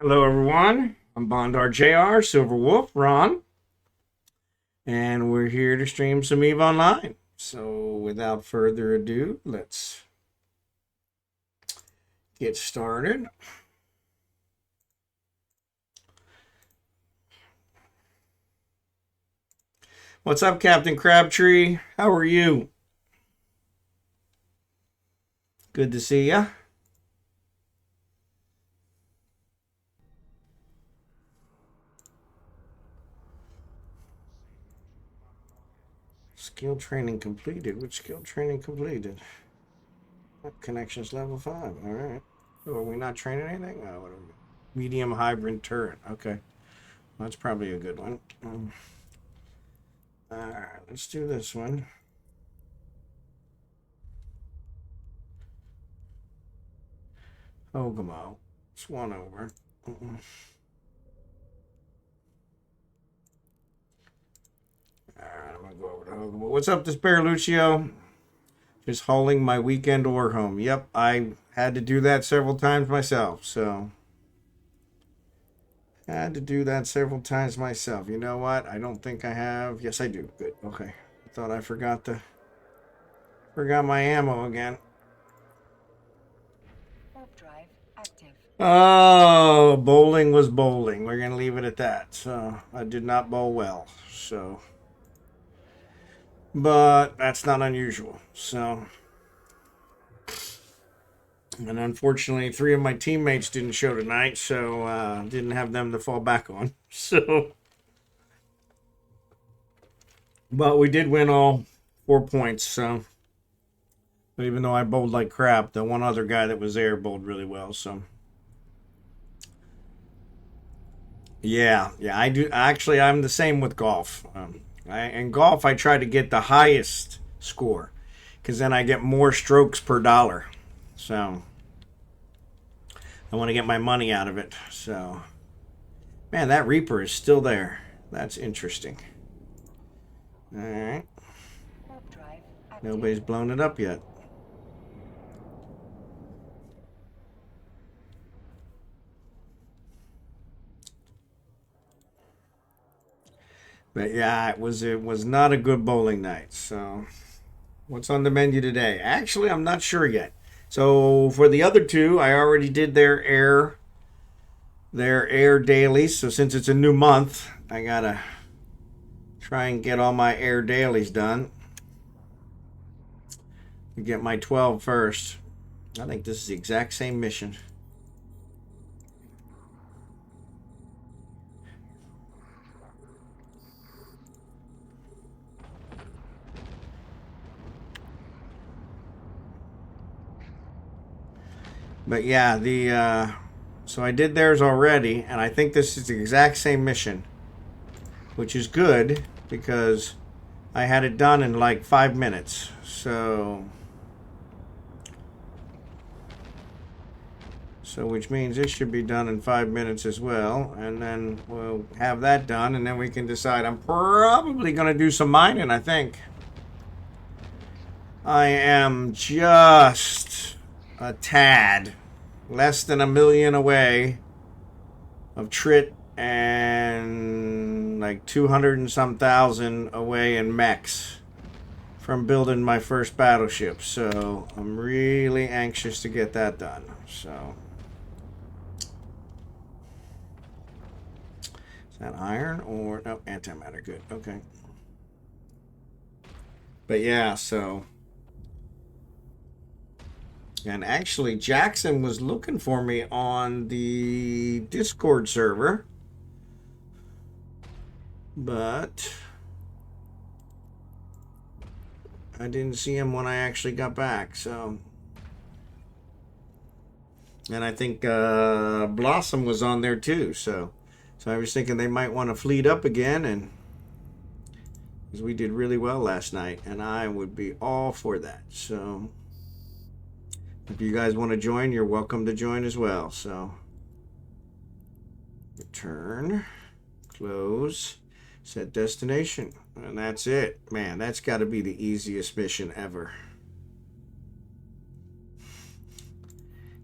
Hello, everyone. I'm Bondar JR, Silverwolf, Ron, and we're here to stream some eveonline. So, without further ado, let's get started. What's up, Captain Crabtree? How are you? Good to see ya. Skill training completed. Which skill training completed? Connections level 5. All right. Oh, are we not training anything? Oh, what are we? Medium hybrid turret. Okay. Well, that's probably a good one. All right, let's do this one. Ogamo. It's one over. Alright, I'm gonna go over to Ogamo. What's up, despairlucio? Just hauling my weekend ore home. Yep, I had to do that several times myself, so. Had to do that several times myself. You know what? I don't think I have. Yes, I do. Good. Okay. I thought I forgot my ammo again. Drive active. Oh, bowling was bowling. We're gonna leave it at that. So I did not bowl well. So, but that's not unusual. So, and unfortunately, 3 of my teammates didn't show tonight, so didn't have them to fall back on. So, but we did win all 4 points. So, but even though I bowled like crap, the one other guy that was there bowled really well. So. Yeah, I do. Actually, I'm the same with golf. In golf, I try to get the highest score because then I get more strokes per dollar. So I want to get my money out of it. So, man, that Reaper is still there. That's interesting. All right. Nobody's blown it up yet. But yeah, it was not a good bowling night. So, what's on the menu today? Actually, I'm not sure yet. So for the other two, I already did their air dailies. So since it's a new month, I gotta try and get all my air dailies done. Get my 12 first. I think this is the exact same mission. But yeah, so I did theirs already, and I think this is the exact same mission, which is good because I had it done in like 5 minutes. So which means this should be done in 5 minutes as well, and then we'll have that done, and then we can decide. I'm probably gonna do some mining. I think I am just a tad less than 1 million away of Trit and like 200 and some thousand away in mechs from building my first battleship. So I'm really anxious to get that done. So is that iron or no antimatter? Good. Okay. But yeah, so. And actually, Jackson was looking for me on the Discord server. But I didn't see him when I actually got back, so. And I think Blossom was on there too, so I was thinking they might want to fleet up again, and because we did really well last night, and I would be all for that. So if you guys want to join, you're welcome to join as well. So return, close, set destination, and that's it. Man, that's got to be the easiest mission ever.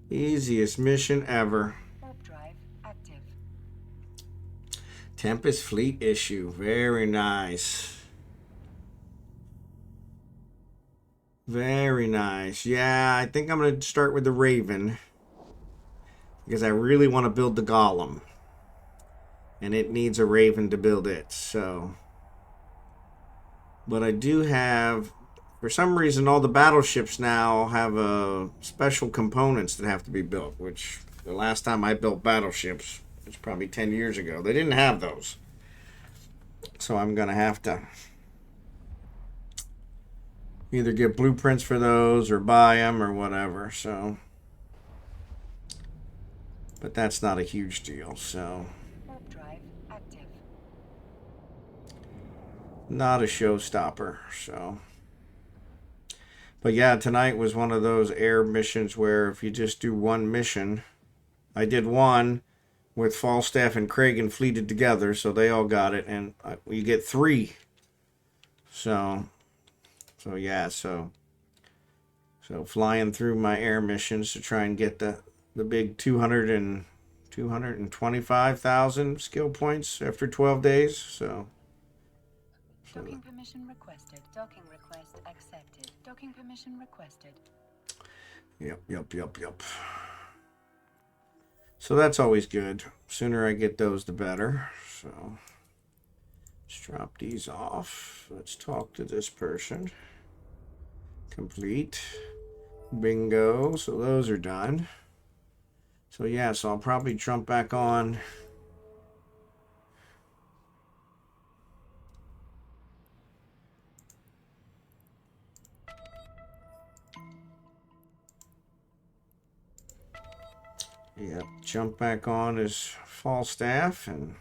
Easiest mission ever. Drive active. Tempest Fleet issue. Very nice. Very nice. Yeah, I think I'm going to start with the Raven. Because I really want to build the Golem. And it needs a Raven to build it. So. But I do have... For some reason, all the battleships now have special components that have to be built. Which, the last time I built battleships, it's probably 10 years ago, they didn't have those. So I'm going to have to either get blueprints for those or buy them or whatever. So, but that's not a huge deal. So, Warp drive active. not a showstopper. So, but yeah, tonight was one of those air missions where if you just do one mission, I did one with Falstaff and Craig fleeted together, so they all got it, and you get 3. So yeah, so flying through my air missions to try and get the big 225,000 skill points after 12 days. So Docking permission requested. Docking request accepted. Docking permission requested. Yep. So that's always good. Sooner I get those, the better. So let's drop these off. Let's talk to this person. Complete. Bingo. So those are done. So yeah, so I'll probably jump back on. Yep, jump back on as Falstaff and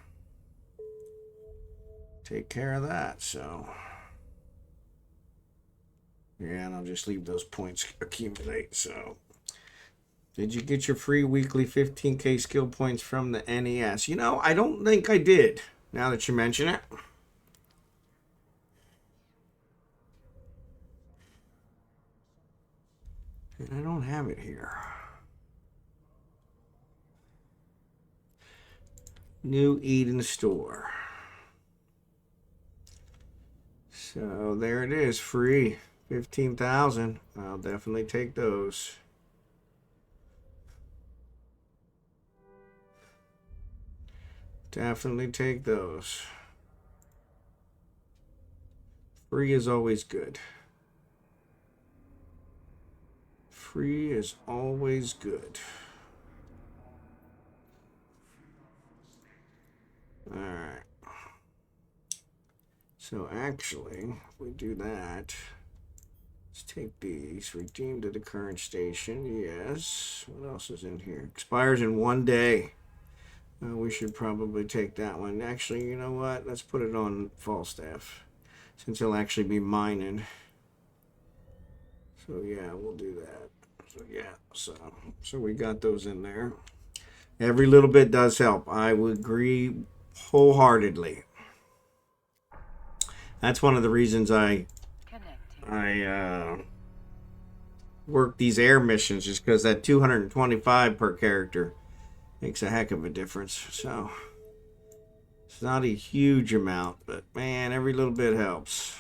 take care of that. So yeah, and I'll just leave those points accumulate. So did you get your free weekly 15k skill points from the NES? You know, I don't think I did, now that you mention it. And I don't have it here. New Eden store. So there it is, free 15,000. I'll definitely take those. Definitely take those. Free is always good. Free is always good. Alright. So actually, if we do that, let's take these. Redeem to the current station. Yes. What else is in here? Expires in 1 day. We should probably take that one. Actually, you know what? Let's put it on Falstaff, since he'll actually be mining. So yeah, we'll do that. So yeah, so we got those in there. Every little bit does help. I would agree wholeheartedly. That's one of the reasons I work these air missions, just because that 225 per character makes a heck of a difference. So it's not a huge amount, but man, every little bit helps.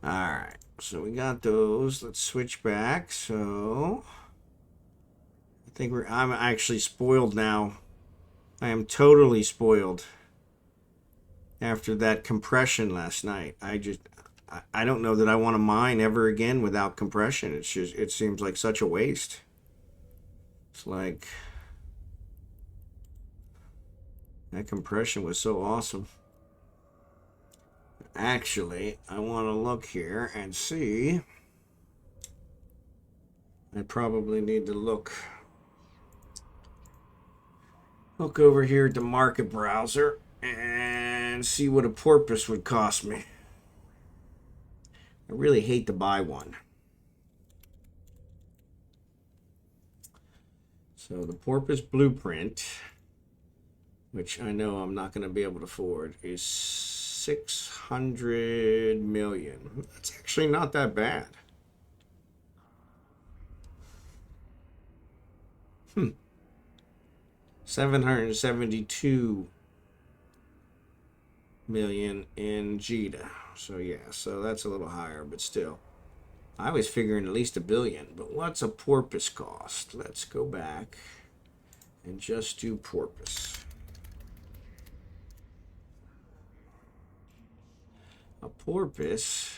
All right, so we got those. Let's switch back. So I think I'm actually spoiled now. I am totally spoiled after that compression last night. I don't know that I want to mine ever again without compression. It's just, it seems like such a waste. It's like that compression was so awesome. Actually, I want to look here and see. I probably need to look over here at the market browser and see what a porpoise would cost me. I really hate to buy one. So the porpoise blueprint, which I know I'm not going to be able to afford, is 600 million. That's actually not that bad. 772 million in Jita. So yeah, so that's a little higher, but still. I was figuring at least $1 billion, but what's a porpoise cost? Let's go back and just do porpoise. A porpoise.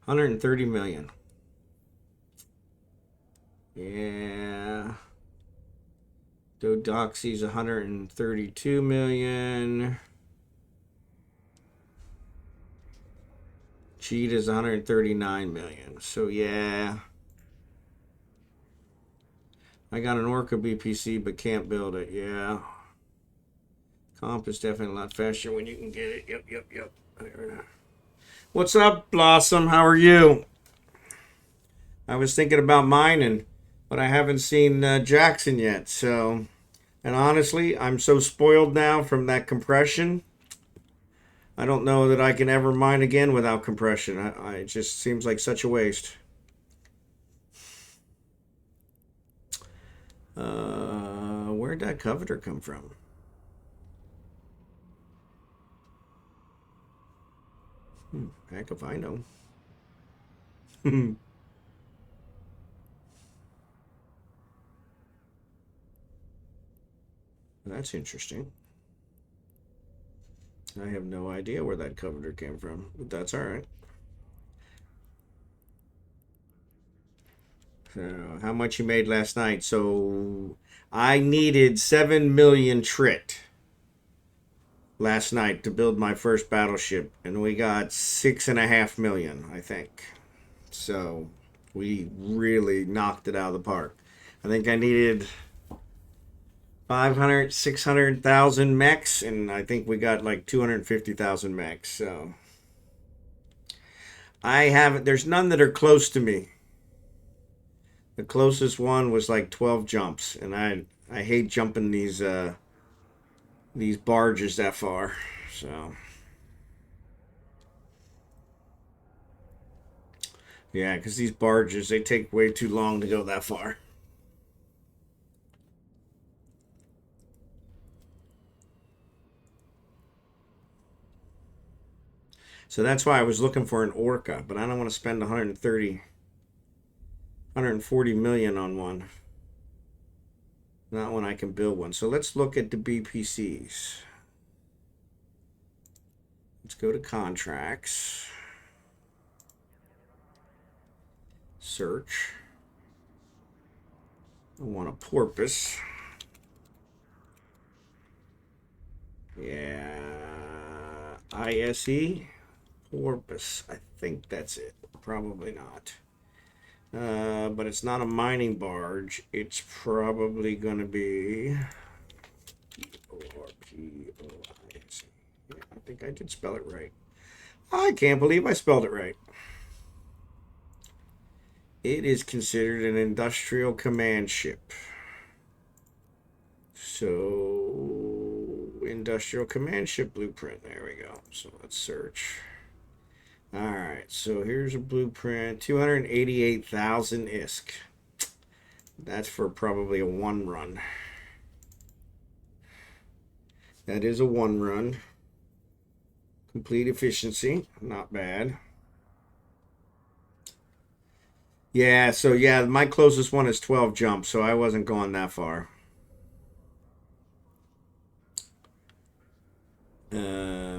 $130 million. Yeah. Dodoxy's 132 million. Cheetah's 139 million. So yeah. I got an Orca BPC but can't build it. Yeah. Comp is definitely a lot faster when you can get it. Yep. What's up, Blossom? How are you? I was thinking about mining, but I haven't seen Jackson yet. So, and honestly, I'm so spoiled now from that compression. I don't know that I can ever mine again without compression. It just seems like such a waste. Where'd that coveter come from? Heck if I know. That's interesting. I have no idea where that coveter came from, but that's all right. So, how much you made last night? So, I needed 7 million trit last night to build my first battleship, and we got 6.5 million, I think. So, we really knocked it out of the park. I think I needed 500, 600,000 mechs, and I think we got like 250,000 mechs. So, there's none that are close to me. The closest one was like 12 jumps, and I hate jumping these barges that far. So yeah, because these barges, they take way too long to go that far. So that's why I was looking for an Orca, but I don't want to spend 140 million on one. Not when I can build one. So let's look at the BPCs. Let's go to contracts. Search. I want a porpoise. Yeah. ISE. Porpoise. I think that's it. Probably not. But it's not a mining barge. It's probably going to be Porpoise. Yeah, I think I did spell it right. I can't believe I spelled it right. It is considered an industrial command ship. So, industrial command ship blueprint. There we go. So let's search. All right, so here's a blueprint. 288,000 ISK. That's for probably a one run. That is a one run. Complete efficiency, not bad. Yeah, so yeah, my closest one is 12 jumps, so I wasn't going that far.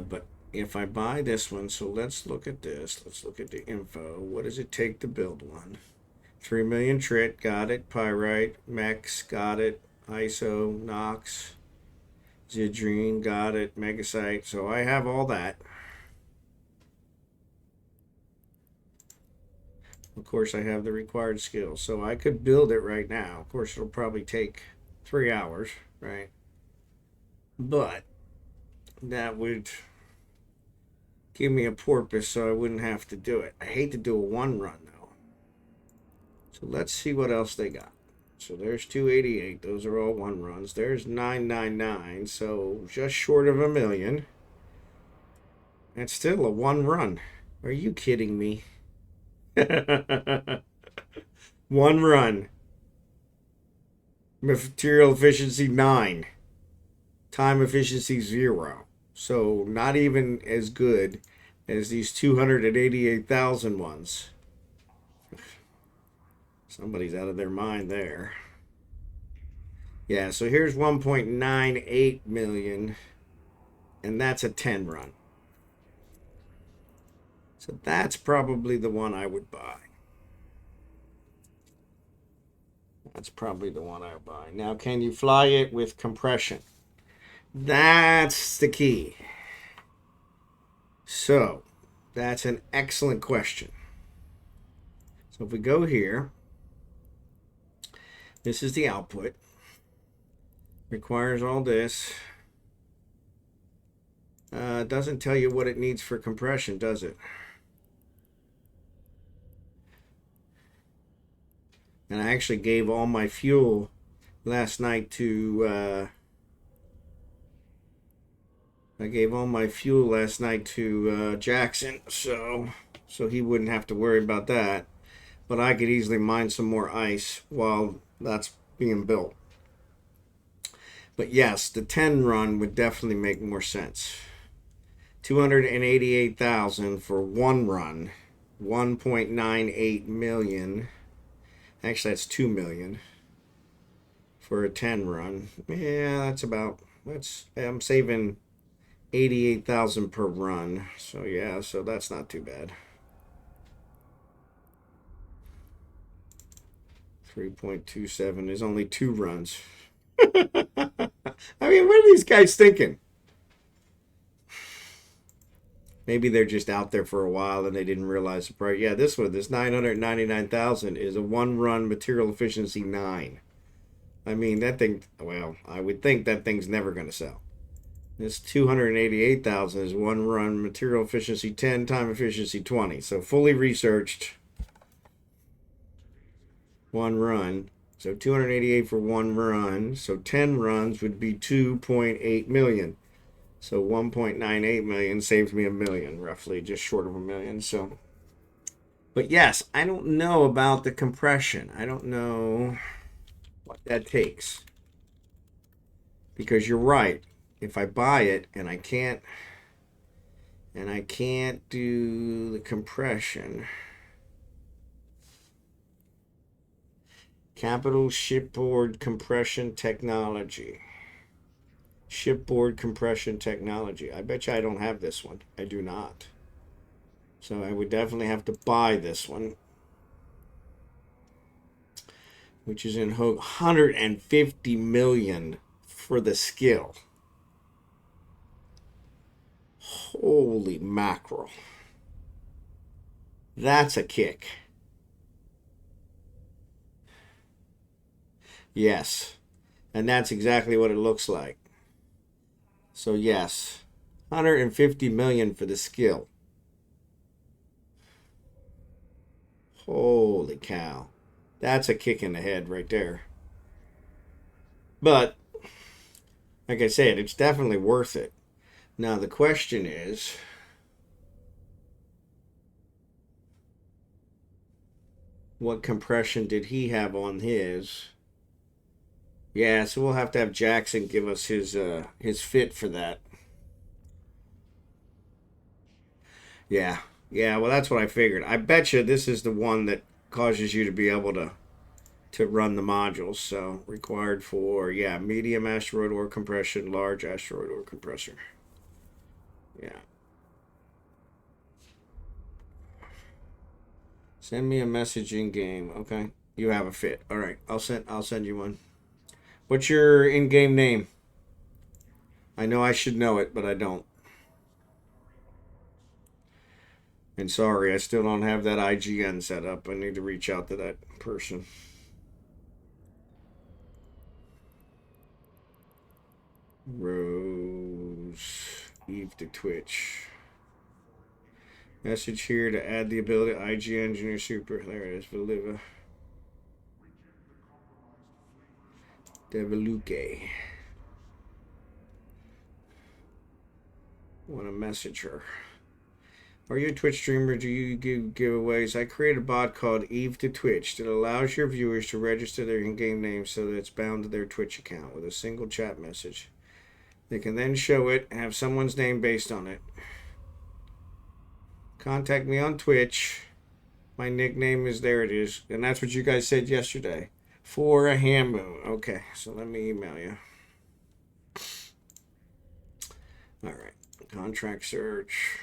But if I buy this one, so let's look at this. Let's look at the info. What does it take to build one? 3 million trit, got it. Pyrite, mechs, got it. ISO, Nox, Zidrine, got it. Megasite. So I have all that. Of course, I have the required skills. So I could build it right now. Of course, it'll probably take 3 hours, right? But that would give me a porpoise so I wouldn't have to do it. I hate to do a one run though. So let's see what else they got. So there's 288. Those are all one runs. There's 999. So just short of 1 million. That's still a one run. Are you kidding me? One run. Material efficiency 9. Time efficiency 0. So not even as good as these 288,000 ones. Somebody's out of their mind there. Yeah, so here's 1.98 million, and that's a 10 run. So that's probably the one I would buy. That's probably the one I would buy. Now, can you fly it with compression? That's the key. So, that's an excellent question. So if we go here, this is the output. Requires all this. Doesn't tell you what it needs for compression, does it? And I actually gave all my fuel last night to Jackson, so he wouldn't have to worry about that. But I could easily mine some more ice while that's being built. But yes, the 10 run would definitely make more sense. 288,000 for one run, 1.98 million. Actually, that's 2 million for a 10 run. Yeah, I'm saving 88,000 per run. So yeah, so that's not too bad. 3.27 is only 2 runs. I mean, what are these guys thinking? Maybe they're just out there for a while and they didn't realize the price. Yeah, this 999,000 is a 1 run material efficiency 9. I mean, that thing, well, I would think that thing's never going to sell. This 288,000 is 1 run material efficiency 10, time efficiency 20. So fully researched 1 run. So 288 for 1 run. So 10 runs would be 2.8 million. So 1.98 million saves me $1 million, roughly, just short of $1 million. So, but yes, I don't know about the compression. I don't know what that takes. Because you're right. If I buy it and I can't do the compression. Capital Shipboard Compression Technology. Shipboard Compression Technology. I bet you I don't have this one. I do not. So I would definitely have to buy this one. Which is in 150 million for the skill. Holy mackerel. That's a kick. Yes. And that's exactly what it looks like. So yes, 150 million for the skill. Holy cow. That's a kick in the head right there. But, like I said, it's definitely worth it. Now the question is, what compression did he have on his? Yeah, so we'll have to have Jackson give us his fit for that. Yeah. Yeah, well that's what I figured. I bet you this is the one that causes you to be able to run the modules. So required for, yeah, medium asteroid ore compression, large asteroid ore compressor. Yeah. Send me a message in game. Okay. You have a fit. All right. I'll send you one. What's your in-game name? I know I should know it, but I don't. And sorry, I still don't have that IGN set up. I need to reach out to that person. Rose Eve to Twitch. Message here to add the ability IG Engineer Super. There it is. Valiva. Devaluke. Want to message her. Are you a Twitch streamer? Do you give giveaways? I created a bot called Eve to Twitch that allows your viewers to register their in-game name so that it's bound to their Twitch account with a single chat message. They can then show it and have someone's name based on it. Contact me on Twitch. My nickname is, there it is. And that's what you guys said yesterday. For a ham moon. Okay, so let me email you. All right. Contract search.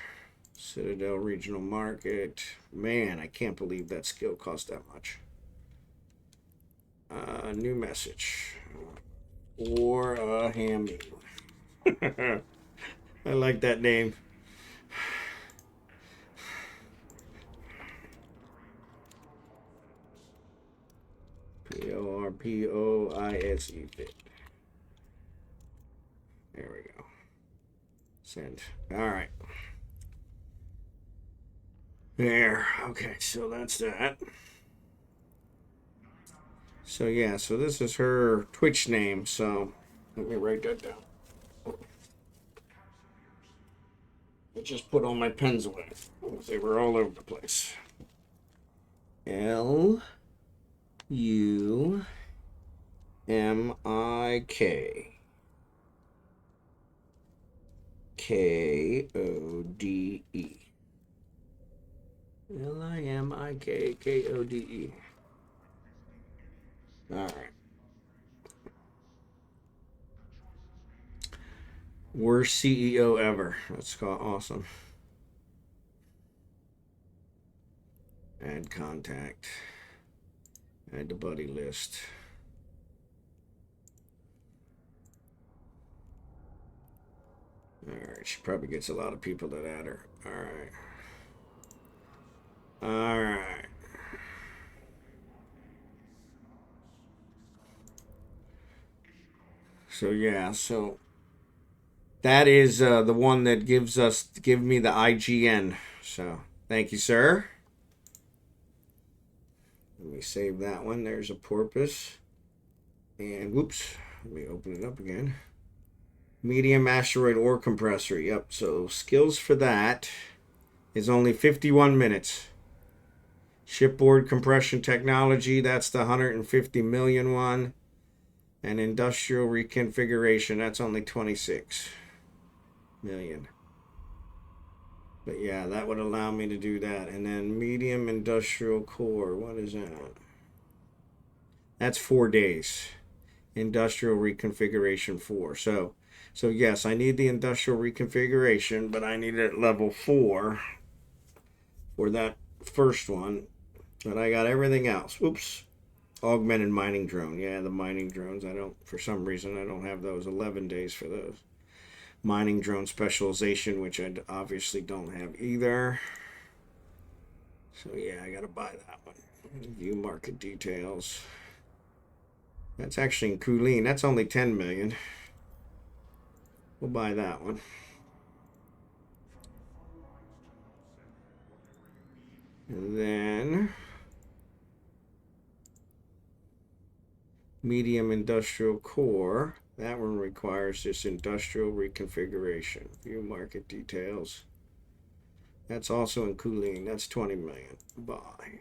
Citadel Regional Market. Man, I can't believe that skill cost that much. New message. For a ham moon. I like that name. Porpoise fit. There we go. Send. All right. There. Okay, so that's that. So yeah, so this is her Twitch name. So let me write that down. I just put all my pens away. They were all over the place. Lumik Kode. Limik Kode. All right. Worst CEO ever. That's awesome. Add contact. Add to buddy list. Alright, she probably gets a lot of people that add her. Alright. Alright. So yeah, so that is the one that give me the IGN. So thank you, sir. Let me save that one. There's a porpoise. And whoops, let me open it up again. Medium asteroid ore compressor. Yep, so skills for that is only 51 minutes. Shipboard compression technology, that's the 150 million one. And industrial reconfiguration, that's only 26 million. But yeah, that would allow me to do that. And then medium industrial core, what is that? That's 4 days. Industrial reconfiguration 4. So yes, I need the industrial reconfiguration, but I need it at level 4 for that first one. But I got everything else. Oops. Augmented mining drone. Yeah, the mining drones. For some reason, I don't have those. 11 days for those. Mining drone specialization, which I obviously don't have either. So yeah, I gotta buy that one. View market details. That's actually in Kulin. That's only 10 million. We'll buy that one. And then medium industrial core. That one requires this industrial reconfiguration. View market details. That's also in Kulin. That's 20 million. Buy.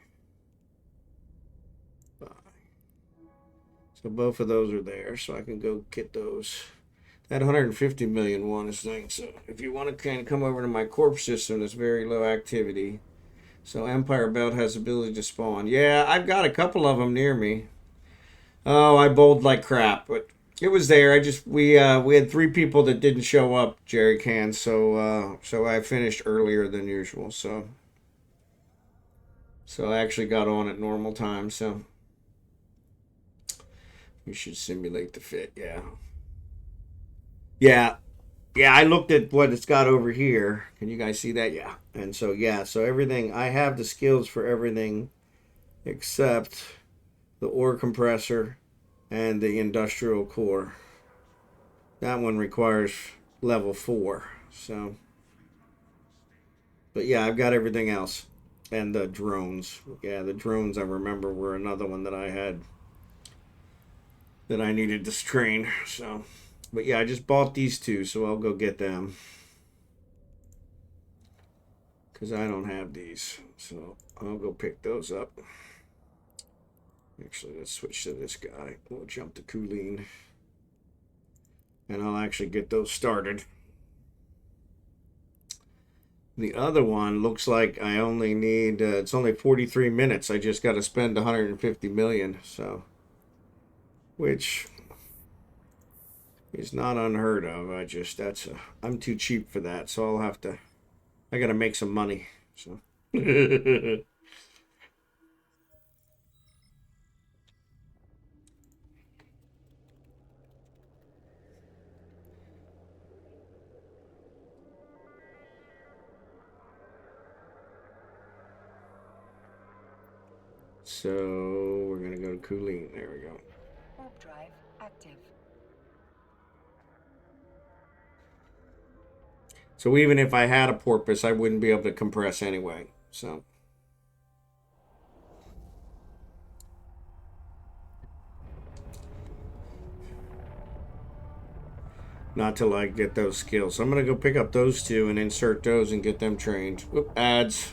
So both of those are there. So I can go get those. That 150 million one is thing. So if you want to kind of come over to my corp system, it's very low activity. So Empire Belt has ability to spawn. Yeah, I've got a couple of them near me. Oh, I bowled like crap, but it was there. We had 3 people that didn't show up, Jerry Can. So I finished earlier than usual. So I actually got on at normal time. So you should simulate the fit. Yeah. I looked at what it's got over here. Can you guys see that? Yeah. And so everything, I have the skills for everything except the ore compressor and the industrial core. That one requires level 4. So, but yeah, I've got everything else. And the drones. Yeah, the drones I remember were another one that I had that I needed to train. So, but yeah, I just bought these 2, so I'll go get them. because I don't have these. So I'll go pick those up. Actually, let's switch to this guy. We'll jump to Kuleen. And I'll actually get those started. The other one looks like I only need, it's only 43 minutes. I just got to spend 150 million. So, which is not unheard of. I'm too cheap for that. So I got to make some money. So. So we're gonna go to Kuleen. There we go. Warp drive active. So even if I had a porpoise, I wouldn't be able to compress anyway. So. Not till I get those skills. So I'm gonna go pick up those two and insert those and get them trained. Whoop, ads.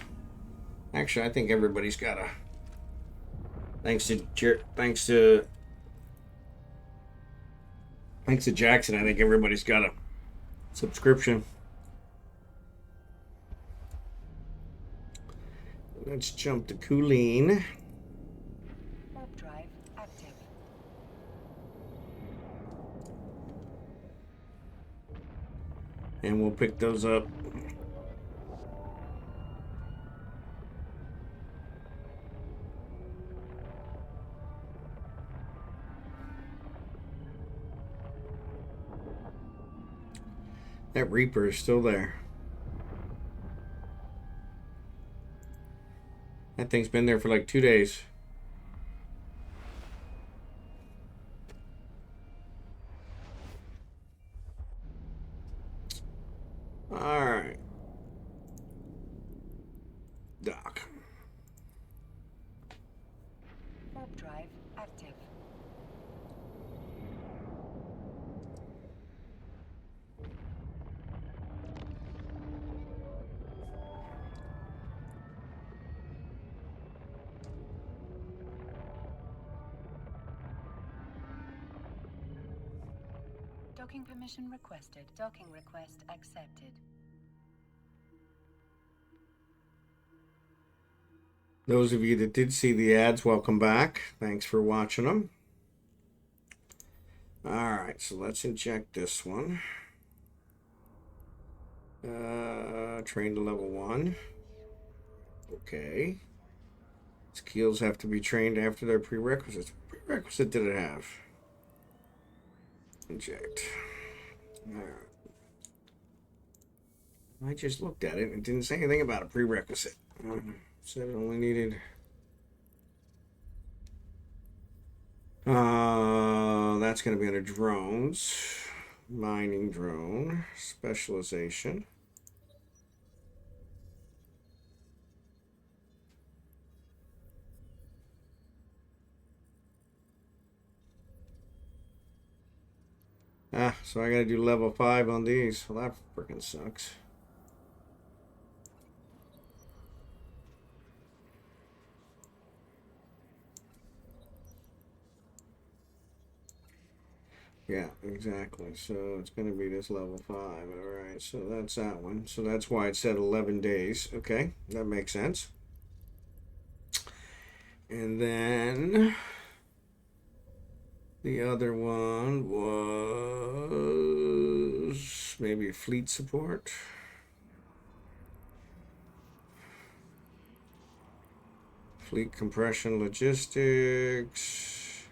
Actually, I think everybody's got a. Thanks to Jackson, I think everybody's got a subscription. Let's jump to Kuleen. Warp drive active. And we'll pick those up. That Reaper is still there. That thing's been there for like 2 days. Alright. Dock. Warp drive active. Docking permission requested. Docking request accepted. Those of you that did see the ads, welcome back. Thanks for watching them. Alright, so let's inject this one. Train to level 1. Okay. Skills have to be trained after their prerequisites. What prerequisite did it have? Inject. Alright. I just looked at it and it didn't say anything about a prerequisite. Said it only needed. That's going to be under drones. Mining drone. Specialization. So I got to do level 5 on these. Well, that freaking sucks. Yeah, exactly. So it's going to be this level 5. All right, so that's that one. So that's why it said 11 days. Okay, that makes sense. And then the other one was maybe fleet support. Fleet compression logistics.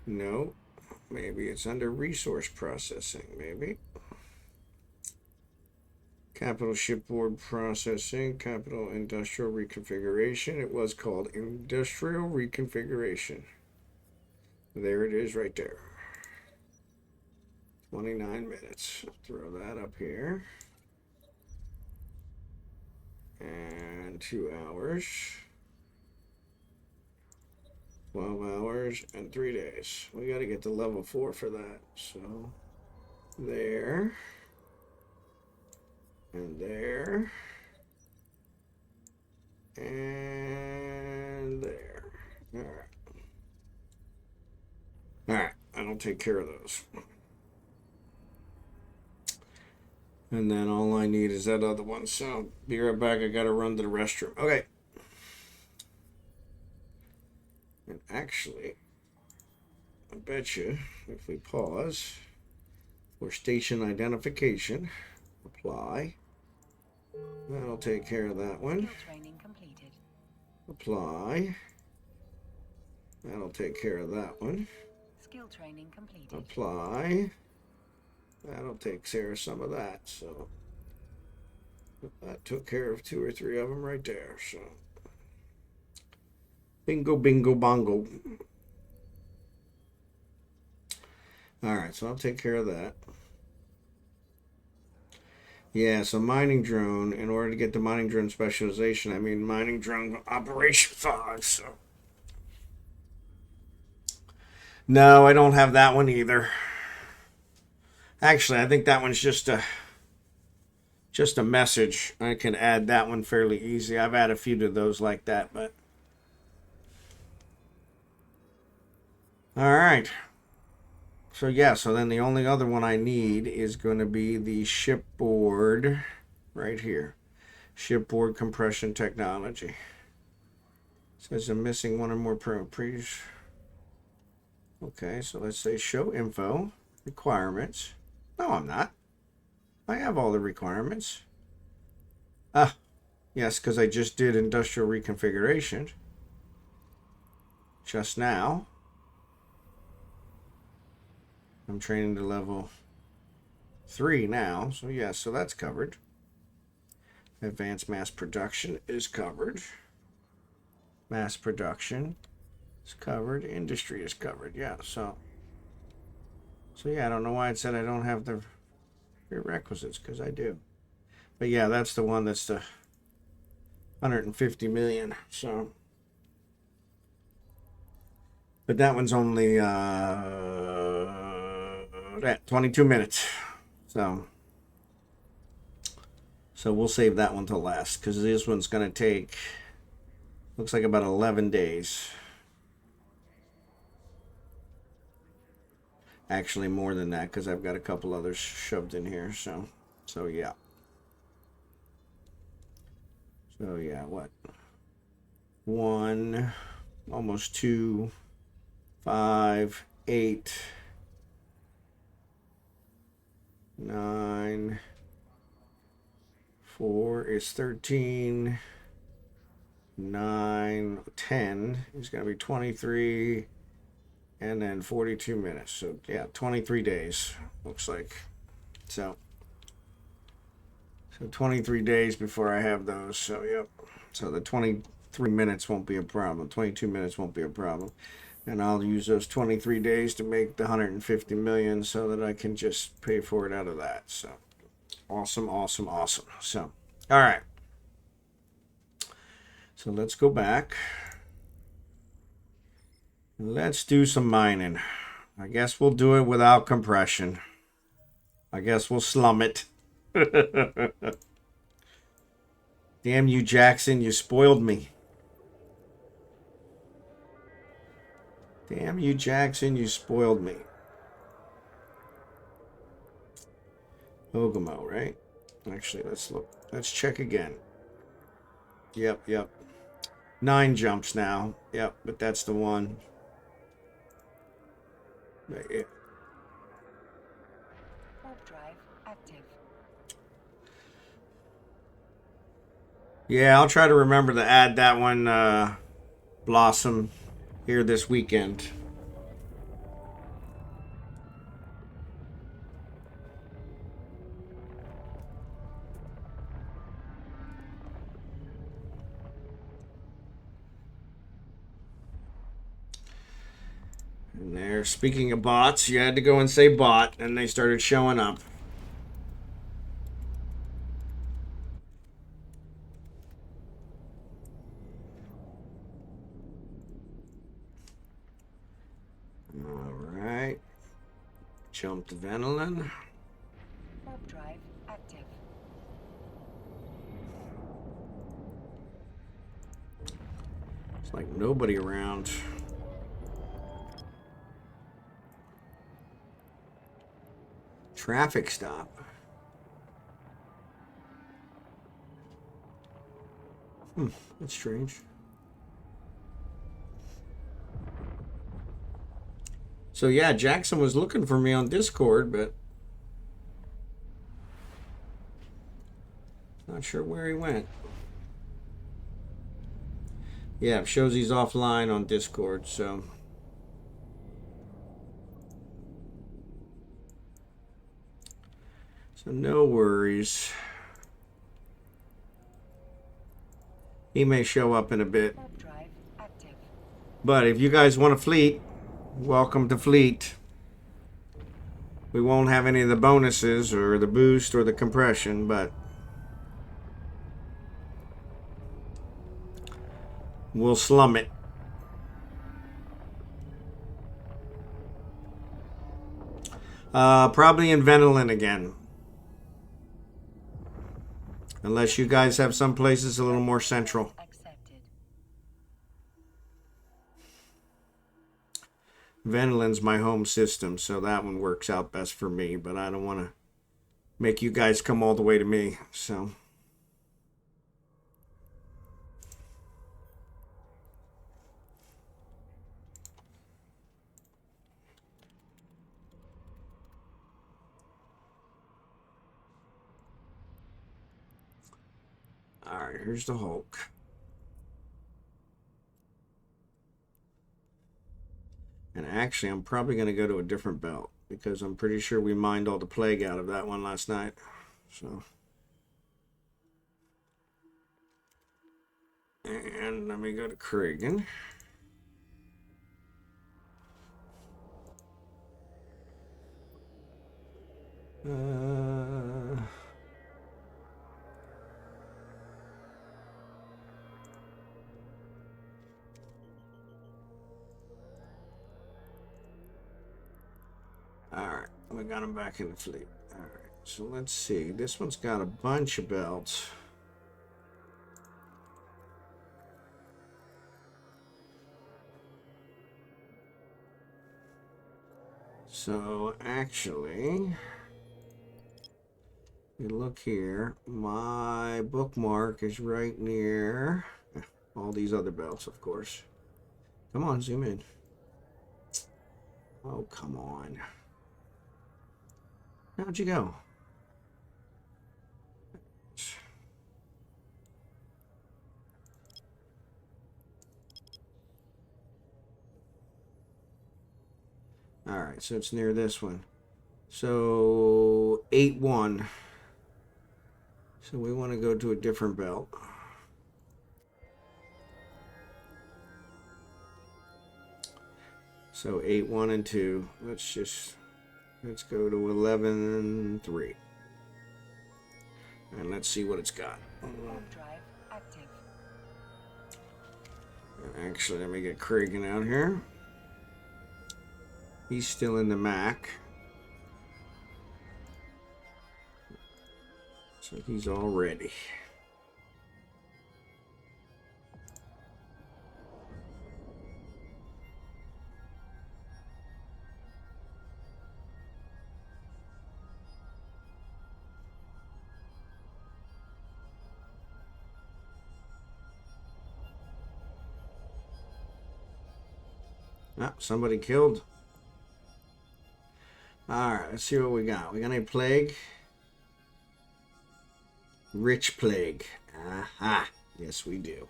No. Maybe it's under resource processing, maybe. Capital shipboard processing, capital industrial reconfiguration. It was called industrial reconfiguration. There it is right there. 29 minutes. Throw that up here. And 2 hours. 12 hours and 3 days. We got to get to level 4 for that. So there. And there. And there. All right. All right. I'll take care of those. And then all I need is that other one. So be right back. I gotta run to the restroom. Okay. And actually, I bet you if we pause for station identification, apply. That'll take care of that one. Skill training completed. Apply. That'll take care of that one. Skill training completed. Apply. That'll take care of some of that. So that took care of 2 or 3 of them right there. So bingo, bingo, bongo. All right, so I'll take care of that. Yeah, so mining drone, in order to get the mining drone specialization, I mean mining drone operation 5, so. No, I don't have that one either. Actually, I think that one's just a message. I can add that one fairly easy. I've had a few of those like that, but. All right. So yeah, so then the only other one I need is going to be the shipboard right here. Shipboard compression technology. Says I'm missing one or more previous. Okay, so let's say show info, requirements. No, I'm not. I have all the requirements. Ah, yes, because I just did industrial reconfiguration just now. I'm training to level 3 now, so yeah, so that's covered. Advanced mass production is covered. Mass production is covered. Industry is covered. Yeah, so yeah, I don't know why it said I don't have the prerequisites, because I do. But yeah, that's the one that's the 150 million. So, but that one's only 22 minutes. So we'll save that one till last, because this one's going to take, looks like about 11 days. Actually, more than that, because I've got a couple others shoved in here. So yeah. So yeah, what? 1, almost 2, 5, 8, 9, 4 is 13, 9, 10 is going to be 23, and then 42 minutes. So yeah, 23 days looks like. So 23 days before I have those. So yep. So the 23 minutes won't be a problem. 22 minutes won't be a problem. And I'll use those 23 days to make the 150 million so that I can just pay for it out of that. So awesome, awesome, awesome. So, all right. So let's go back. Let's do some mining. I guess we'll do it without compression. I guess we'll slum it. Damn you, Jackson. You spoiled me. Damn you, Jackson. You spoiled me. Ogamo, right? Actually, let's look. Let's check again. Yep. 9 jumps now. Yep, but that's the one. Yeah. Warp drive active. Yeah, I'll try to remember to add that one, Blossom, here this weekend. And there, speaking of bots, you had to go and say bot, and they started showing up. Alright. Jump to Venolin. Warp drive active. It's like nobody around. Traffic stop. That's strange. So yeah, Jackson was looking for me on Discord, but not sure where he went. Yeah, it shows he's offline on Discord, so. So no worries. He may show up in a bit. But if you guys want a fleet, welcome to fleet. We won't have any of the bonuses or the boost or the compression, but we'll slum it. Probably in Venolin again. Unless you guys have some places a little more central. Venolin's my home system, so that one works out best for me, but I don't want to make you guys come all the way to me, so. Alright, here's the Hulk. And actually, I'm probably going to go to a different belt, because I'm pretty sure we mined all the plague out of that one last night. So. And let me go to Frerion. Alright, we got him back in the fleet. Alright, so let's see. This one's got a bunch of belts. So actually, you look here, my bookmark is right near all these other belts, of course. Come on, zoom in. Oh, come on. How'd you go? Alright, so it's near this one. So 8-1. So we want to go to a different belt. So 8, 1, and 2. Let's go to 11 and 3. And let's see what it's got. Drive active. Actually, let me get Frerion out here. He's still in the Mac. So he's all ready. Ah, somebody killed. Alright, let's see what we got. We got any plague? Rich plague. Aha. Yes, we do.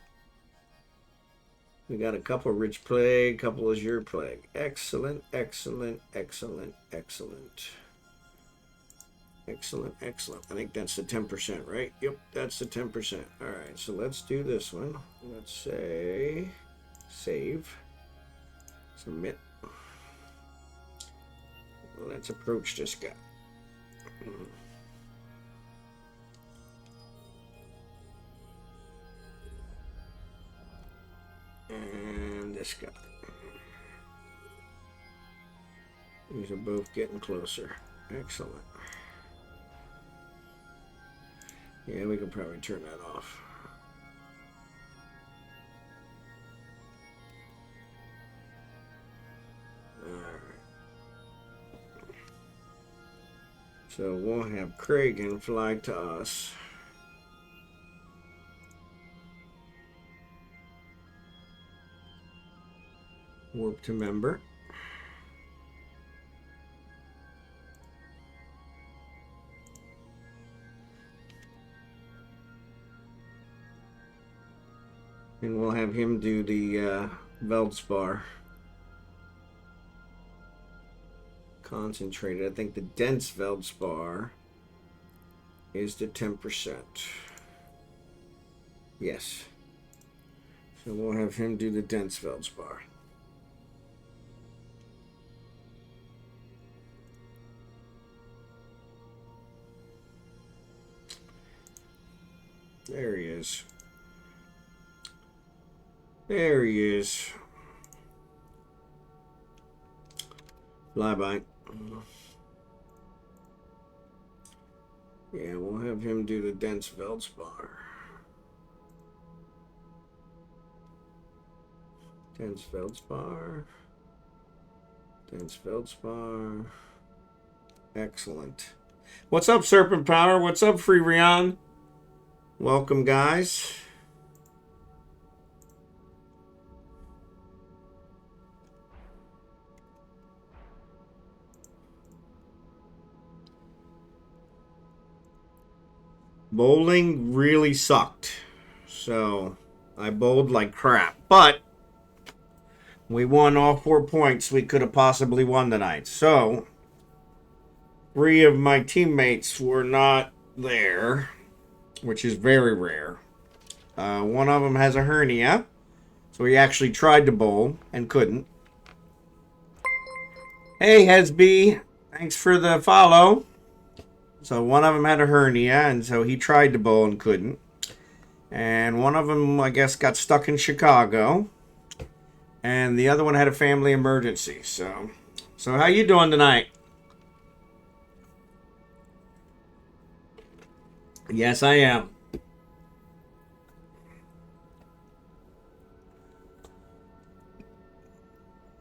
We got a couple rich plague, couple azure plague. Excellent, excellent, excellent, excellent. Excellent, excellent. I think that's the 10%, right? Yep, that's the 10%. Alright, so let's do this one. Let's say save. Submit. Let's approach this guy. And this guy. These are both getting closer. Excellent. Yeah, we can probably turn that off. So we'll have Kragan fly to us. Warp to member. And we'll have him do the Veldspar. Concentrated. I think the dense Veldspar is the 10%. Yes. So we'll have him do the dense Veldspar. There he is. There he is. Flyby. Yeah, we'll have him do the dense Veldspar. Dense Veldspar. Dense Veldspar. Excellent. What's up, Serpent Power? What's up, Frerion? Welcome, guys. Bowling really sucked. So, I bowled like crap. But, we won all 4 points we could have possibly won tonight. So, 3 of my teammates were not there, which is very rare. One of them has a hernia, so he actually tried to bowl and couldn't. Hey, Hesby, thanks for the follow. So one of them had a hernia, and so he tried to bowl and couldn't. And one of them, I guess, got stuck in Chicago. And the other one had a family emergency. So how you doing tonight? Yes, I am.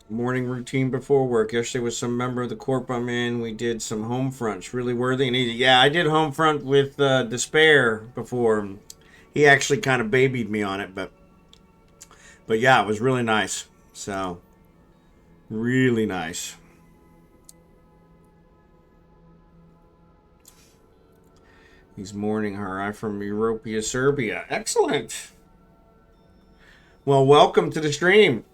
Morning routine before work. Yesterday was some member of the corp I'm in. We did some home fronts. Really worthy and easy. Yeah, I did home front with Despair before. He actually kind of babied me on it, but yeah, it was really nice. So, really nice. He's mourning her. I'm from Europia, Serbia. Excellent. Well, welcome to the stream.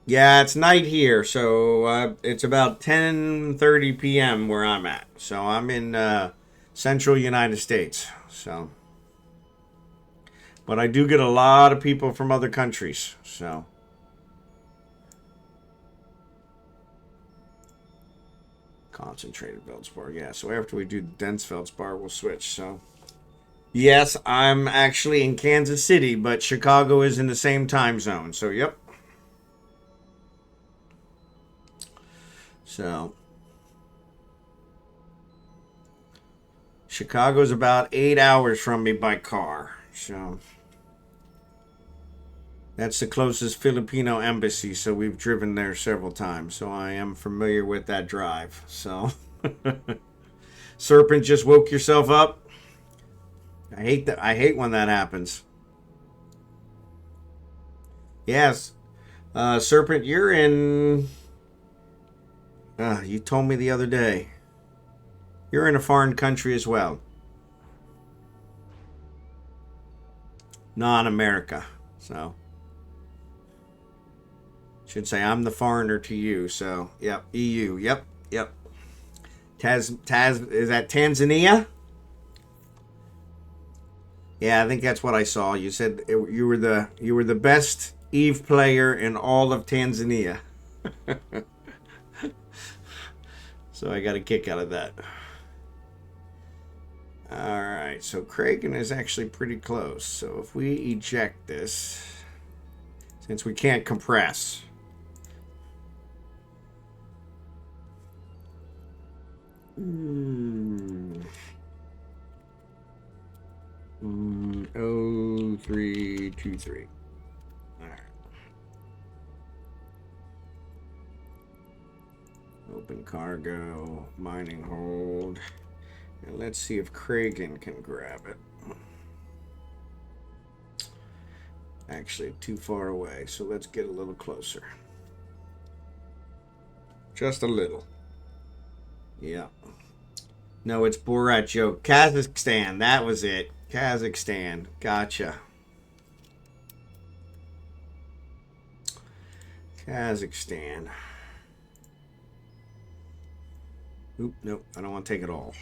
Yeah, it's night here, so it's about 10:30 p.m. where I'm at. So I'm in central United States. So, but I do get a lot of people from other countries. So, concentrated Veldspar. Yeah. So after we do dense Veldspar, we'll switch. So, yes, I'm actually in Kansas City, but Chicago is in the same time zone. So, yep. So, Chicago's about 8 hours from me by car. So, that's the closest Filipino embassy. So, we've driven there several times. So, I am familiar with that drive. So, Serpent, just woke yourself up. I hate that. I hate when that happens. Yes, Serpent, you're in. You told me the other day. You're in a foreign country as well. Non-America. So. Should say I'm the foreigner to you. So, yep. EU. Yep. Is that Tanzania? Yeah, I think that's what I saw. You said you were the best Eve player in all of Tanzania. So I got a kick out of that. Alright, so Kragan is actually pretty close. So if we eject this, since we can't compress. Oh, 3, 2, 3. Alright. Open cargo, mining hold. And let's see if Kragan can grab it. Actually, too far away, so let's get a little closer. Just a little. Yeah. No, it's Borat joke. Kazakhstan, that was it. Kazakhstan. Gotcha. Kazakhstan. Oop, nope, I don't want to take it all.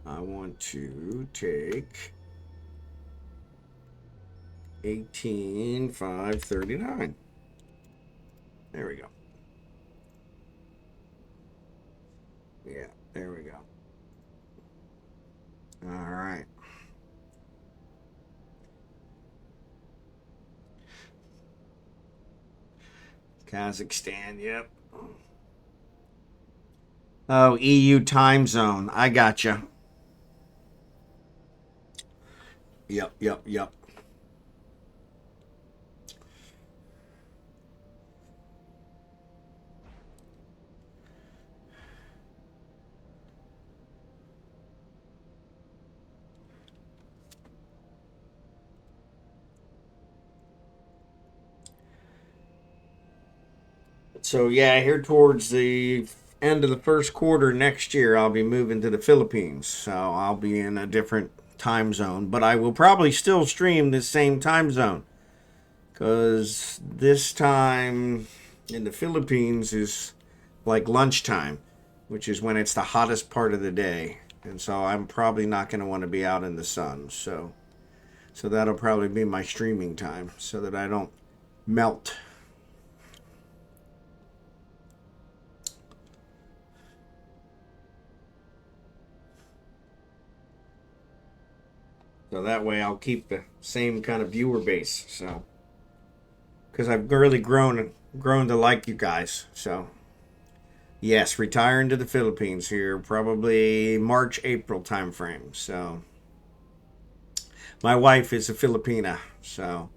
I want to take 18,539. There we go. Yeah, there we go. All right. Kazakhstan, yep. Oh, EU time zone. I gotcha. Yep. So yeah, here towards the end of the first quarter next year, I'll be moving to the Philippines. So I'll be in a different time zone, but I will probably still stream the same time zone, because this time in the Philippines is like lunchtime, which is when it's the hottest part of the day, and so I'm probably not going to want to be out in the sun. So that'll probably be my streaming time, so that I don't melt. So that way I'll keep the same kind of viewer base. So, because I've really grown to like you guys. So, yes, retiring to the Philippines here, probably March, April time frame. So, my wife is a Filipina. So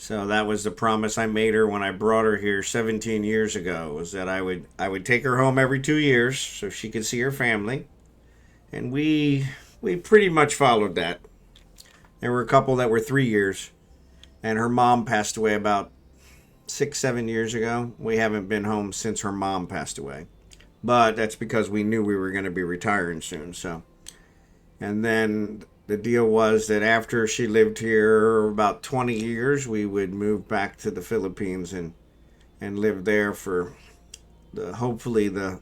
that was the promise I made her when I brought her here 17 years ago, was that I would take her home every 2 years so she could see her family. And we pretty much followed that. There were a couple that were 3 years, and her mom passed away about 6-7 years ago. We haven't been home since her mom passed away, but that's because we knew we were going to be retiring soon. So, and then the deal was that after she lived here about 20 years, we would move back to the Philippines and live there for hopefully the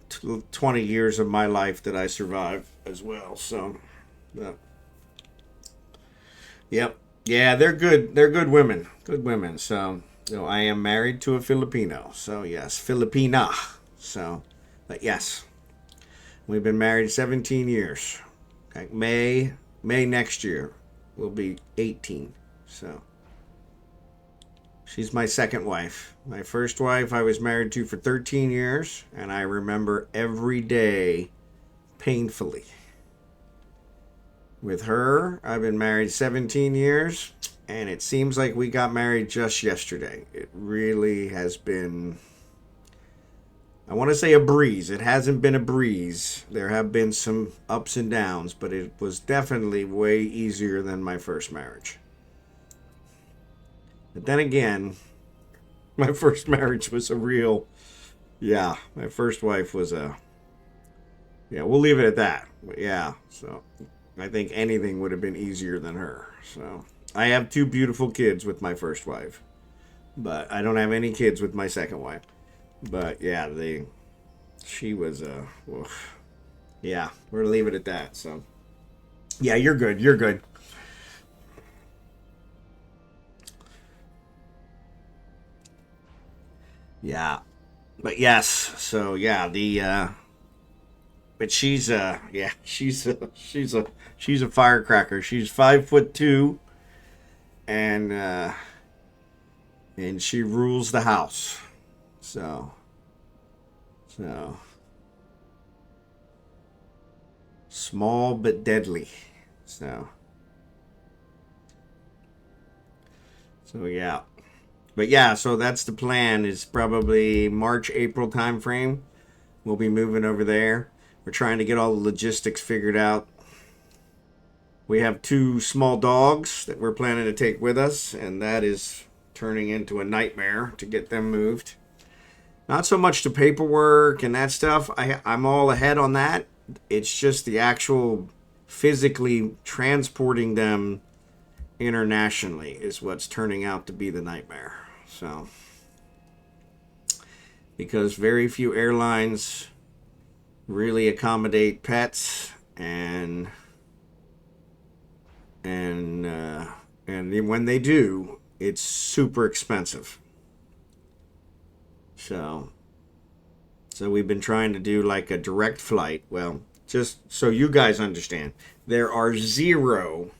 20 years of my life that I survived as well. So, yep. Yeah, they're good. They're good women. Good women. So, I am married to a Filipino. So, yes, Filipina. So, but yes, we've been married 17 years. Okay. May next year will be 18. So, she's my second wife. My first wife I was married to for 13 years, and I remember every day painfully. With her, I've been married 17 years, and it seems like we got married just yesterday. It really has been, I want to say, a breeze. It hasn't been a breeze. There have been some ups and downs, but it was definitely way easier than my first marriage. But then again, my first marriage was a real, yeah, my first wife was yeah, we'll leave it at that. But yeah, so I think anything would have been easier than her. So I have 2 beautiful kids with my first wife, but I don't have any kids with my second wife. But yeah, she was yeah, we're gonna leave it at that. So yeah, you're good. You're good. Yeah, but yes. So yeah, but she's yeah, she's a firecracker. She's 5'2", and she rules the house. So small but deadly. So yeah. But yeah, so that's the plan, is probably March, April time frame. We'll be moving over there. We're trying to get all the logistics figured out. We have 2 small dogs that we're planning to take with us, and that is turning into a nightmare to get them moved. Not so much the paperwork and that stuff. I'm all ahead on that. It's just the actual physically transporting them internationally is what's turning out to be the nightmare. So, because very few airlines really accommodate pets, and when they do, it's super expensive. So we've been trying to do like a direct flight. Well, just so you guys understand, there are zero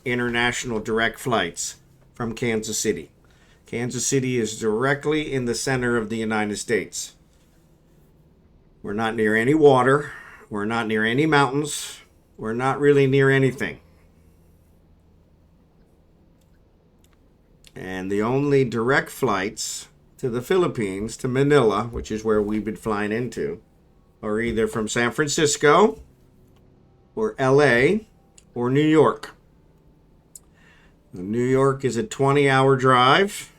international direct flights from Kansas City. Kansas City is directly in the center of the United States. We're not near any water. We're not near any mountains. We're not really near anything. And the only direct flights to the Philippines, to Manila, which is where we've been flying into, are either from San Francisco or LA or New York. New York is a 20-hour drive.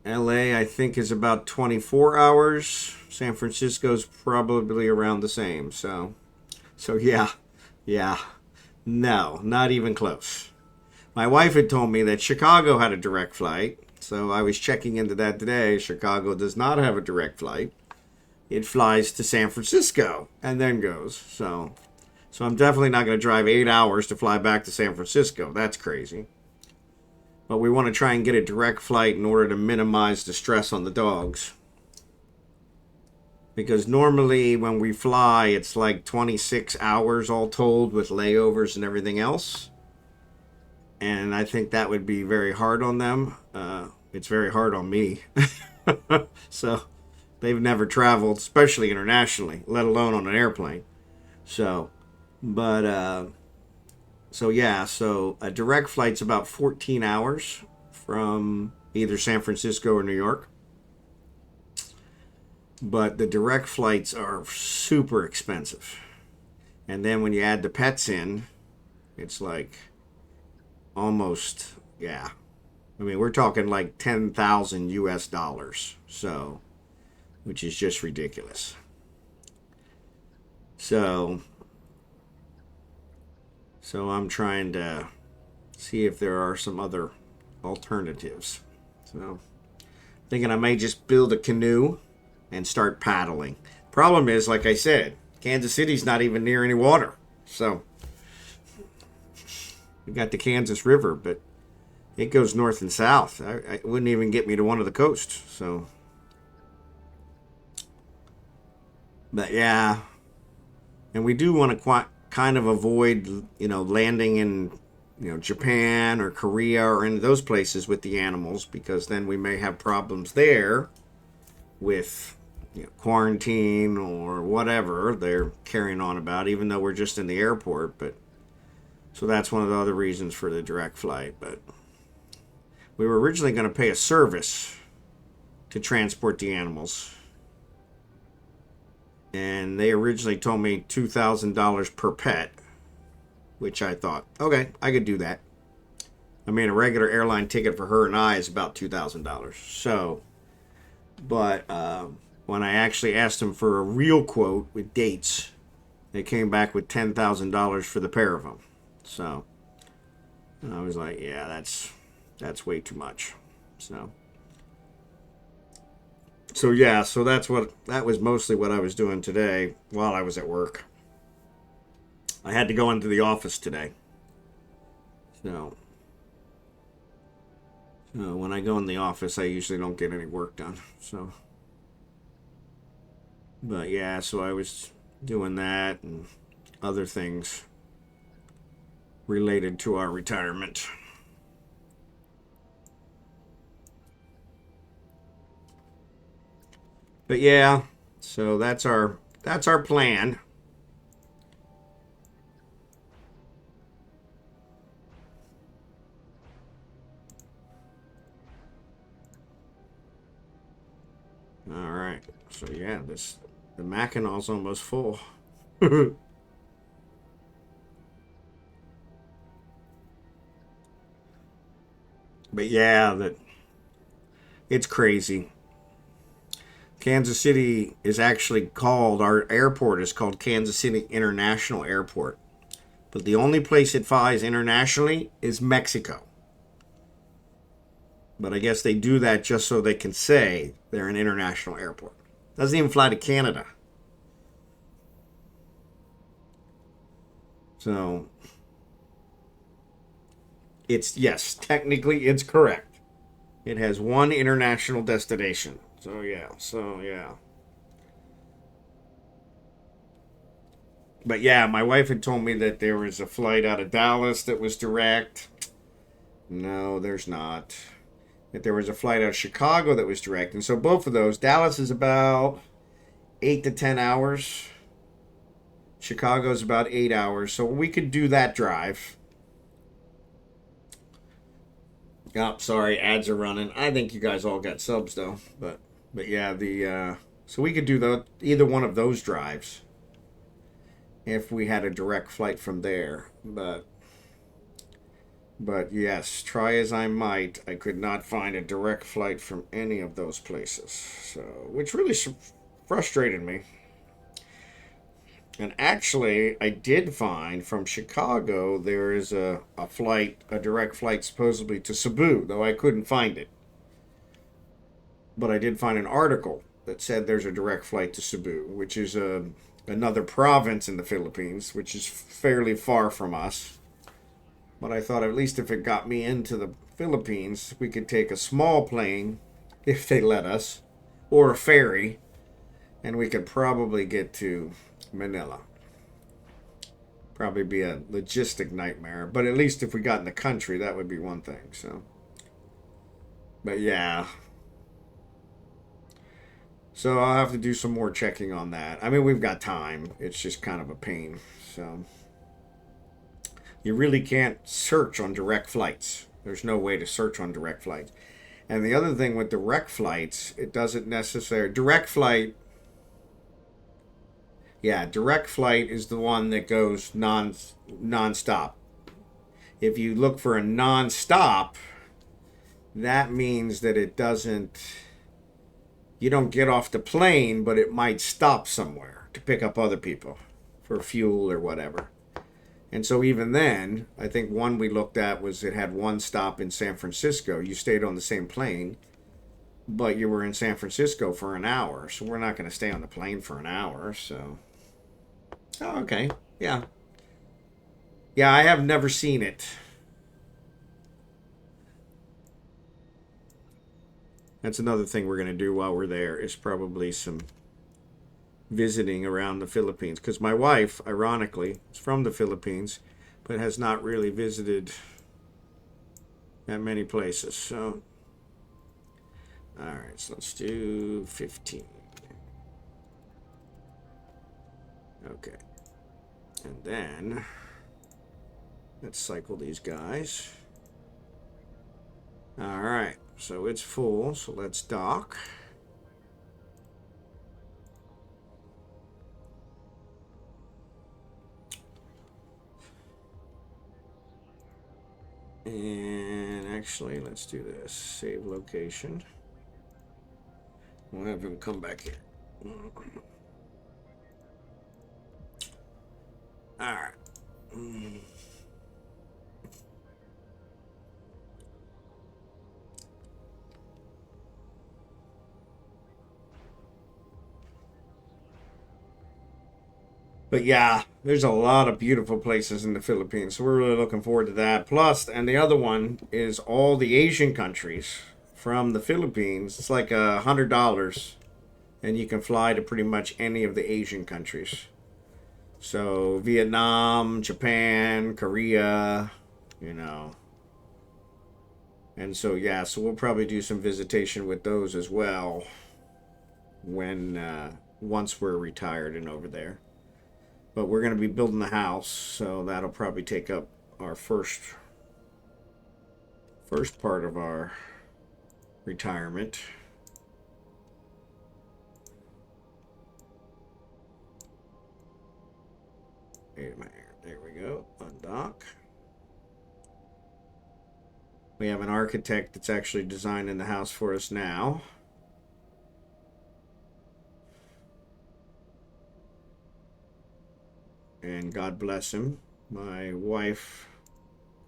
LA, I think, is about 24 hours. San Francisco's probably around the same. So yeah. No, not even close. My wife had told me that Chicago had a direct flight. So I was checking into that today. Chicago does not have a direct flight. It flies to San Francisco and then goes. So I'm definitely not going to drive 8 hours to fly back to San Francisco. That's crazy. But we want to try and get a direct flight in order to minimize the stress on the dogs. Because normally when we fly, it's like 26 hours all told with layovers and everything else. And I think that would be very hard on them. It's very hard on me. So they've never traveled, especially internationally, let alone on an airplane. So a direct flight's about 14 hours from either San Francisco or New York. But the direct flights are super expensive. And then when you add the pets in, it's like almost, yeah. I mean, we're talking like 10,000 US dollars. So, which is just ridiculous. So I'm trying to see if there are some other alternatives. So, thinking I may just build a canoe and start paddling. Problem is, like I said, Kansas City's not even near any water. So, we got the Kansas River, but it goes north and south. It wouldn't even get me to one of the coasts. So, but yeah, and we do want to kind of avoid, landing in, Japan or Korea or any of those places with the animals, because then we may have problems there with quarantine or whatever they're carrying on about, even though we're just in the airport. But so that's one of the other reasons for the direct flight. But we were originally going to pay a service to transport the animals, and they originally told me $2,000 per pet, which I thought, okay, I could do that. I mean, a regular airline ticket for her and I is about $2,000. So, but when I actually asked them for a real quote with dates, they came back with $10,000 for the pair of them. So I was like, yeah, that's way too much. So that was mostly what I was doing today while I was at work. I had to go into the office today. So when I go in the office, I usually don't get any work done. So, but yeah, so I was doing that and other things related to our retirement. But yeah, so that's our plan. All right. So yeah, the Mackinaw's almost full. But yeah, that it's crazy. Kansas City is actually called, our airport is called Kansas City International Airport. But the only place it flies internationally is Mexico. But I guess they do that just so they can say they're an international airport. Doesn't even fly to Canada. So it's, yes, technically it's correct. It has one international destination. So yeah. But yeah, my wife had told me that there was a flight out of Dallas that was direct. No, there's not. That there was a flight out of Chicago that was direct. And so both of those, Dallas is about 8 to 10 hours. Chicago's about 8 hours. So we could do that drive. Oh, sorry, ads are running. I think you guys all got subs though. But yeah, the so we could do either one of those drives if we had a direct flight from there. But yes, try as I might, I could not find a direct flight from any of those places. So, which really frustrated me. And actually, I did find from Chicago there is a direct flight supposedly to Cebu, though I couldn't find it. But I did find an article that said there's a direct flight to Cebu, which is another province in the Philippines, which is fairly far from us. But I thought at least if it got me into the Philippines, we could take a small plane, if they let us, or a ferry, and we could probably get to Manila. Probably be a logistic nightmare, but at least if we got in the country, that would be one thing. So, but yeah. So I'll have to do some more checking on that. I mean, we've got time. It's just kind of a pain. So you really can't search on direct flights. There's no way to search on direct flights. And the other thing with direct flights, it doesn't necessarily direct flight. Yeah, direct flight is the one that goes non-stop. If you look for a non-stop, that means that it doesn't. You don't get off the plane, but it might stop somewhere to pick up other people for fuel or whatever. And so even then, I think one we looked at was it had one stop in San Francisco. You stayed on the same plane, but you were in San Francisco for an hour. So we're not going to stay on the plane for an hour. So, oh, okay. Yeah. Yeah, I have never seen it. That's another thing we're going to do while we're there is probably some visiting around the Philippines. Because my wife, ironically, is from the Philippines, but has not really visited that many places. So, all right, so let's do 15. Okay. And then let's cycle these guys. All right, so it's full, so let's dock. And actually, let's do this. Save location. We'll have him come back here. All right. But yeah, there's a lot of beautiful places in the Philippines. So we're really looking forward to that. Plus, and the other one is all the Asian countries from the Philippines. It's like $100, and you can fly to pretty much any of the Asian countries. So Vietnam, Japan, Korea, you know. And so yeah, so we'll probably do some visitation with those as well when once we're retired and over there. But we're going to be building the house, so that'll probably take up our first part of our retirement. Wait a minute. There we go. Undock. We have an architect that's actually designing the house for us now. And God bless him. My wife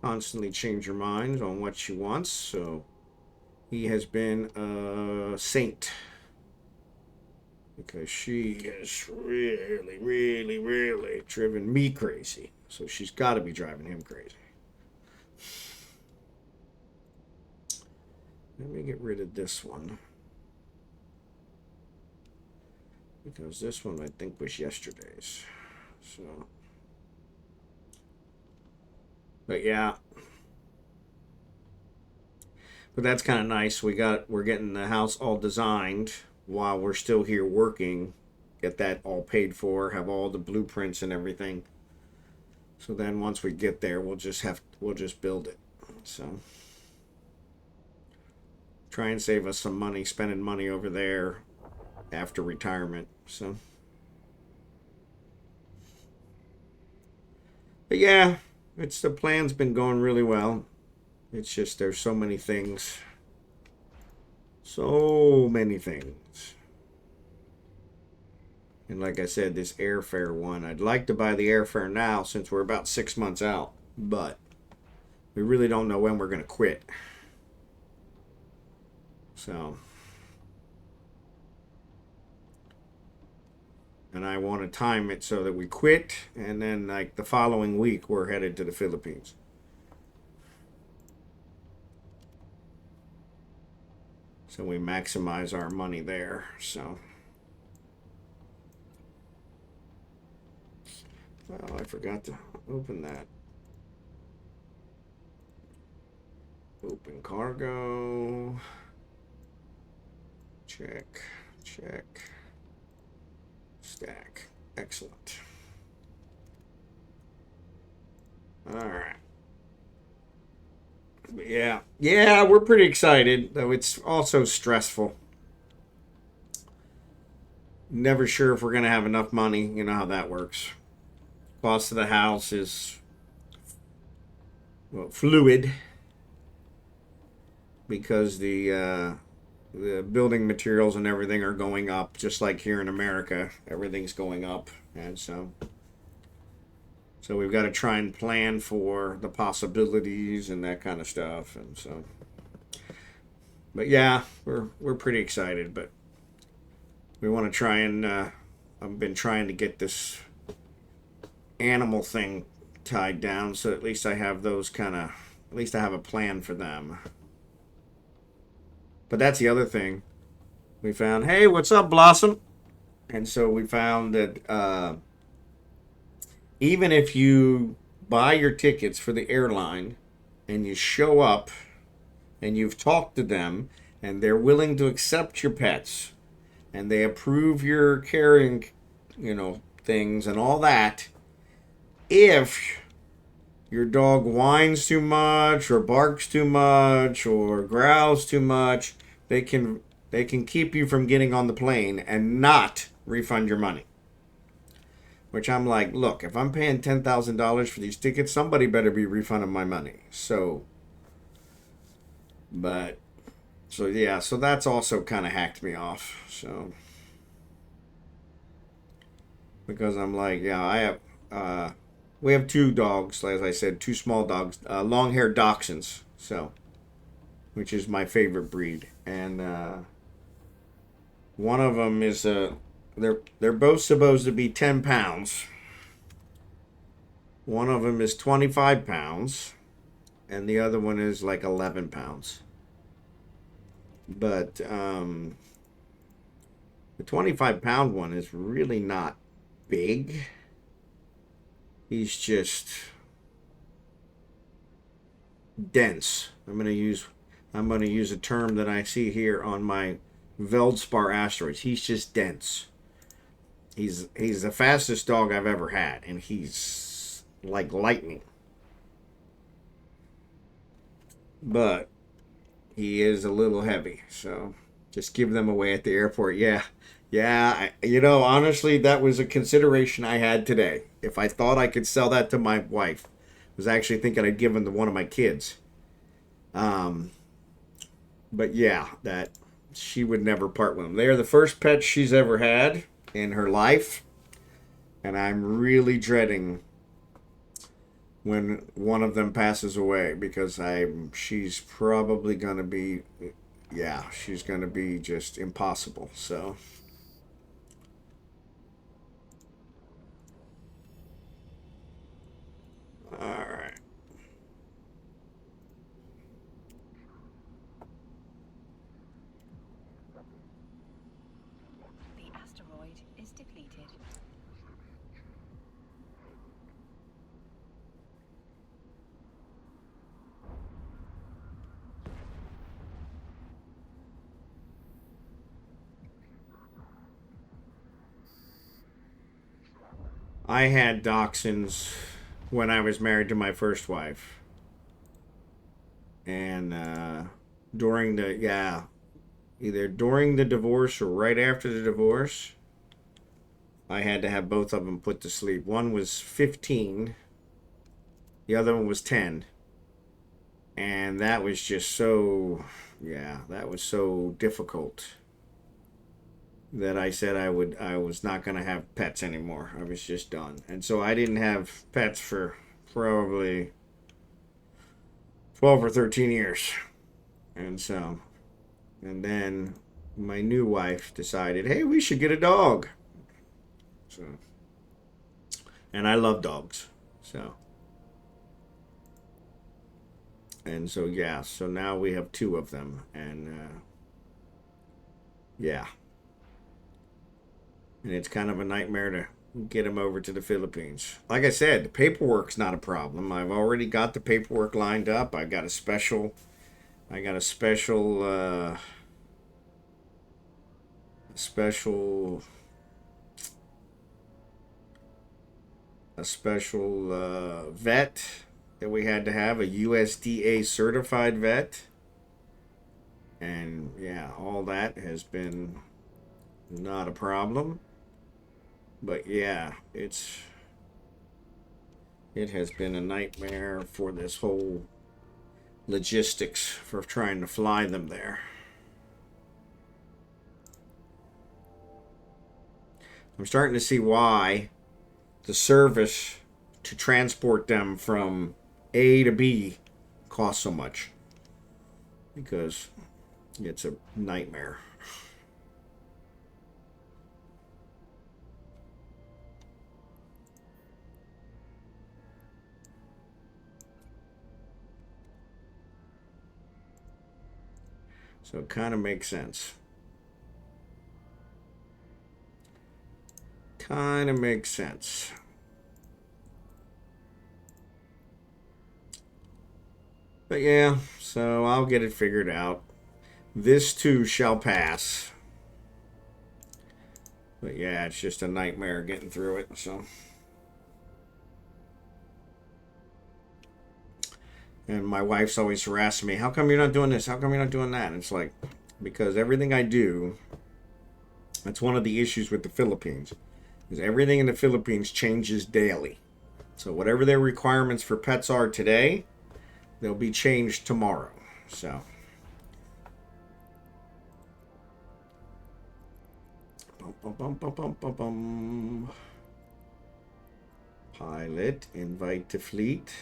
constantly changes her mind on what she wants, so he has been a saint. Because she has really, really, really driven me crazy. So she's got to be driving him crazy. Let me get rid of this one. Because this one I think was yesterday's. So. But yeah. But that's kind of nice. We're getting the house all designed while we're still here working. Get that all paid for, have all the blueprints and everything. So then once we get there, we'll just build it. So try and save us some money, spending money over there after retirement. So, but yeah, the plan's been going really well. It's just there's so many things. So many things. And like I said, this airfare one, I'd like to buy the airfare now since we're about 6 months out. But we really don't know when we're going to quit. So. And I want to time it so that we quit. And then like the following week, we're headed to the Philippines. So we maximize our money there. So. Oh, I forgot to open that. Open cargo. Check. Check. Stack. Excellent. All right. Yeah. Yeah, we're pretty excited, though it's also stressful. Never sure if we're going to have enough money. You know how that works. Cost of the house is fluid because the building materials and everything are going up, just like here in America. Everything's going up, and so we've got to try and plan for the possibilities and that kind of stuff, and so. But yeah, we're pretty excited, but we want to try and I've been trying to get this animal thing tied down, so at least I have those at least I have a plan for them. But that's the other thing. We found, hey, what's up, Blossom? And so we found that even if you buy your tickets for the airline and you show up and you've talked to them and they're willing to accept your pets and they approve your carrying, things and all that, if your dog whines too much or barks too much or growls too much, they can keep you from getting on the plane and not refund your money. Which I'm like, look, if I'm paying $10,000 for these tickets, somebody better be refunding my money. So that's also kind of hacked me off. So because I'm like, yeah, I have we have 2 dogs, as I said, 2 small dogs, long-haired dachshunds, which is my favorite breed. And one of them is they're both supposed to be 10 pounds. One of them is 25 pounds, and the other one is like 11 pounds. But the 25-pound one is really not big. He's just dense. I'm gonna use a term that I see here on my Veldspar asteroids. He's just dense. He's the fastest dog I've ever had, and he's like lightning. But he is a little heavy, so Just give them away at the airport. Yeah. Yeah. Honestly, that was a consideration I had today. If I thought I could sell that to my wife, I was actually thinking I'd give them to one of my kids. Um, but yeah, that she would never part with them. They are the first pets she's ever had in her life. And I'm really dreading when one of them passes away because she's probably gonna be, yeah, she's gonna be just impossible. So all right. The asteroid is depleted. I had dachshunds when I was married to my first wife, and during the yeah, either during the divorce or right after the divorce, I had to have both of them put to sleep. One was 15, the other one was 10, and that was just so yeah, that was so difficult that I said I was not going to have pets anymore. I was just done. And so I didn't have pets for probably 12 or 13 years. And so and then my new wife decided, "Hey, we should get a dog." So and I love dogs. So and so yeah, so now we have two of them and yeah. And it's kind of a nightmare to get him over to the Philippines. Like I said, the paperwork's not a problem. I've already got the paperwork lined up. I got a special vet that we had to have, a USDA certified vet. And yeah, all that has been not a problem. But yeah, it has been a nightmare for this whole logistics for trying to fly them there. I'm starting to see why the service to transport them from A to B costs so much. Because it's a nightmare. So it kind of makes sense. Kind of makes sense. But yeah, so I'll get it figured out. This too shall pass. But yeah, it's just a nightmare getting through it. So, and my wife's always harassing me. How come you're not doing this? How come you're not doing that? And it's like, because everything I do, that's one of the issues with the Philippines, is everything in the Philippines changes daily. So whatever their requirements for pets are today, they'll be changed tomorrow. So. Bum, bum, bum, bum, bum. Pilot, invite to fleet.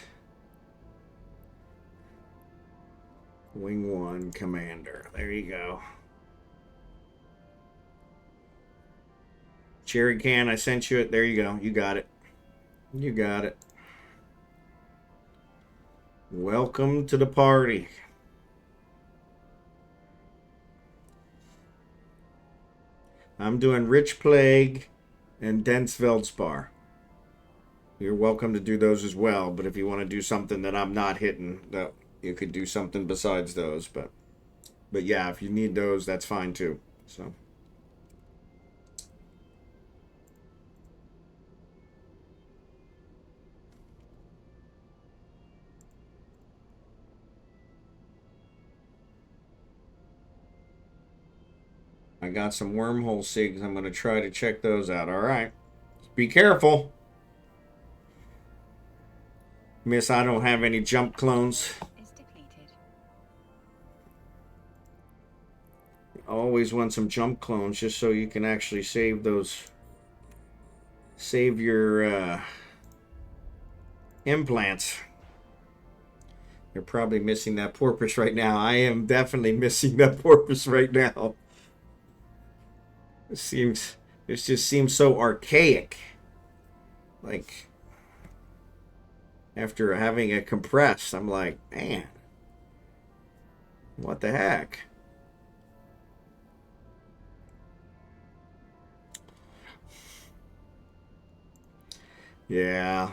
Wing 1 commander. There you go. Cherry can, I sent you it. There you go. You got it. You got it. Welcome to the party. I'm doing Rich Plague and Dense Veldspar. You're welcome to do those as well, but if you want to do something that I'm not hitting, that you could do something besides those. But yeah, if you need those, that's fine too. So. I got some wormhole SIGs. I'm going to try to check those out. All right. Be careful. Miss, I don't have any jump clones. Always want some jump clones just so you can actually save those. Save your implants. You're probably missing that porpoise right now. I am definitely missing that porpoise right now. It just seems so archaic. Like, after having it compressed, I'm like, man, what the heck? Yeah.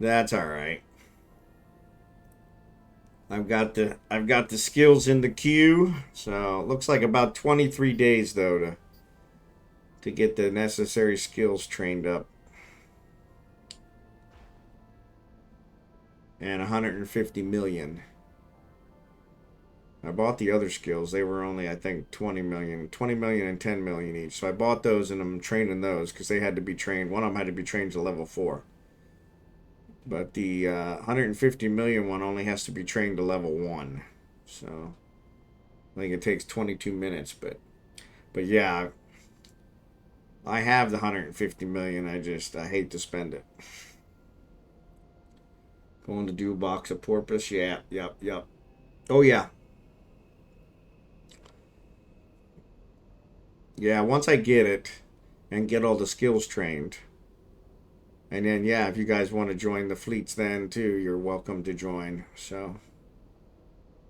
That's all right. I've got the skills in the queue, so it looks like about 23 days though to get the necessary skills trained up. And 150 million. I bought the other skills. They were only, I think, 20 million and 10 million each. So I bought those and I'm training those because they had to be trained. One of them had to be trained to level 4. But the 150 million one only has to be trained to level 1. So I think it takes 22 minutes. But yeah, I have the 150 million. I hate to spend it. Going to do a box of porpoise. Yeah, yep. Oh, yeah. Yeah, once I get it and get all the skills trained. And then, yeah, if you guys want to join the fleets then, too, you're welcome to join. So,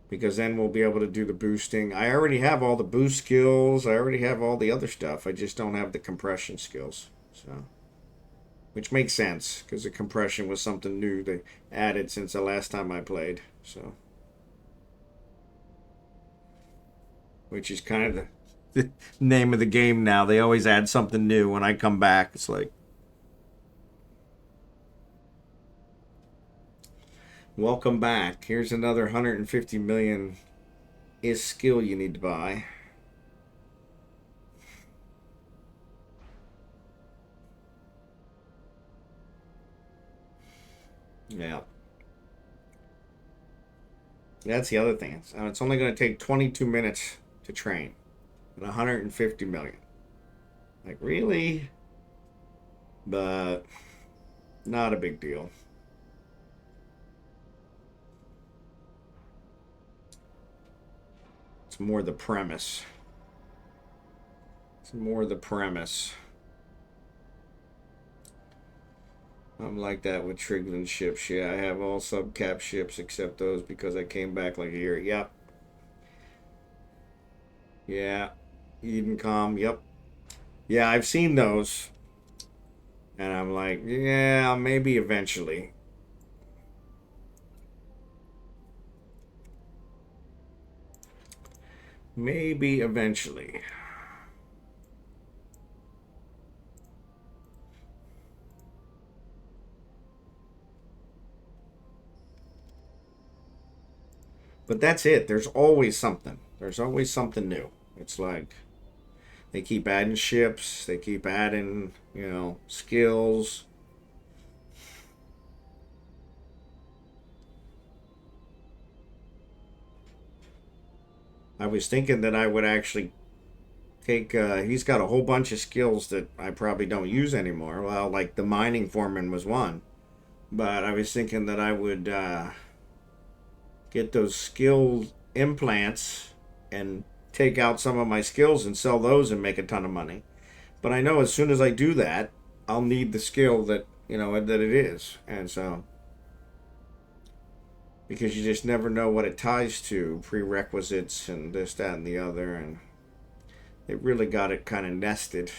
because then we'll be able to do the boosting. I already have all the boost skills. I already have all the other stuff. I just don't have the compression skills. So, which makes sense, because the compression was something new they added since the last time I played. So, which is kind of the name of the game now. They always add something new when I come back. It's like, welcome back. Here's another 150 million is skill you need to buy. Yeah. That's the other thing. It's only going to take 22 minutes to train. And 150 million. Like, really? But not a big deal. It's more the premise. It's more the premise. I'm like that with Trigland ships. Yeah, I have all subcap ships except those because I came back like a year. Yep. Yeah. Edencom. Yep. Yeah, I've seen those. And I'm like, yeah, maybe eventually. Maybe eventually. But that's it. There's always something. There's always something new. It's like they keep adding ships. They keep adding, skills. I was thinking that I would actually take, he's got a whole bunch of skills that I probably don't use anymore. Well, like the mining foreman was one. But I was thinking that I would get those skill implants and take out some of my skills and sell those and make a ton of money. But I know as soon as I do that, I'll need the skill that, that it is. And so, because you just never know what it ties to, prerequisites and this, that, and the other. And it really got it kind of nested.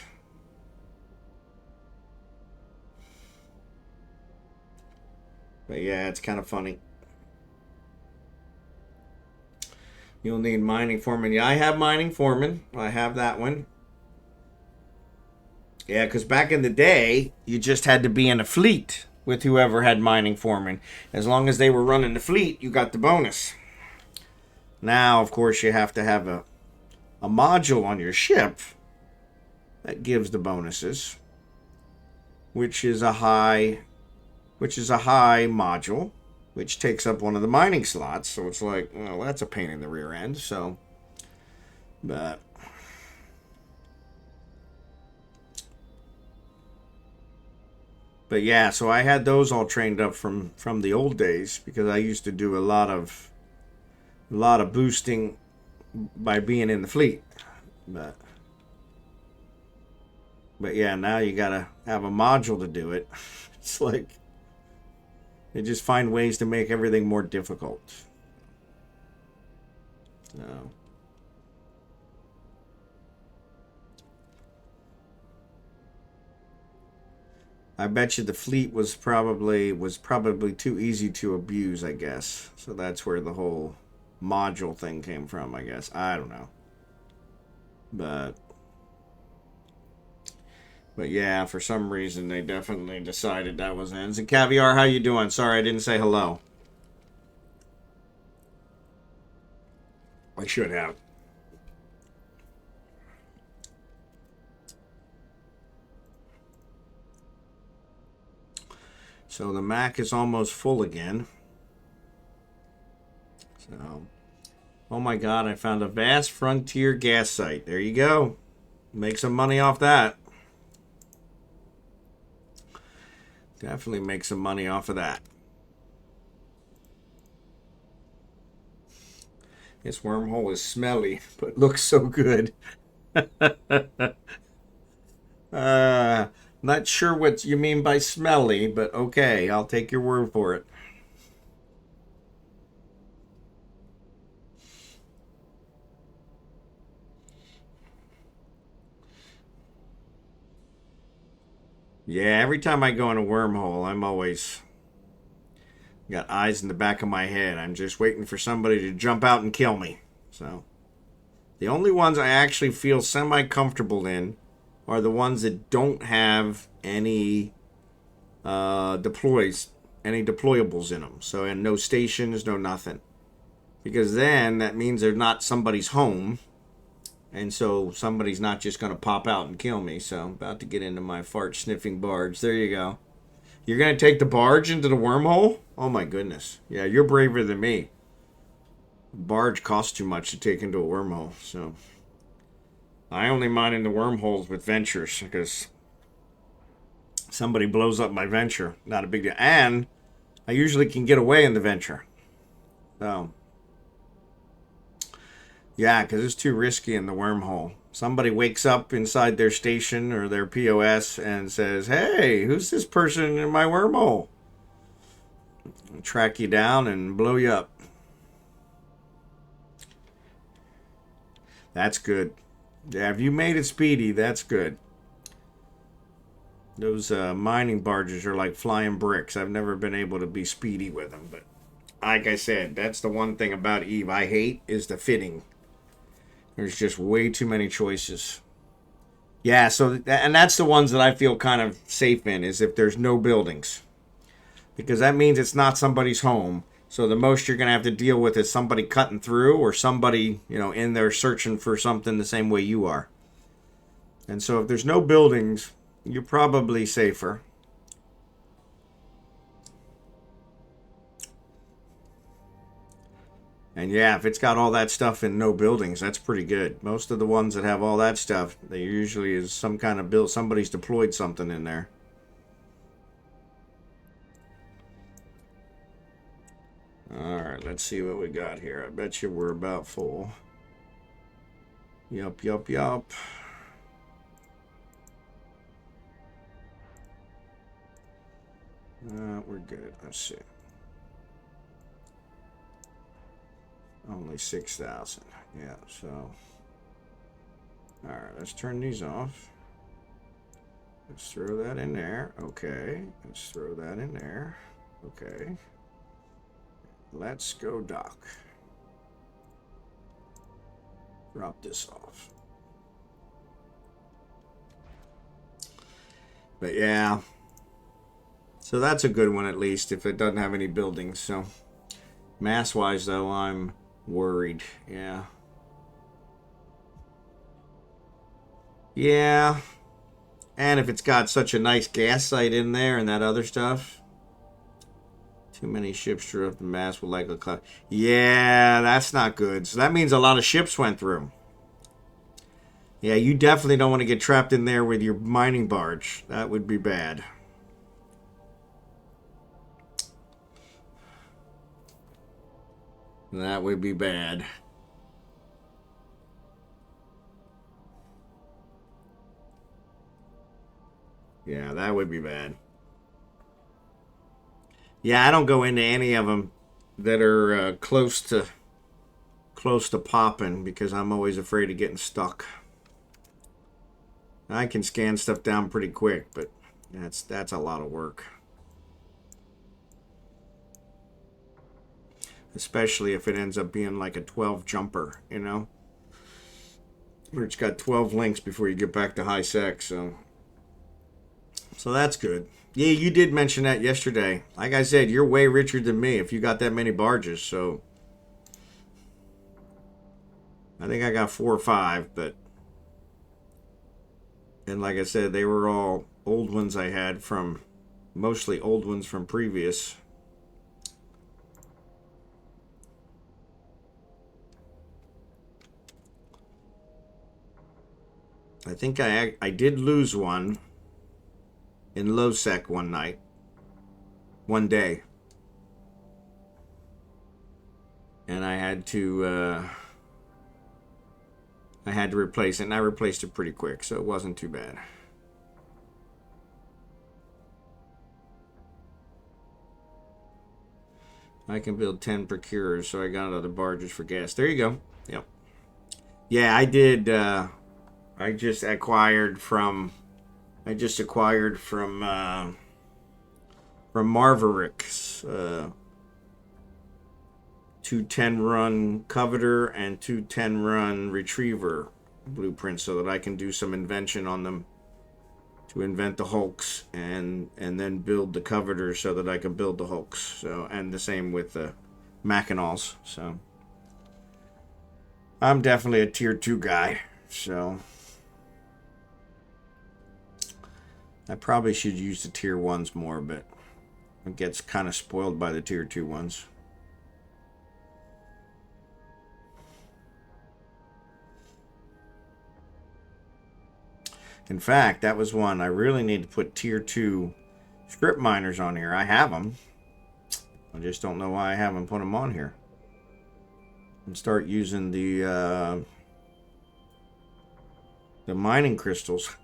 But yeah, it's kind of funny. You'll need mining foreman. Yeah, I have mining foreman. I have that one. Yeah, because back in the day, you just had to be in a fleet with whoever had mining foreman. As long as they were running the fleet, you got the bonus. Now, of course, you have to have a a module on your ship that gives the bonuses, which is a high module, which takes up one of the mining slots. So it's like, well, that's a pain in the rear end. So, but yeah, so I had those all trained up from the old days because I used to do a lot of boosting by being in the fleet. But yeah, now you gotta have a module to do it. It's like they just find ways to make everything more difficult. So I bet you the fleet was probably too easy to abuse, I guess. So that's where the whole module thing came from, I guess. I don't know. But yeah, for some reason they definitely decided that was ends. And Caviar, how you doing? Sorry I didn't say hello. I should have. So the Mac is almost full again. So, oh my God, I found a vast frontier gas site. There you go. Make some money off that. Definitely make some money off of that. This wormhole is smelly, but looks so good. Not sure what you mean by smelly, but okay, I'll take your word for it. Yeah, every time I go in a wormhole, I'm always got eyes in the back of my head. I'm just waiting for somebody to jump out and kill me. So, the only ones I actually feel semi-comfortable in are the ones that don't have any deployables in them. So, and no stations, no nothing. Because then that means they're not somebody's home. And so somebody's not just going to pop out and kill me. So I'm about to get into my fart sniffing barge. There you go. You're going to take the barge into the wormhole? Oh my goodness. Yeah, you're braver than me. Barge costs too much to take into a wormhole. So I only mind in the wormholes with ventures because somebody blows up my venture. Not a big deal. And I usually can get away in the venture. So yeah, because it's too risky in the wormhole. Somebody wakes up inside their station or their POS and says, hey, who's this person in my wormhole? I'll track you down and blow you up. That's good. Yeah, if you made it speedy, that's good. Those mining barges are like flying bricks. I've never been able to be speedy with them. But like I said, that's the one thing about Eve I hate is the fitting. There's just way too many choices. Yeah, so and that's the ones that I feel kind of safe in is if there's no buildings. Because that means it's not somebody's home. So the most you're going to have to deal with is somebody cutting through or somebody, in there searching for something the same way you are. And so if there's no buildings, you're probably safer. And yeah, if it's got all that stuff and no buildings, that's pretty good. Most of the ones that have all that stuff, they usually is some kind of build. Somebody's deployed something in there. Alright, let's see what we got here. I bet you we're about full. Yup. We're good. Let's see. Only 6,000. Yeah, so. Alright, let's turn these off. Let's throw that in there. Okay. Let's throw that in there. Okay. Let's go dock. Drop this off. But yeah. So that's a good one at least if it doesn't have any buildings. So mass-wise though, I'm worried. Yeah. Yeah. And if it's got such a nice gas site in there and that other stuff. Too many ships drew up the mast will likely cloud. Yeah, that's not good. So that means a lot of ships went through. Yeah, you definitely don't want to get trapped in there with your mining barge. That would be bad. That would be bad. Yeah, that would be bad. Yeah, I don't go into any of them that are close to popping because I'm always afraid of getting stuck. I can scan stuff down pretty quick, but that's a lot of work. Especially if it ends up being like a 12 jumper, you know? Where it's got 12 links before you get back to high sec, so that's good. Yeah, you did mention that yesterday. Like I said, you're way richer than me if you got that many barges, so I think I got 4 or 5, but and like I said, they were all old ones I had from mostly old ones from previous. I think I did lose one in low sec one night, one day, and I had to replace it, and I replaced it pretty quick, so it wasn't too bad. I can build 10 procurers, so I got other barges for gas. There you go. Yep. Yeah, I did. I just acquired from. From Marvaric's 210 run Coveter and 210 run Retriever blueprints so that I can do some invention on them to invent the Hulks and then build the Coveter so that I can build the Hulks. So and the same with the Machinals. So I'm definitely a tier 2 guy. So I probably should use the tier 1s more, but it gets kind of spoiled by the tier 2 ones. In fact, that was one I really need to put tier 2 script miners on here. I have them. I just don't know why I haven't put them on here. And start using the mining crystals.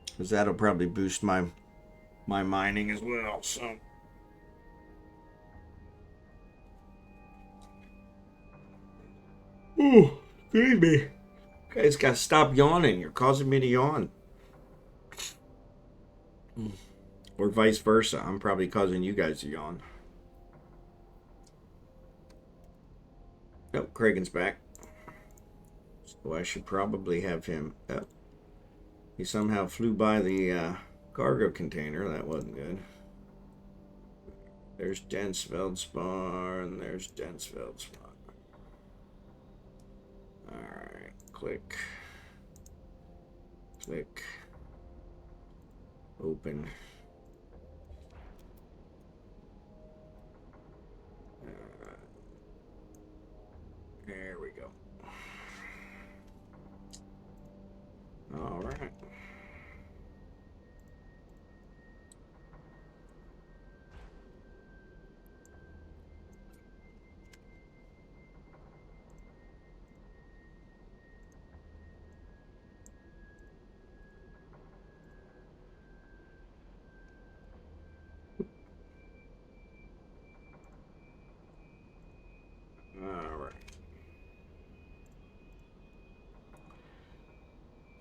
Because that'll probably boost my mining as well. So ooh, excuse me. You guys gotta stop yawning. You're causing me to yawn. Or vice versa. I'm probably causing you guys to yawn. Oh, Kragen's back. So I should probably have him. Oh, he somehow flew by the cargo container. That wasn't good. There's dense Feldspar and there's dense Feldspar. Alright, click. Click. Open. There we go. All right. All right.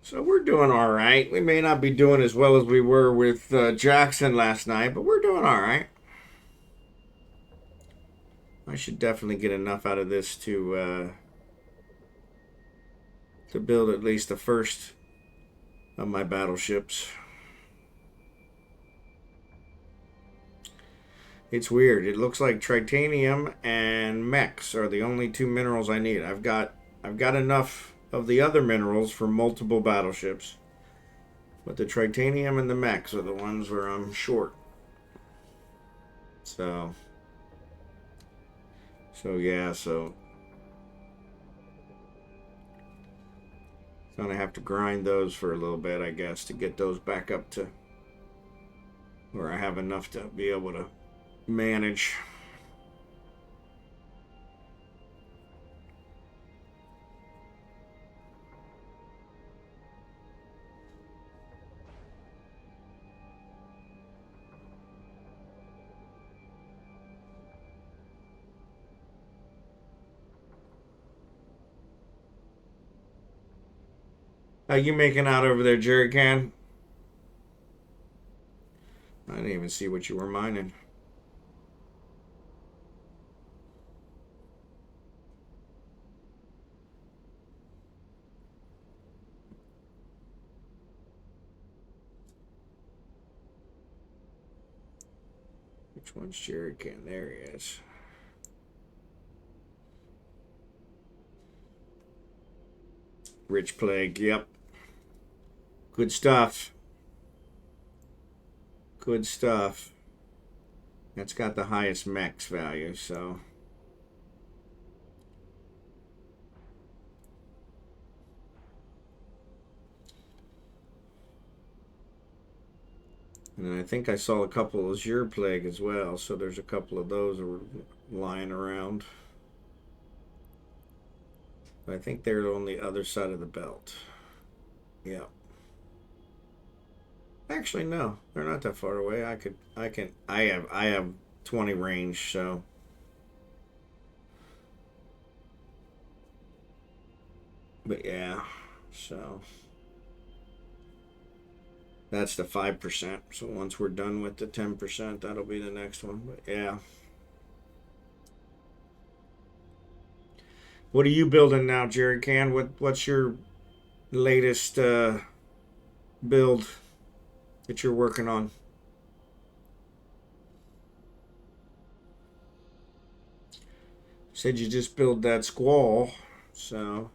So we're doing all right. We may not be doing as well as we were with Jackson last night, but we're doing all right. I should definitely get enough out of this to build at least the first of my battleships. It's weird. It looks like tritanium and mechs are the only 2 minerals I need. I've got enough of the other minerals for multiple battleships. But the tritanium and the mechs are the ones where I'm short. So yeah, so gonna have to grind those for a little bit, I guess, to get those back up to where I have enough to be able to manage. How you making out over there, Jerry Can? I didn't even see what you were mining. Which one's Jerry Can? There he is. Rich Plague, yep. Good stuff. Good stuff. That's got the highest max value, so. And I think I saw a couple of Azure Plague as well, so there's a couple of those lying around. I think they're on the other side of the belt. Yeah. Actually, no, they're not that far away. I have 20 range, so. But yeah, so. That's the 5%. So once we're done with the 10%, that'll be the next one. But yeah. What are you building now, Jerry Can? What's your latest build that you're working on? Said you just built that squall, so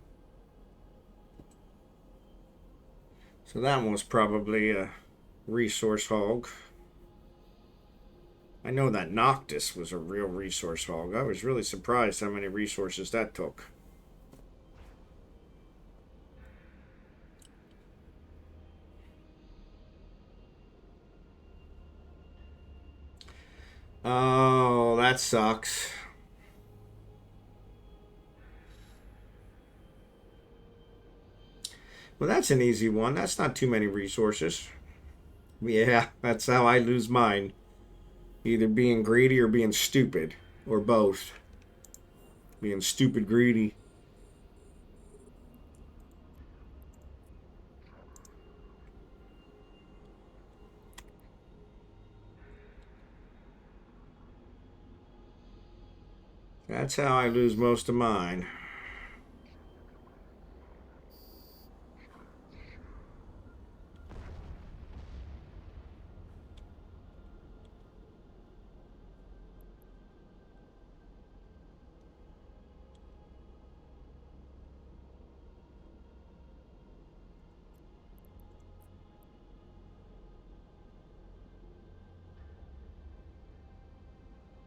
that one was probably a resource hog. I know that Noctis was a real resource hog. I was really surprised how many resources that took. Oh, that sucks. Well, that's an easy one. That's not too many resources. Yeah, that's how I lose mine. Either being greedy or being stupid. Or both. Being stupid greedy. That's how I lose most of mine.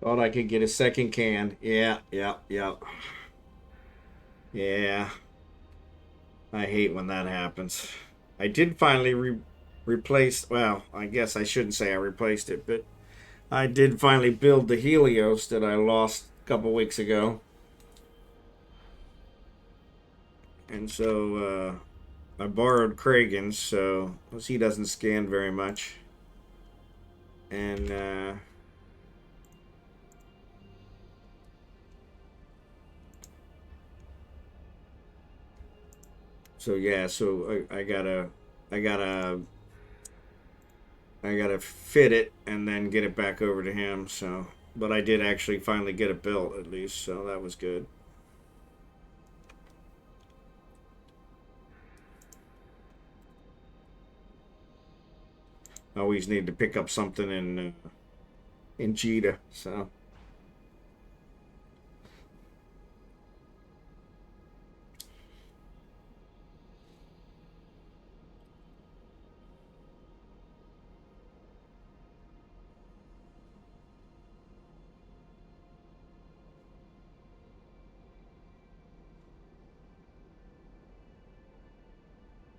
Thought I could get a second can. Yeah. Yeah. I hate when that happens. I did finally replace... Well, I guess I shouldn't say I replaced it, but I did finally build the Helios that I lost a couple weeks ago. And so I borrowed Kragan's, so he doesn't scan very much. And so yeah, so I gotta fit it and then get it back over to him. So, but I did actually finally get it built at least, so that was good. I always need to pick up something in Jita, so.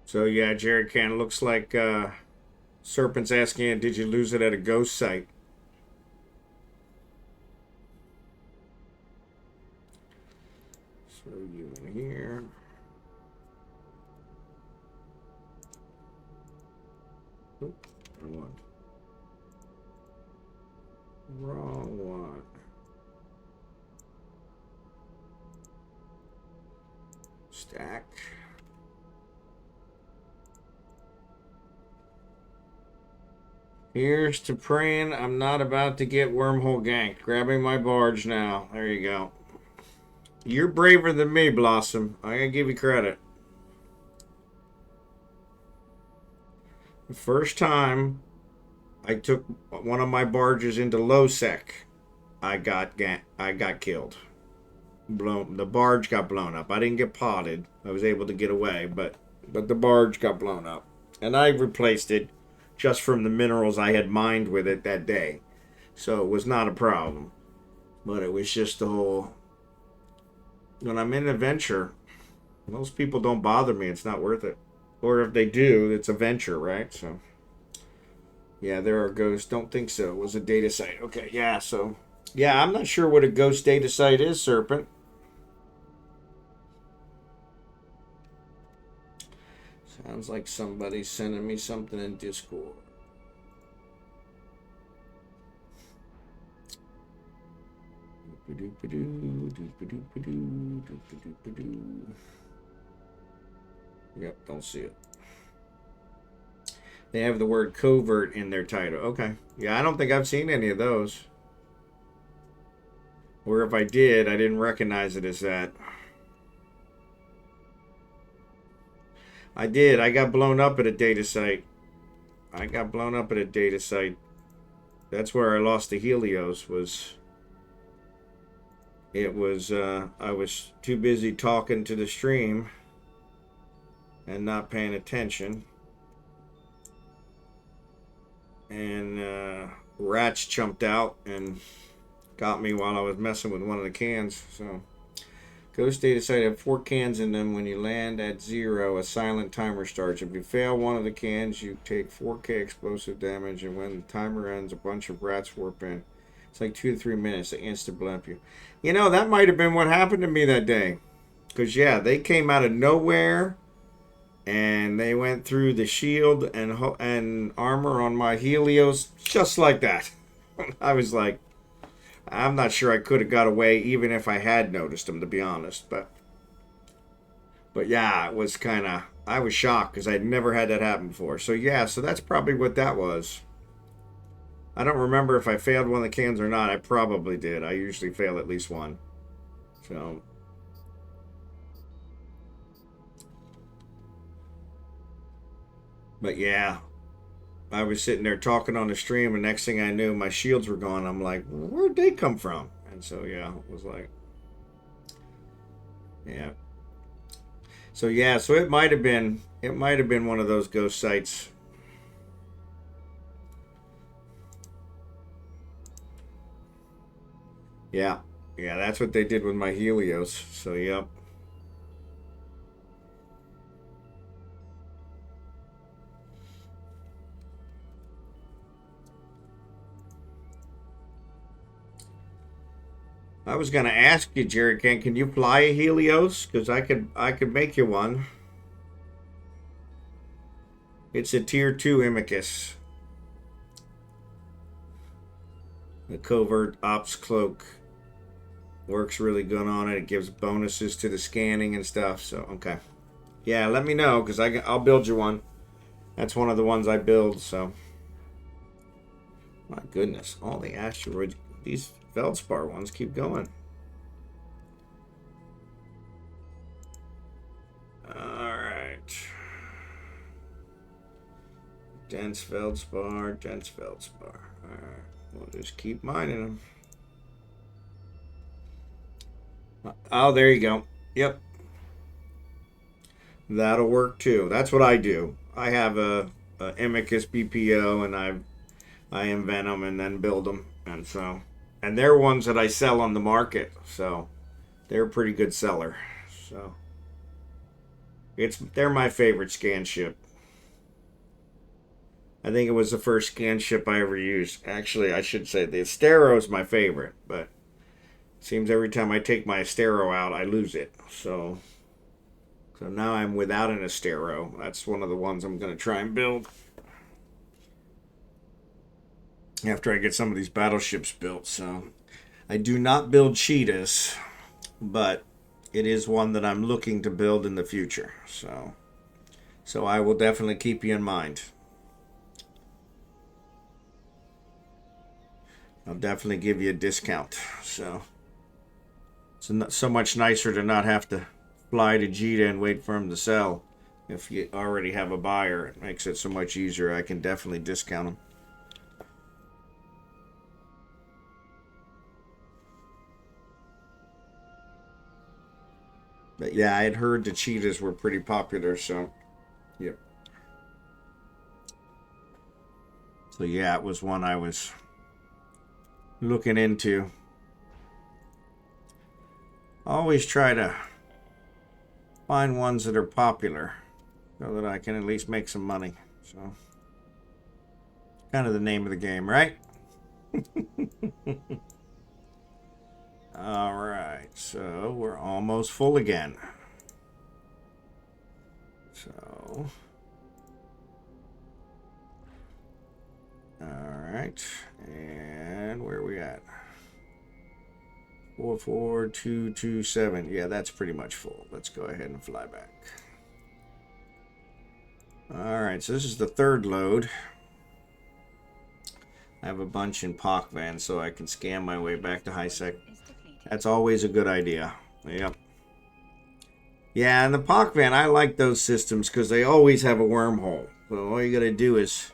So yeah, Jerry Can, looks like Serpent's asking, did you lose it at a ghost site? Throw you in here. Oop, wrong one. Wrong one. Stack. Here's to praying I'm not about to get wormhole ganked. Grabbing my barge now. There you go. You're braver than me, Blossom. I gotta give you credit. The first time I took one of my barges into low sec, I got killed. The barge got blown up. I didn't get potted. I was able to get away, but the barge got blown up, and I replaced it just from the minerals I had mined with it that day, so it was not a problem. But it was just the whole, when I'm in an adventure, most people don't bother me. It's not worth it, or if they do, it's a venture, right? So yeah, there are ghosts. Don't think so. It was a data site. Okay, yeah. So yeah, I'm not sure what a ghost data site is, Serpent. Sounds like somebody's sending me something in Discord. Yep, don't see it. They have the word covert in their title. Okay. Yeah, I don't think I've seen any of those. Or if I did, I didn't recognize it as that. I did. I got blown up at a data site. That's where I lost the Helios. I was too busy talking to the stream and not paying attention. And rats jumped out and got me while I was messing with one of the cans. So ghost data site have 4 cans in them. When you land at 0, a silent timer starts. If you fail one of the cans, you take 4k explosive damage, and when the timer ends, a bunch of rats warp in. It's like 2 to 3 minutes to insta blimp you. You know, that might have been what happened to me that day. Because yeah, they came out of nowhere and they went through the shield and armor on my Helios just like that. I was like, I'm not sure I could have got away even if I had noticed them, to be honest. But yeah, it was kind of, I was shocked because I'd never had that happen before. So yeah, so that's probably what that was. I don't remember if I failed one of the cans or not. I probably did. I usually fail at least one. So but yeah, I was sitting there talking on the stream, and next thing I knew, my shields were gone. I'm like, where'd they come from? And so yeah, it was like, yeah. So yeah, so it might have been one of those ghost sites. Yeah, yeah, that's what they did with my Helios. So yep. I was gonna ask you, Jerry, can you fly a Helios? Because I could make you one. It's a tier 2 Imicus. The covert ops cloak works really good on it. It gives bonuses to the scanning and stuff. So okay, yeah, let me know because I'll build you one. That's one of the ones I build. So my goodness, all the asteroids. These feldspar ones keep going. Alright. Dense feldspar. Alright. We'll just keep mining them. Oh, there you go. Yep. That'll work too. That's what I do. I have a Amicus BPO, and I invent them and then build them. And they're ones that I sell on the market, so they're a pretty good seller. So They're my favorite scan ship. I think it was the first scan ship I ever used. Actually, I should say the Astero is my favorite, but it seems every time I take my Astero out, I lose it. So now I'm without an Astero. That's one of the ones I'm going to try and build after I get some of these battleships built. So I do not build cheetahs, but it is one that I'm looking to build in the future. So I will definitely keep you in mind. I'll definitely give you a discount. So it's not so much nicer to not have to fly to Jita and wait for him to sell. If you already have a buyer, it makes it so much easier. I can definitely discount them. But yeah, I had heard the cheetahs were pretty popular, so yep. So yeah, it was one I was looking into. Always try to find ones that are popular so that I can at least make some money. So kind of the name of the game, right? All right, so we're almost full again. So, all right, and where are we at? 44227. Yeah, that's pretty much full. Let's go ahead and fly back. All right, so this is the third load. I have a bunch in Poc Van, so I can scan my way back to high sec. That's always a good idea. Yep. Yeah, and the Poc Van, I like those systems because they always have a wormhole. So all you got to do is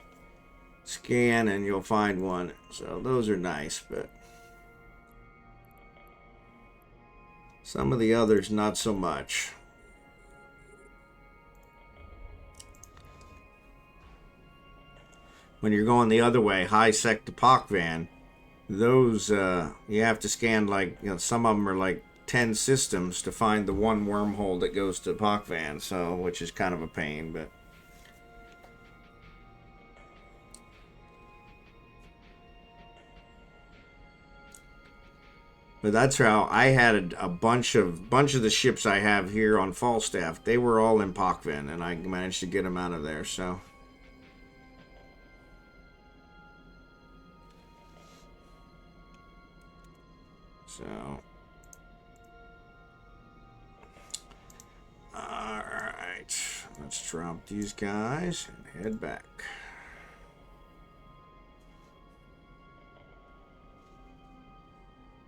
scan and you'll find one. So those are nice, but some of the others, not so much. When you're going the other way, high sec to Poc Van, those you have to scan like, you know, some of them are like 10 systems to find the one wormhole that goes to Poc Van, so which is kind of a pain, but that's how I had a bunch of the ships I have here on Falstaff. They were all in Poc Van, and I managed to get them out of there. So. Alright. Let's drop these guys and head back.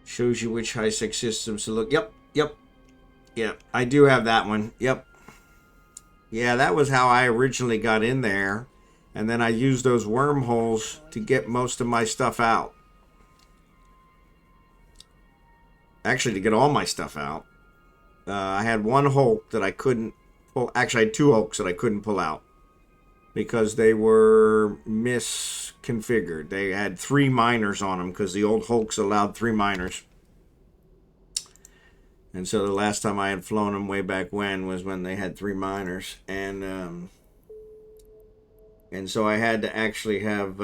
Shows you which high-sec systems to look. Yep. I do have that one. Yep. Yeah, that was how I originally got in there. And then I used those wormholes to get most of my stuff out. Actually, to get all my stuff out. I had one Hulk that I couldn't pull. Actually, I had two Hulks that I couldn't pull out because they were misconfigured. They had 3 miners on them because the old Hulks allowed 3 miners. And so the last time I had flown them way back when was when they had 3 miners. And so I had to actually have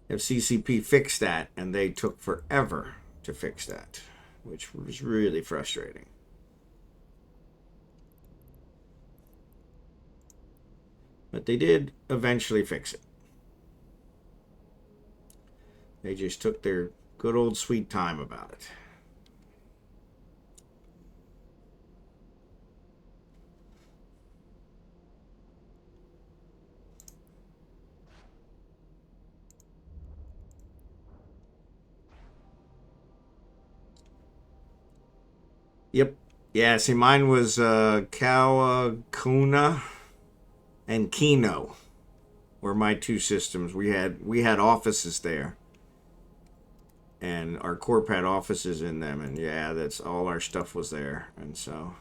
CCP fix that, and they took forever to fix that, which was really frustrating. But they did eventually fix it. They just took their good old sweet time about it. Yep. Yeah, see, mine was Kawakuna and Kino were my 2 systems. We had offices there. And our corp had offices in them, and yeah, that's all our stuff was there. And so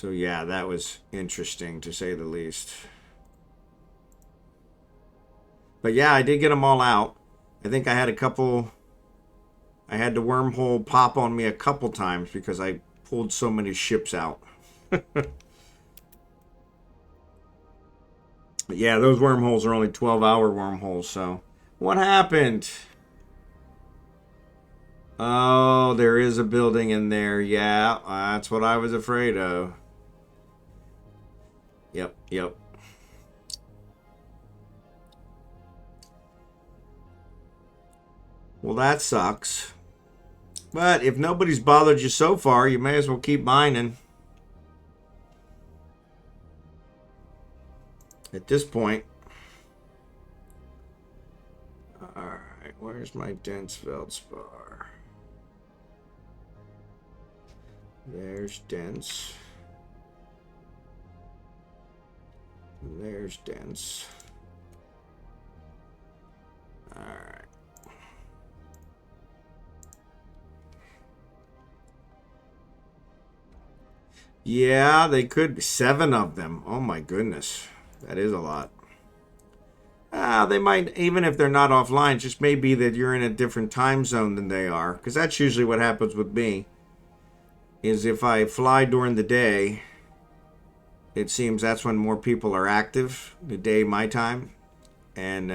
yeah, that was interesting to say the least. But yeah, I did get them all out. I think I had a couple I had the wormhole pop on me a couple times because I pulled so many ships out. But yeah, those wormholes are only 12-hour wormholes, so... What happened? Oh, there is a building in there. Yeah, that's what I was afraid of. Yep, yep. Well, that sucks. But if nobody's bothered you so far, you may as well keep mining. At this point. Alright, where's my dense feldspar? There's dense. There's dense. Alright. Yeah, they could be 7 of them. Oh my goodness. That is a lot. They might, even if they're not offline, just may be that you're in a different time zone than they are. Because that's usually what happens with me. Is if I fly during the day, it seems that's when more people are active. The day, my time. And,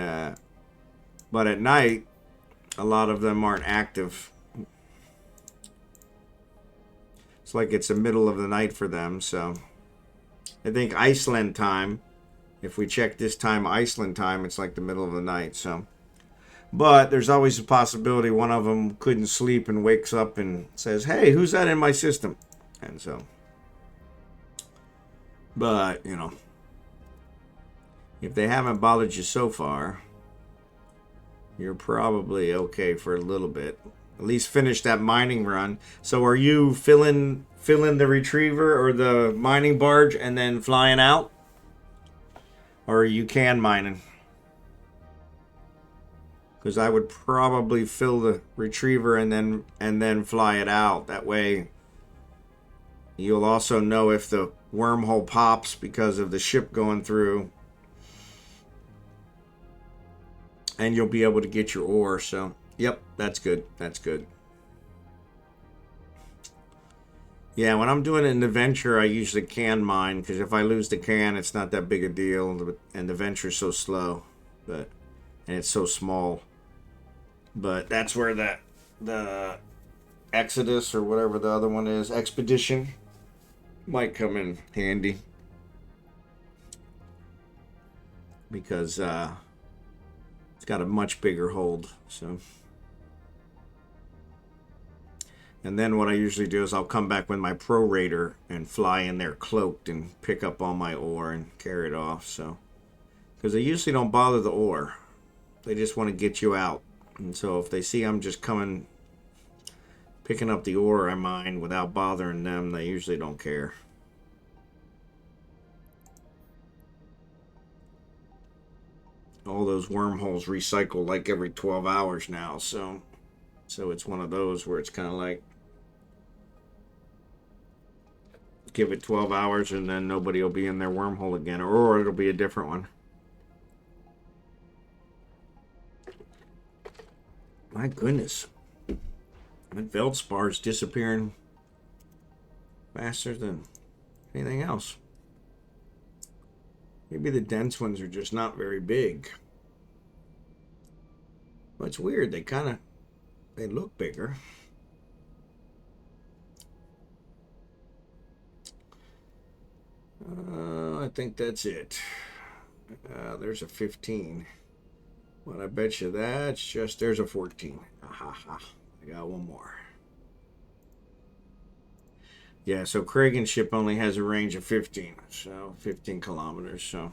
but at night, a lot of them aren't active. It's like it's the middle of the night for them, so... I think Iceland time, if we check this time, Iceland time, it's like the middle of the night, so... But there's always a possibility one of them couldn't sleep and wakes up and says, hey, who's that in my system? And so... But, you know... If they haven't bothered you so far, you're probably okay for a little bit. At least finish that mining run. So are you filling the retriever or the mining barge and then flying out? Or are you can mining? Because I would probably fill the retriever and then fly it out. That way you'll also know if the wormhole pops because of the ship going through. And you'll be able to get your ore. So, yep, that's good. That's good. Yeah, when I'm doing an adventure, I usually can mine. Because if I lose the can, it's not that big a deal. And the venture's so slow. And it's so small. But that's where the Exodus or whatever the other one is, Expedition, might come in handy. Because it's got a much bigger hold. So... And then what I usually do is I'll come back with my Pro Raider and fly in there cloaked and pick up all my ore and carry it off. So, because they usually don't bother the ore. They just want to get you out. And so if they see I'm just coming, picking up the ore I mine without bothering them, they usually don't care. All those wormholes recycle like every 12 hours now. So it's one of those where it's kind of like, give it 12 hours and then nobody will be in their wormhole again, or it'll be a different one. My goodness. That Veldspar is disappearing faster than anything else. Maybe the dense ones are just not very big. Well, it's weird. They look bigger. I think that's it. There's a 15. Well, I bet you that's just... There's a 14. I got one more. Yeah, so Kragan's ship only has a range of 15. So 15 kilometers. So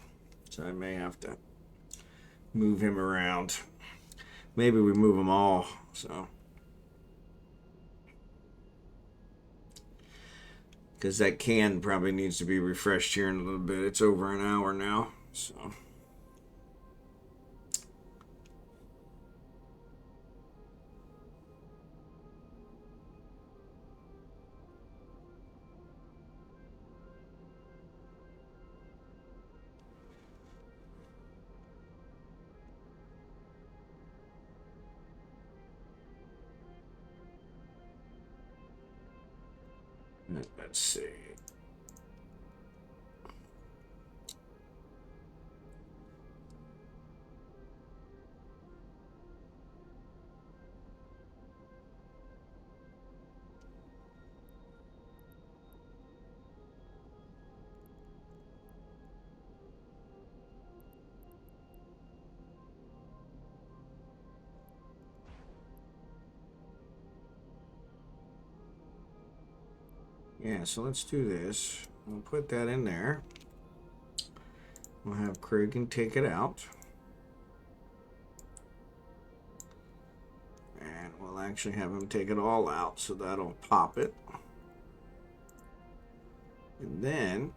I may have to move him around. Maybe we move them all. So... Because that can probably needs to be refreshed here in a little bit. It's over an hour now, so... Let's see. Yeah, so let's do this. We'll put that in there. We'll have Frerion take it out. And we'll actually have him take it all out, so that'll pop it. And then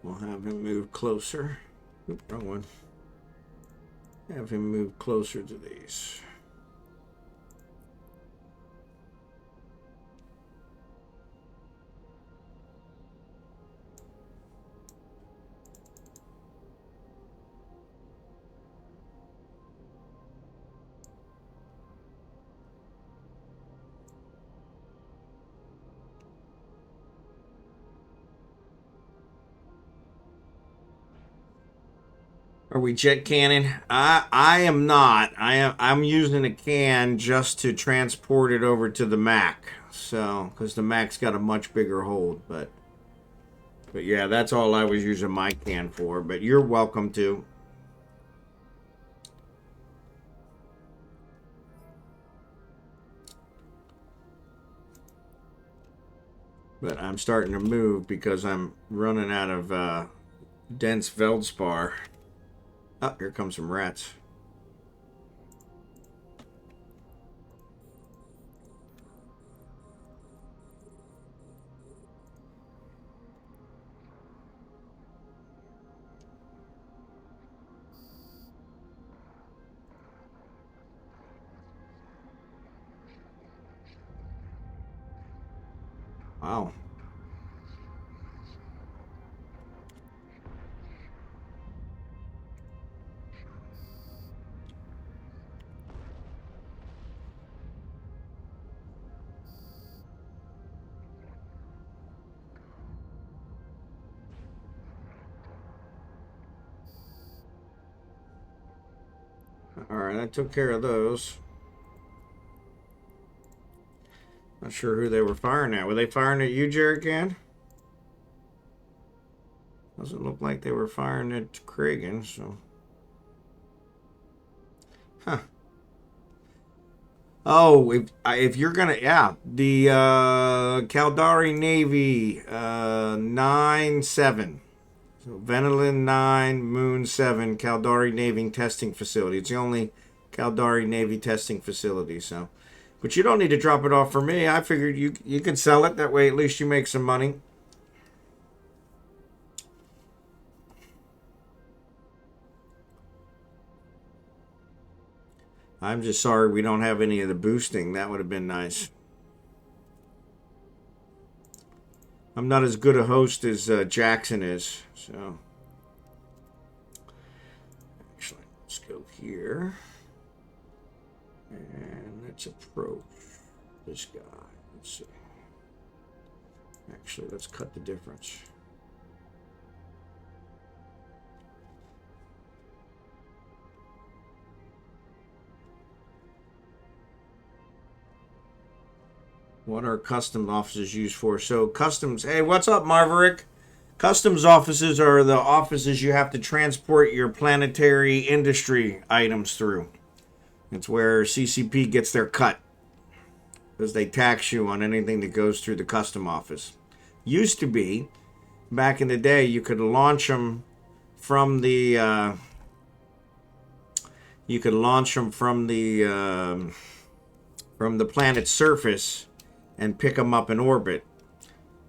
we'll have him move closer. Oop, wrong one. Have him move closer to these. Are we jet cannon? I am not. I'm using a can just to transport it over to the Mac. So, because the Mac's got a much bigger hold, but yeah, that's all I was using my can for. But you're welcome to. But I'm starting to move because I'm running out of dense Veldspar. Oh, here comes some rats. Wow. Alright, I took care of those. Not sure who they were firing at. Were they firing at you, Jerrican? Doesn't look like they were firing at Frerion, so. Huh. Oh, if you're gonna, yeah, the Caldari Navy 9-7. So Venelin 9, Moon 7, Caldari Navy testing facility. It's the only Caldari Navy testing facility, so. But you don't need to drop it off for me. I figured you could sell it. That way at least you make some money. I'm just sorry we don't have any of the boosting. That would have been nice. I'm not as good a host as Jackson is, so. Actually, let's go here. And let's approach this guy. Let's see. Actually, let's cut the difference. What are custom offices used for? So customs, hey, what's up, Marverick? Customs offices are the offices you have to transport your planetary industry items through. It's where CCP gets their cut, because they tax you on anything that goes through the custom office. Used to be, back in the day, you could launch them from the from the planet's surface and pick them up in orbit,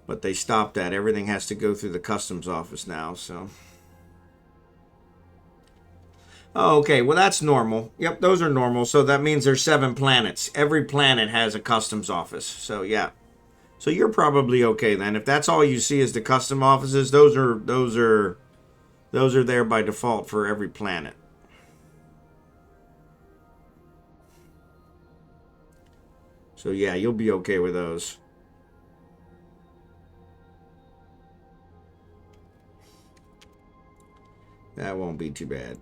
but they stopped that. Everything has to go through the customs office now, so. Oh, okay, well that's normal. Yep, those are normal, so that means there's 7 planets. Every planet has a customs office, so yeah. So you're probably okay then. If that's all you see is the custom offices, those are there by default for every planet. So yeah, you'll be okay with those. That won't be too bad.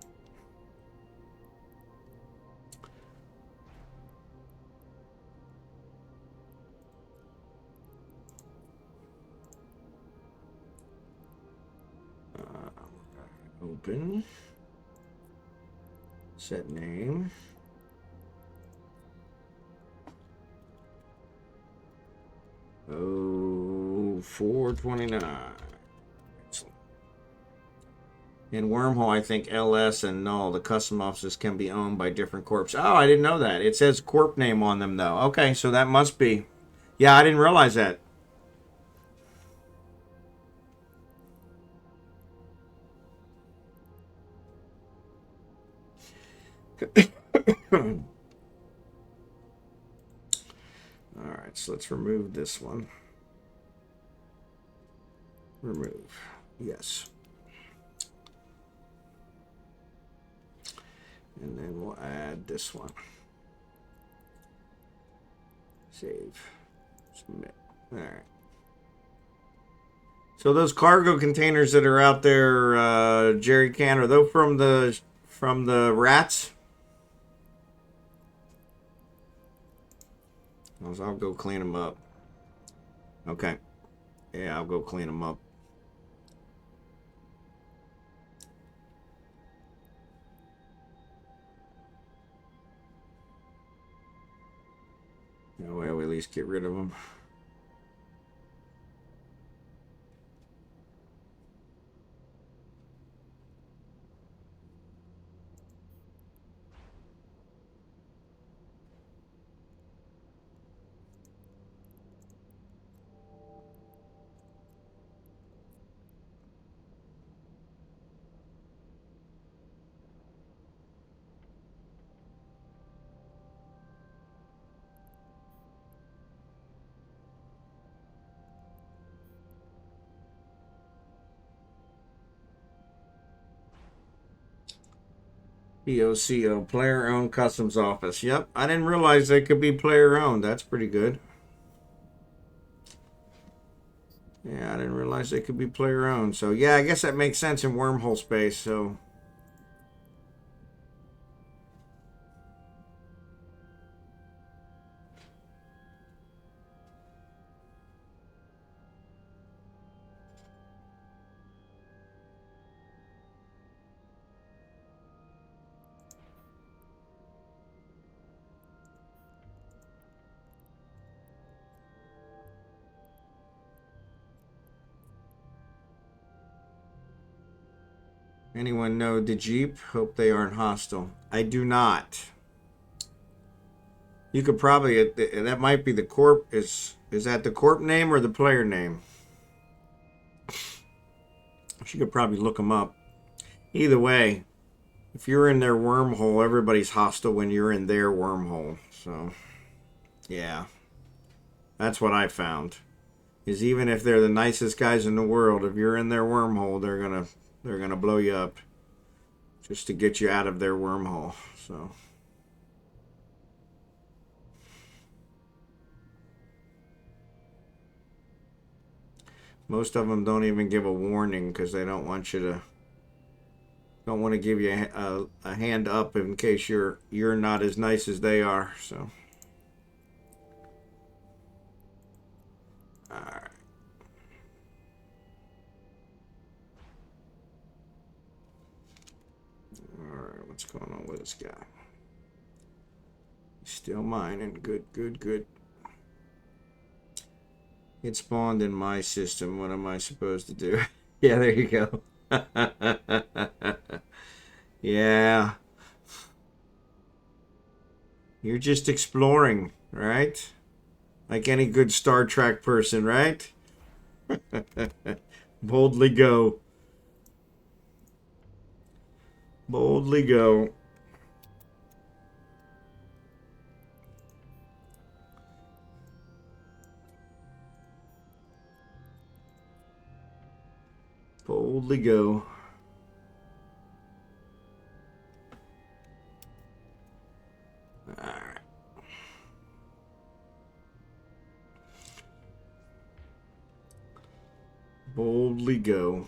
Open. Set name. Oh, 429. In Wormhole, I think LS and Null, the custom offices can be owned by different corps. Oh, I didn't know that. It says corp name on them, though. Okay, so that must be. Yeah, I didn't realize that. Alright, so let's remove this one. Remove. Yes. And then we'll add this one. Save. Submit. Alright. So those cargo containers that are out there, Jerry Can, are those from the rats? I'll go clean them up. Okay. Yeah, I'll go clean them up. That way we at least get rid of them. POCO, player-owned customs office. Yep, I didn't realize they could be player-owned. That's pretty good. Yeah, I didn't realize they could be player-owned. So, yeah, I guess that makes sense in wormhole space, so... Anyone know the Jeep? Hope they aren't hostile. I do not. You could probably... That might be the corp... Is that the corp name or the player name? You could probably look them up. Either way, if you're in their wormhole, everybody's hostile when you're in their wormhole. So, yeah. That's what I found. Is even if they're the nicest guys in the world, if you're in their wormhole, they're gonna blow you up just to get you out of their wormhole. So, most of them don't even give a warning because they don't want to give you a hand up in case you're not as nice as they are. So, all right. Alright, what's going on with this guy? He's still mining. Good, good, good. It spawned in my system. What am I supposed to do? Yeah, there you go. Yeah. You're just exploring, right? Like any good Star Trek person, right? Boldly go. Boldly go. Boldly go. Alright. Boldly go.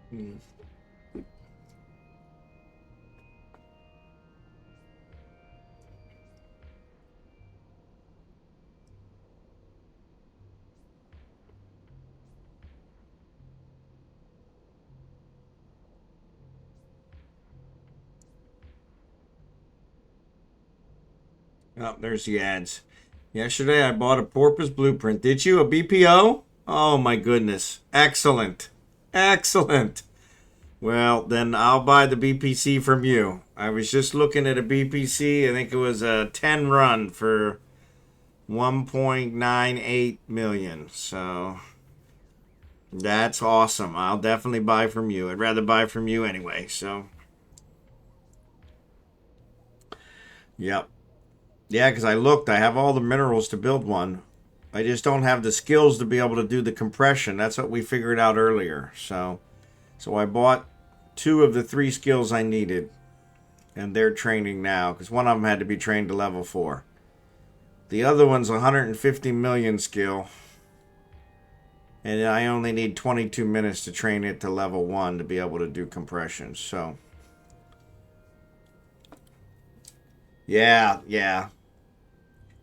Hmm. Oh, there's the ads. Yesterday I bought a Porpoise blueprint. Did you? A BPO? Oh my goodness. Excellent. Excellent. Well, then I'll buy the BPC from you. I was just looking at a BPC. I think it was a 10 run for 1.98 million. So that's awesome. I'll definitely buy from you. I'd rather buy from you anyway. So, yep. Yeah, because I looked. I have all the minerals to build one. I just don't have the skills to be able to do the compression. That's what we figured out earlier. So I bought 2 of the 3 skills I needed. And they're training now, because one of them had to be trained to level 4. The other one's 150 million skill. And I only need 22 minutes to train it to level 1 to be able to do compression. So, yeah.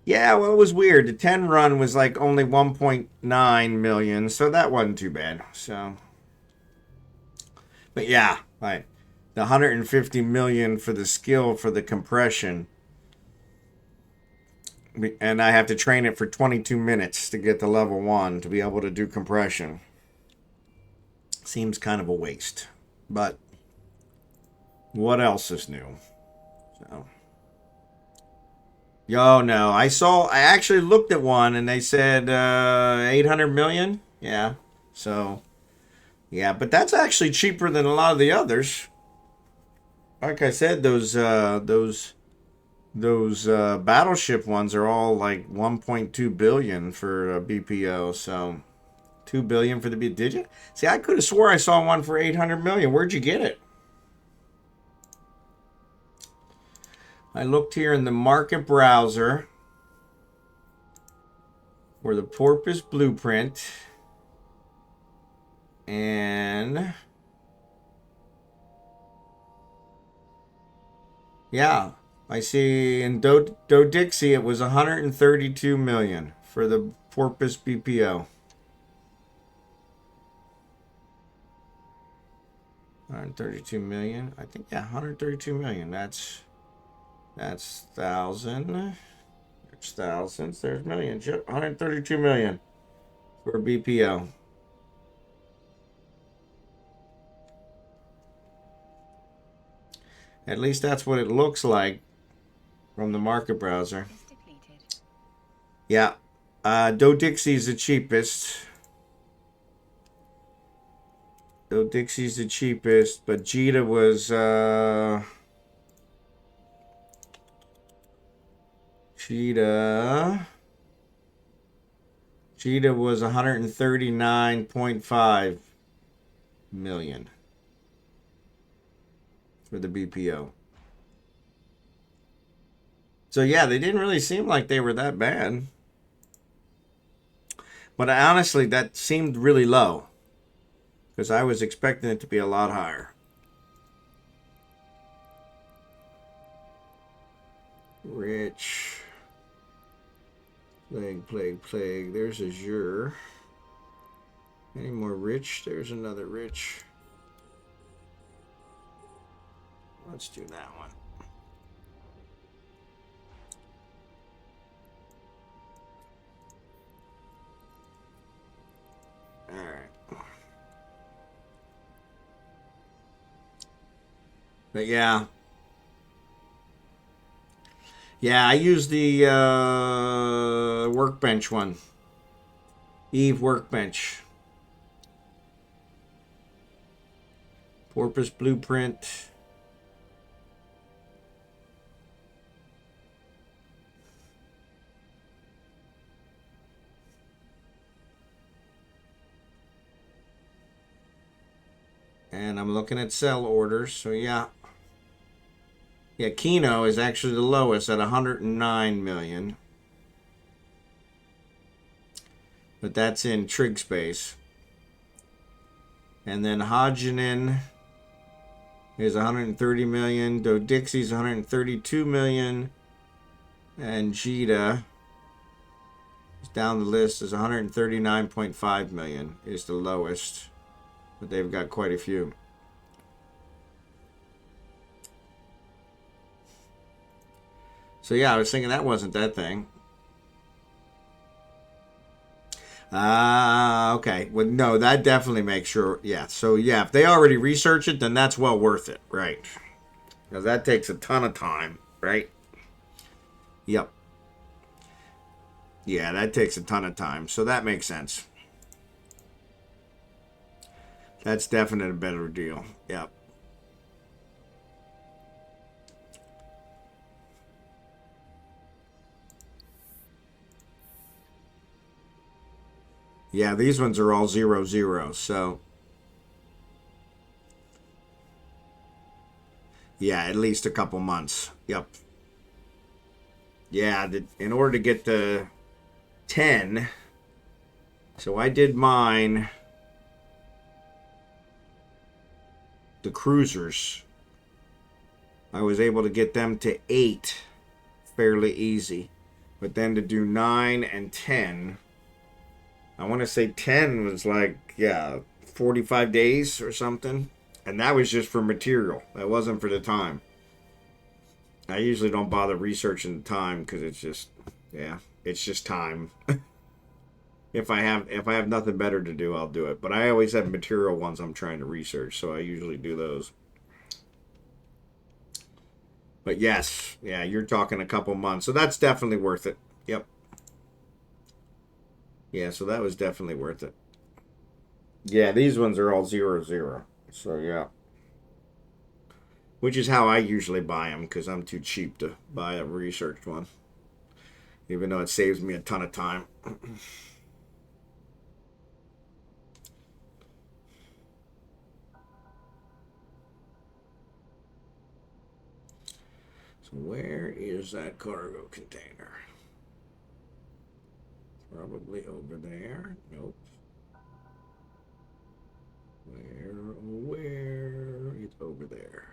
Yeah, well, it was weird. The 10 run was like only 1.9 million, so that wasn't too bad. So, but yeah, like the 150 million for the skill for the compression, and I have to train it for 22 minutes to get to level 1 to be able to do compression. Seems kind of a waste. But what else is new? So, yo, no, I actually looked at one and they said 800 million. Yeah. So, yeah, but that's actually cheaper than a lot of the others. Like I said, those battleship ones are all like 1.2 billion for a BPO. So 2 billion for the B. Did you? See, I could have swore I saw one for 800 million. Where'd you get it? I looked here in the market browser for the Porpoise blueprint, and yeah, I see in Do Dixie it was 132 million for the Porpoise BPO. 132 million. I think, yeah, 132 million. That's thousand. There's thousands. There's millions. Yep, 132 million for BPO. At least that's what it looks like from the market browser. Yeah. Do Dixie's the cheapest. Do Dixie's the cheapest, but Jita was Jita was 139.5 million for the BPO. So yeah, they didn't really seem like they were that bad. But honestly, that seemed really low, because I was expecting it to be a lot higher. Rich. Plague. There's Azure. Any more rich? There's another rich. Let's do that one. Alright. But yeah. Yeah, I use the workbench one. Eve workbench. Porpoise blueprint. And I'm looking at sell orders. So yeah. Yeah, Kino is actually the lowest at 109 million. But that's in trig space. And then Hagenin is 130 million. Do Dixie's 132 million. And Jita is down the list is 139.5 million is the lowest. But they've got quite a few. So yeah, I was thinking that wasn't that thing. Okay. Well, no, that definitely makes sure. Yeah. So yeah, if they already research it, then that's well worth it, right? Because that takes a ton of time, right? Yep. Yeah, that takes a ton of time. So that makes sense. That's definitely a better deal. Yep. Yeah, these ones are all 0-0. So yeah, at least a couple months. Yep. Yeah, in order to get the 10, so I did mine, the cruisers. I was able to get them to 8 fairly easy. But then to do 9 and 10, I want to say 10 was like, yeah, 45 days or something. And that was just for material. That wasn't for the time. I usually don't bother researching the time because it's just, yeah, it's just time. If I have nothing better to do, I'll do it. But I always have material ones I'm trying to research, so I usually do those. But yes, yeah, you're talking a couple months, so that's definitely worth it. Yep. Yeah, so that was definitely worth it. Yeah, these ones are all 0-0. So yeah. Which is how I usually buy them because I'm too cheap to buy a researched one. Even though it saves me a ton of time. So where is that cargo container? Probably over there. Nope. Where? It's over there.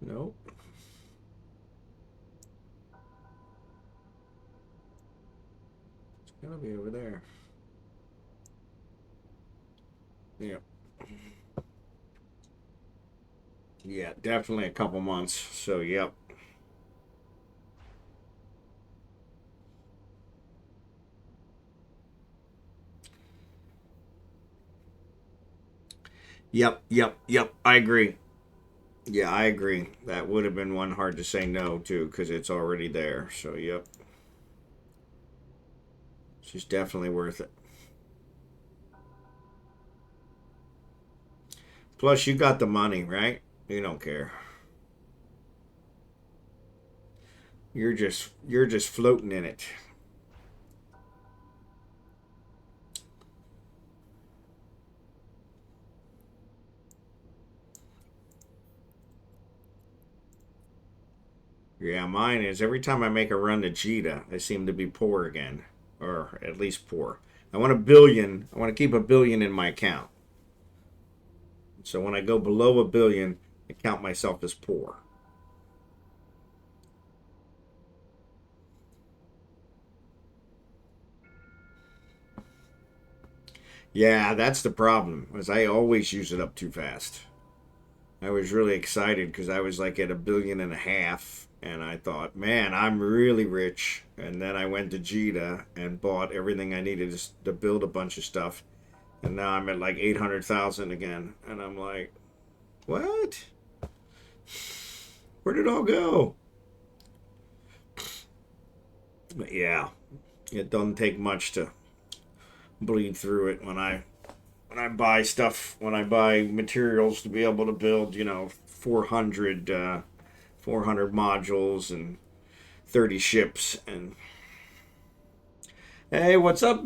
Nope. It's gotta be over there. Yep. Yeah, definitely a couple months. So, yep. Yep. I agree. Yeah, I agree. That would have been one hard to say no to because it's already there. So, yep. She's definitely worth it. Plus, you got the money, right? You don't care. You're just floating in it. Yeah, mine is every time I make a run to Jita, I seem to be poor again, or at least poor. I want a billion. I want to keep a billion in my account. So when I go below a billion, I count myself as poor. Yeah, that's the problem. Was I always use it up too fast. I was really excited because I was like at 1.5 billion, and I thought, man, I'm really rich. And then I went to Jita and bought everything I needed to build a bunch of stuff, and now I'm at like 800,000 again, and I'm like, what? Where did it all go? But yeah, it doesn't take much to bleed through it when I buy stuff, when I buy materials to be able to build, 400 modules and 30 ships. And hey, what's up,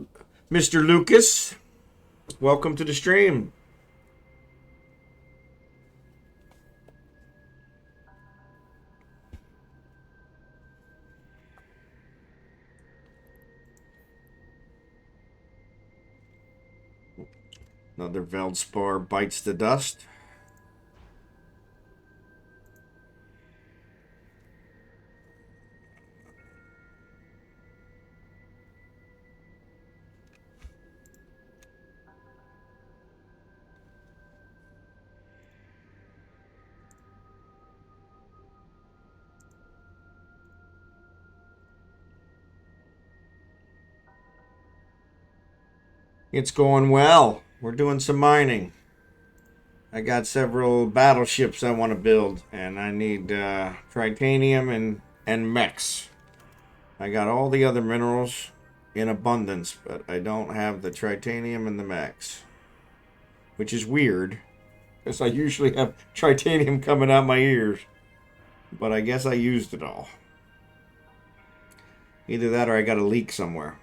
Mr. Lucas? Welcome to the stream. Another Veldspar bites the dust. It's going well. We're doing some mining. I got several battleships I want to build, and I need titanium and mechs. I got all the other minerals in abundance, but I don't have the titanium and the mechs, which is weird, because I usually have titanium coming out my ears, but I guess I used it all. Either that or I got a leak somewhere.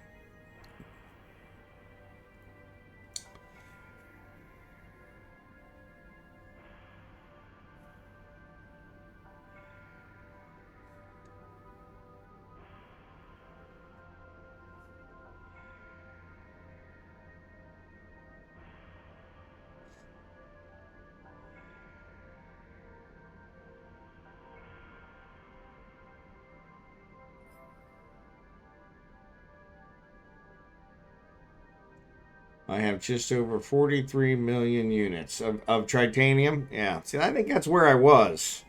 I have just over 43 million units of titanium. Yeah, see, I think that's where I was.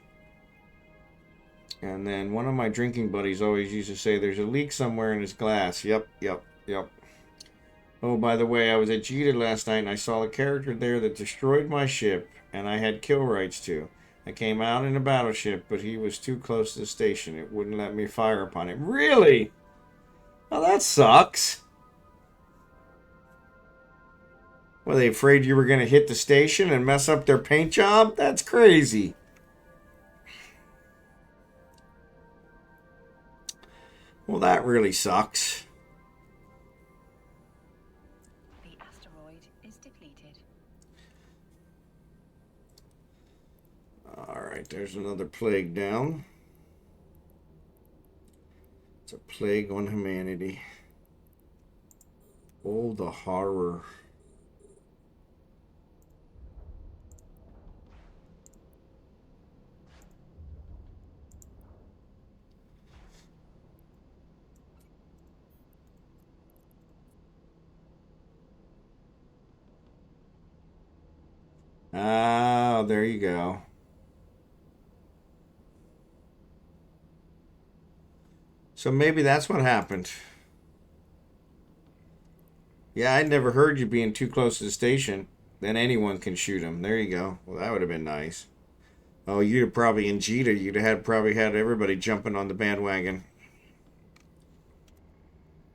And then one of my drinking buddies always used to say, there's a leak somewhere in his glass. Yep. Oh, by the way, I was at Jita last night and I saw a character there that destroyed my ship, and I had kill rights too. I came out in a battleship, but he was too close to the station. It wouldn't let me fire upon him. Really? Oh, that sucks. Were they afraid you were going to hit the station and mess up their paint job? That's crazy. Well, that really sucks. The asteroid is depleted. Alright, there's another plague down. It's a plague on humanity. Oh, the horror. Ah, there you go. So maybe that's what happened. Yeah, I'd never heard you being too close to the station. Then anyone can shoot him. There you go. Well, that would have been nice. Oh, you'd have probably in Jita, you'd have probably had everybody jumping on the bandwagon.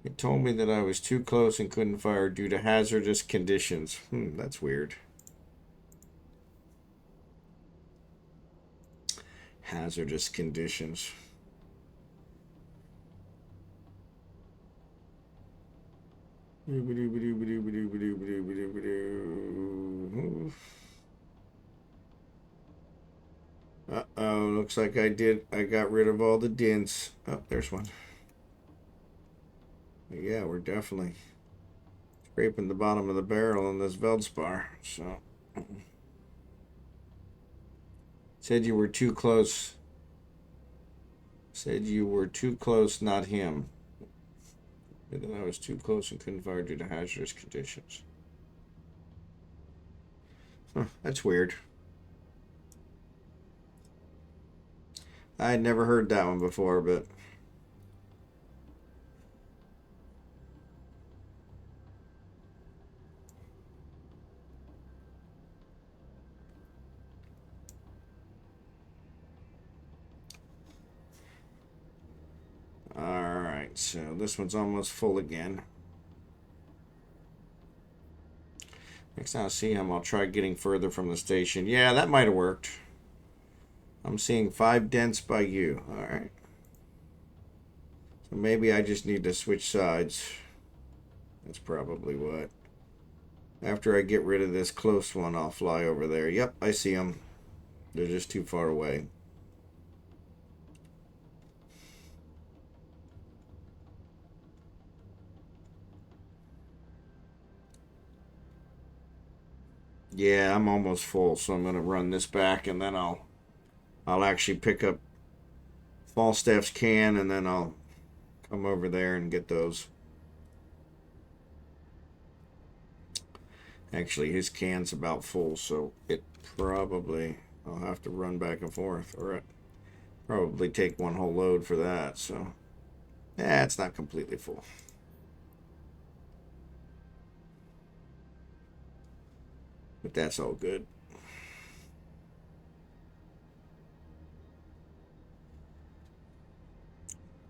It told me that I was too close and couldn't fire due to hazardous conditions. That's weird. Hazardous conditions. Uh-oh, looks like I got rid of all the dents. Oh, there's one. Yeah, we're definitely scraping the bottom of the barrel in this Veldspar. So, said you were too close. Said you were too close, not him. And then I was too close and couldn't fire due to hazardous conditions. Huh, that's weird. I had never heard that one before, but... Alright, so this one's almost full again. Next time I see him, I'll try getting further from the station. Yeah, that might have worked. I'm seeing 5 dents by you. Alright. So maybe I just need to switch sides. That's probably what. After I get rid of this close one, I'll fly over there. Yep, I see them. They're just too far away. Yeah, I'm almost full, so I'm gonna run this back, and then I'll actually pick up Falstaff's can, and then I'll come over there and get those. Actually, his can's about full, so it probably, I'll have to run back and forth, or probably take one whole load for that. So, yeah, it's not completely full. But that's all good.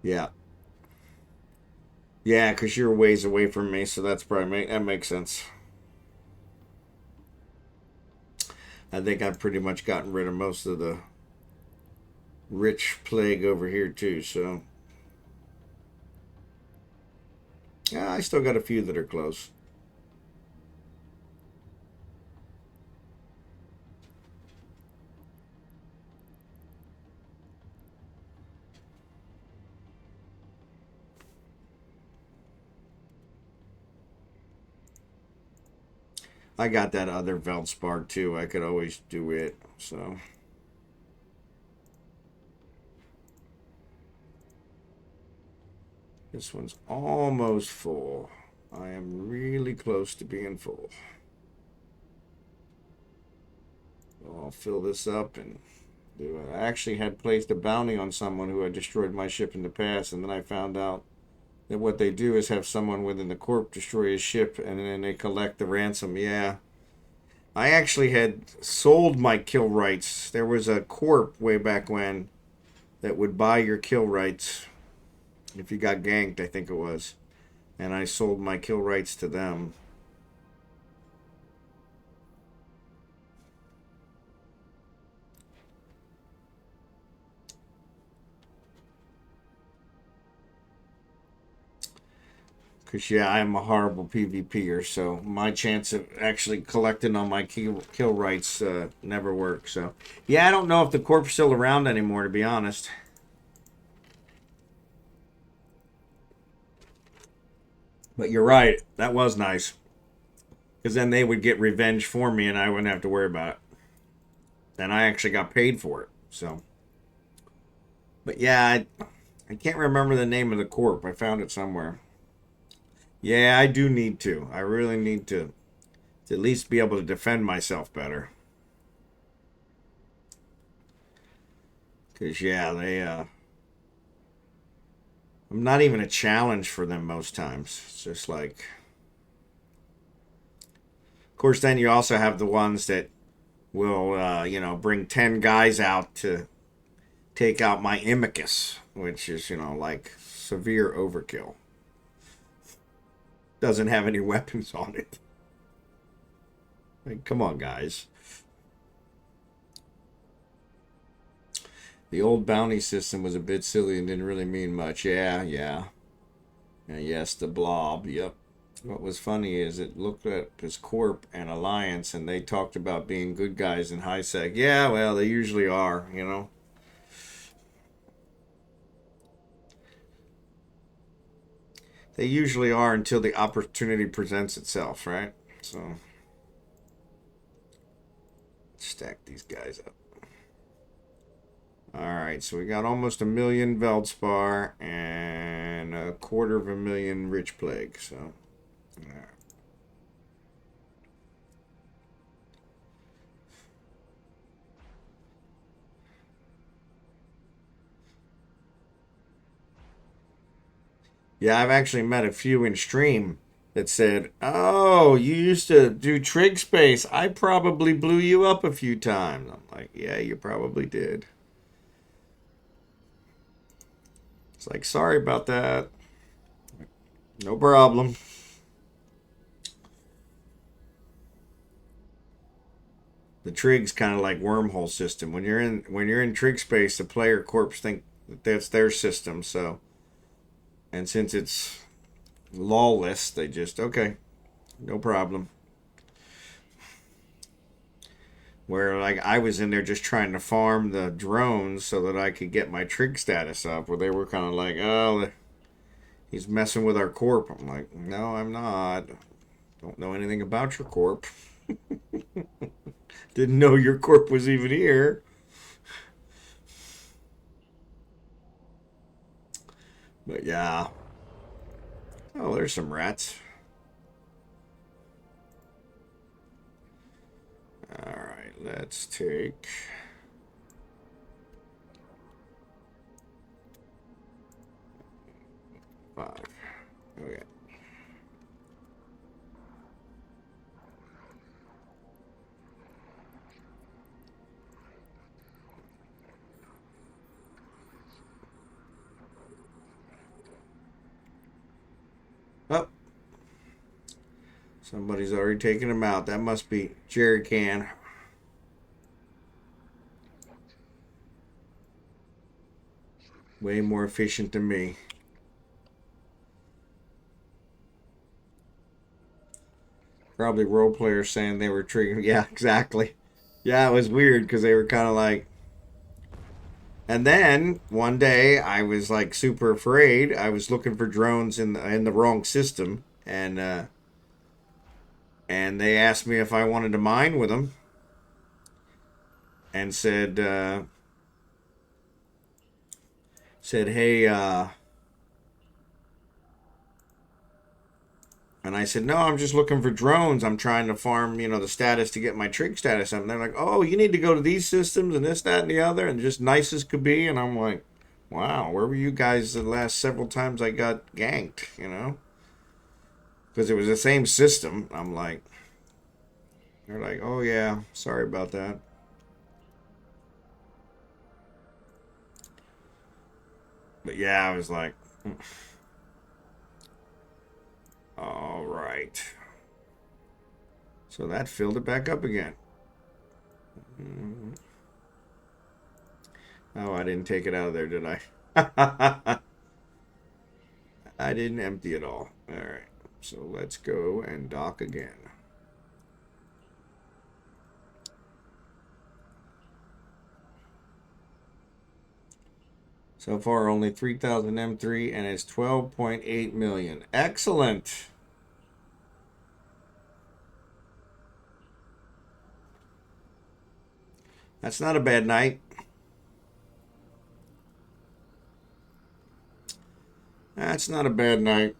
Yeah. Yeah, because you're ways away from me, so that's probably that makes sense. I think I've pretty much gotten rid of most of the rich plague over here too, so yeah, I still got a few that are close. I got that other Veldspar too. I could always do it, so. This one's almost full. I am really close to being full. So I'll fill this up and do it. I actually had placed a bounty on someone who had destroyed my ship in the past, and then I found out that what they do is have someone within the corp destroy his ship, and then they collect the ransom. Yeah. I actually had sold my kill rights. There was a corp way back when that would buy your kill rights if you got ganked, I think it was. And I sold my kill rights to them. Because, yeah, I'm a horrible PvPer, so my chance of actually collecting on my kill rights never works. So, yeah, I don't know if the corp's still around anymore, to be honest. But you're right. That was nice. Because then they would get revenge for me and I wouldn't have to worry about it. And I actually got paid for it. So, but yeah, I can't remember the name of the corp. I found it somewhere. Yeah, I do need to. I really need to at least be able to defend myself better. Because, yeah, I'm not even a challenge for them most times. It's just like. Of course, then you also have the ones that will, bring 10 guys out to take out my Imicus, which is, like severe overkill. Doesn't have any weapons on it. Like, come on, guys. The old bounty system was a bit silly and didn't really mean much. Yeah. Yes, the blob. Yep. What was funny is it looked at his corp and alliance, and they talked about being good guys in high sec. Yeah, well, they usually are. They usually are until the opportunity presents itself, right? So, stack these guys up. Alright, so we got almost 1 million Veldspar and 250,000 Rich Plague, so. Yeah. Yeah, I've actually met a few in stream that said, "Oh, you used to do trig space. I probably blew you up a few times." I'm like, "Yeah, you probably did." It's like, "Sorry about that. No problem." The trig's kind of like wormhole system. When you're in trig space, the player corps think that that's their system. So, and since it's lawless, they just okay, no problem. Where like I was in there just trying to farm the drones so that I could get my trig status up. Where they were kind of like, oh, he's messing with our corp. I'm like, no, I'm not. Don't know anything about your corp. Didn't know your corp was even here. But yeah. Oh, there's some rats. Alright, let's take... five. Okay. Oh. Somebody's already taken him out. That must be Jerry Can. Way more efficient than me. Probably role players saying they were triggering. Yeah, exactly. Yeah, it was weird because they were kind of like. And then one day I was like super afraid. I was looking for drones in the wrong system, and they asked me if I wanted to mine with them, and said hey. And I said, no, I'm just looking for drones. I'm trying to farm, the status to get my trig status up. And they're like, oh, you need to go to these systems and this, that, and the other, and just nice as could be. And I'm like, wow, where were you guys the last several times I got ganked, Because it was the same system. I'm like, they're like, oh, yeah, sorry about that. But yeah, I was like, all right. So that filled it back up again. Oh, I didn't take it out of there, did I? I didn't empty it all. All right. So let's go and dock again. So far, only 3,000 M3, and it's 12.8 million. Excellent. That's not a bad night. That's not a bad night.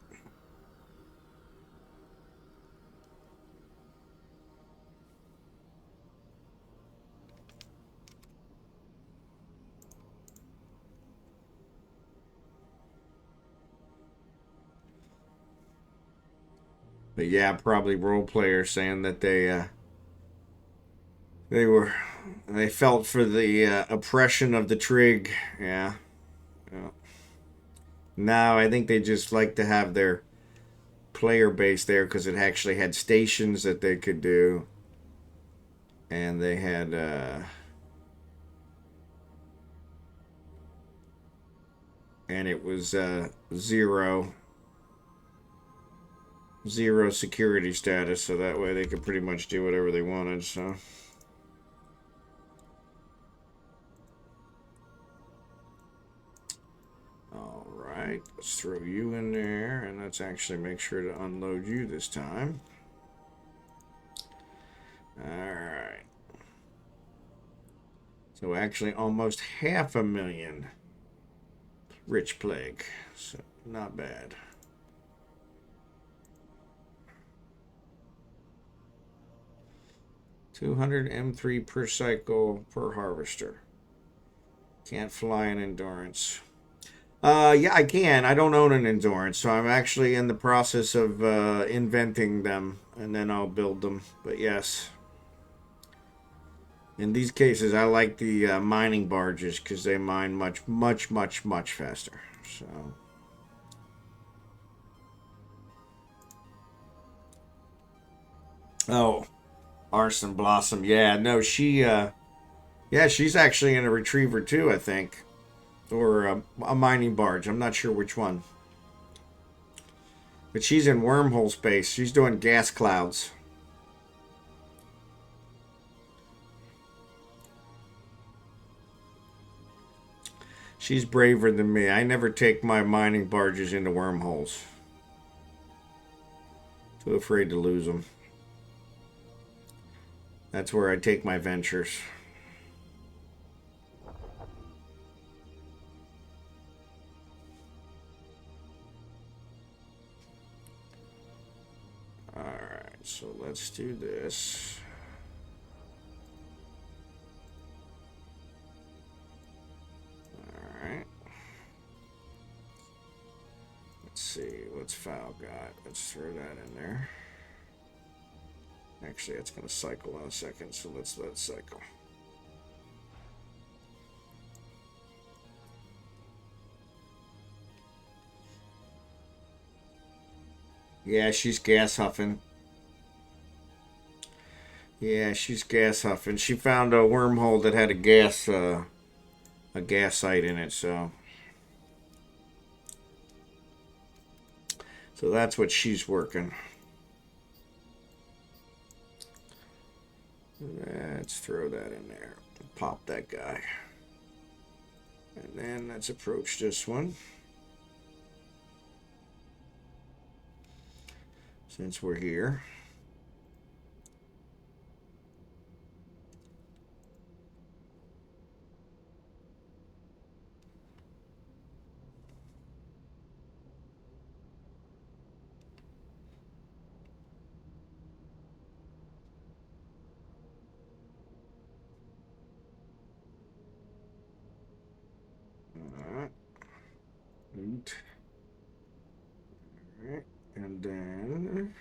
But yeah, probably role players saying that they felt for the oppression of the trig. Yeah. Yeah. No, I think they just like to have their player base there because it actually had stations that they could do, and they had and it was zero security status, so that way they could pretty much do whatever they wanted. So all right, let's throw you in there, and let's actually make sure to unload you this time. All right. So actually almost 500,000 rich plague. So not bad. $200 M3 per cycle per harvester. Can't fly an endurance. Yeah, I can. I don't own an endurance, so I'm actually in the process of inventing them, and then I'll build them. But yes. In these cases, I like the mining barges because they mine much, much, much, much faster. So, oh, arsonicblossom. Yeah, no, yeah, she's actually in a retriever too, I think, or a mining barge. I'm not sure which one, but she's in wormhole space. She's doing gas clouds. She's braver than me. I never take my mining barges into wormholes. Too afraid to lose them. That's where I take my ventures. Alright, so let's do this. Alright. Let's see, what's Foul got? Let's throw that in there. Actually, it's going to cycle in a second, so let's let it cycle. Yeah, she's gas huffing. Yeah, she's gas huffing. She found a wormhole that had a gasite in it, so that's what she's working. Let's throw that in there. Pop that guy. And then let's approach this one. Since we're here. Alright. Alright. And then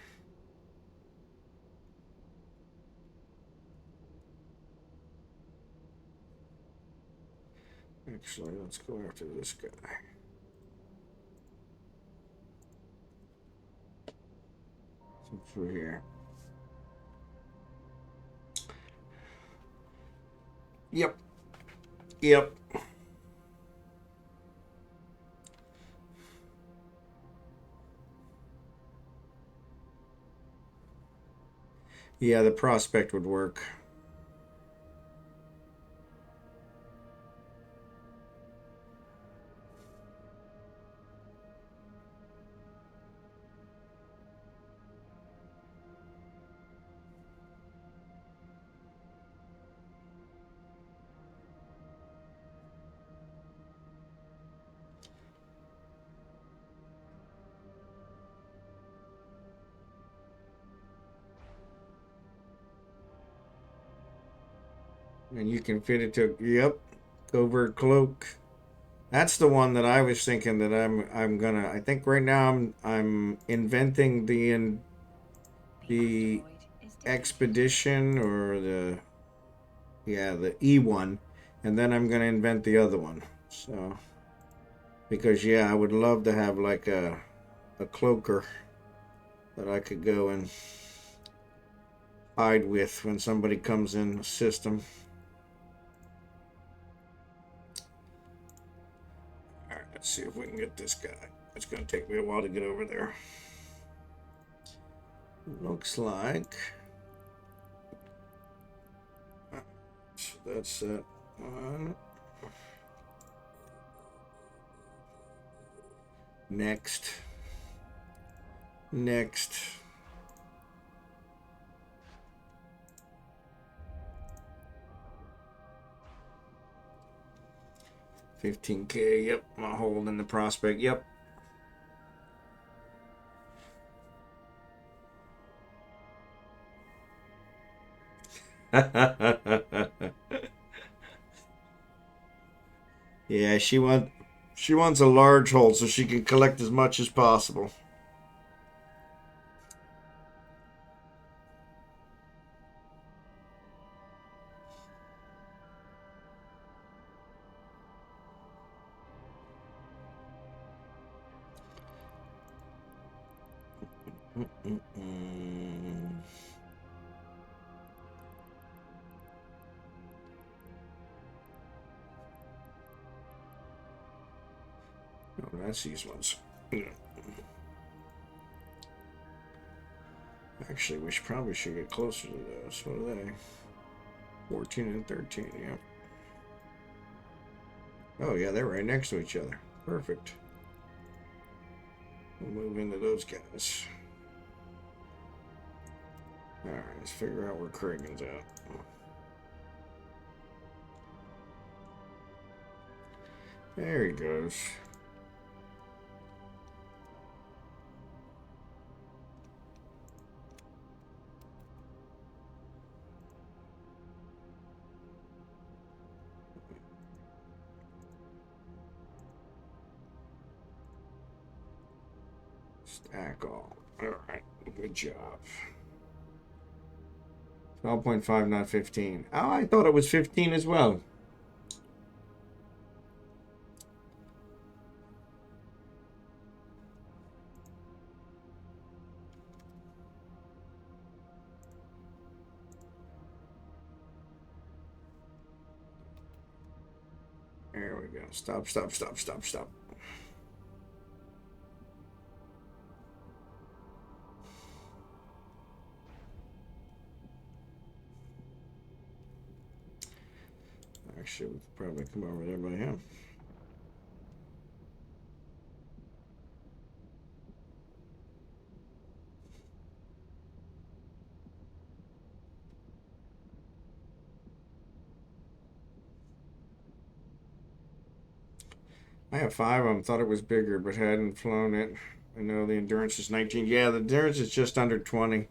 actually, let's go after this guy. Since we're here. Yep. Yep. Yeah, the prospect would work. And you can fit it to, yep, covert cloak. That's the one that I was thinking that I'm gonna. I think right now I'm inventing the expedition or the E one, and then I'm gonna invent the other one. So because yeah, I would love to have like a cloaker that I could go and hide with when somebody comes in the system. Alright, let's see if we can get this guy. It's going to take me a while to get over there. Looks like... So that's that one. Next. Next. $15K, yep. My hold in the prospect, yep. Yeah, she wants a large hold so she can collect as much as possible. Oh, that's these ones. Actually, we probably should get closer to those. What are they? 14 and 13, yep. Oh, yeah, they're right next to each other. Perfect. We'll move into those guys. Alright, let's figure out where Kragan's at. There he goes. Stack all. Alright, good job. 12.5, not 15. Oh, I thought it was 15 as well. There we go. Stop, stop, stop, stop, stop. Actually, we could probably come over there by him. I have 5 of them. Thought it was bigger, but hadn't flown it. I know the endurance is 19. Yeah, the endurance is just under 20.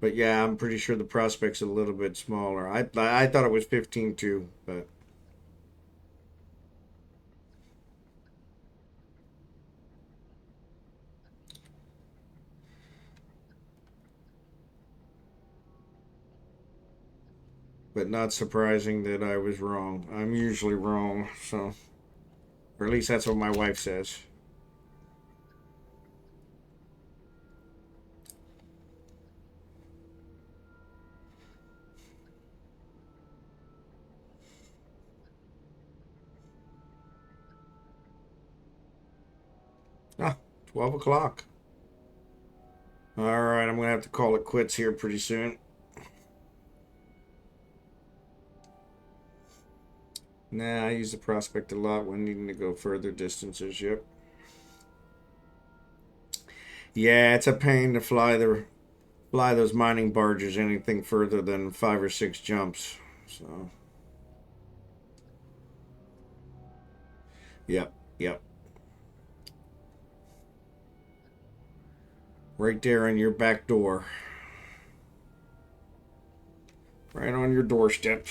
But yeah, I'm pretty sure the prospect's a little bit smaller. I thought it was 15 too, but not surprising that I was wrong. I'm usually wrong, so, or at least that's what my wife says. Ah, 12 o'clock. All right, I'm gonna have to call it quits here pretty soon. Nah, I use the prospect a lot when needing to go further distances. Yep. Yeah, it's a pain to fly those mining barges anything further than 5 or 6 jumps. So. Yep. Yep. Right there on your back door. Right on your doorstep.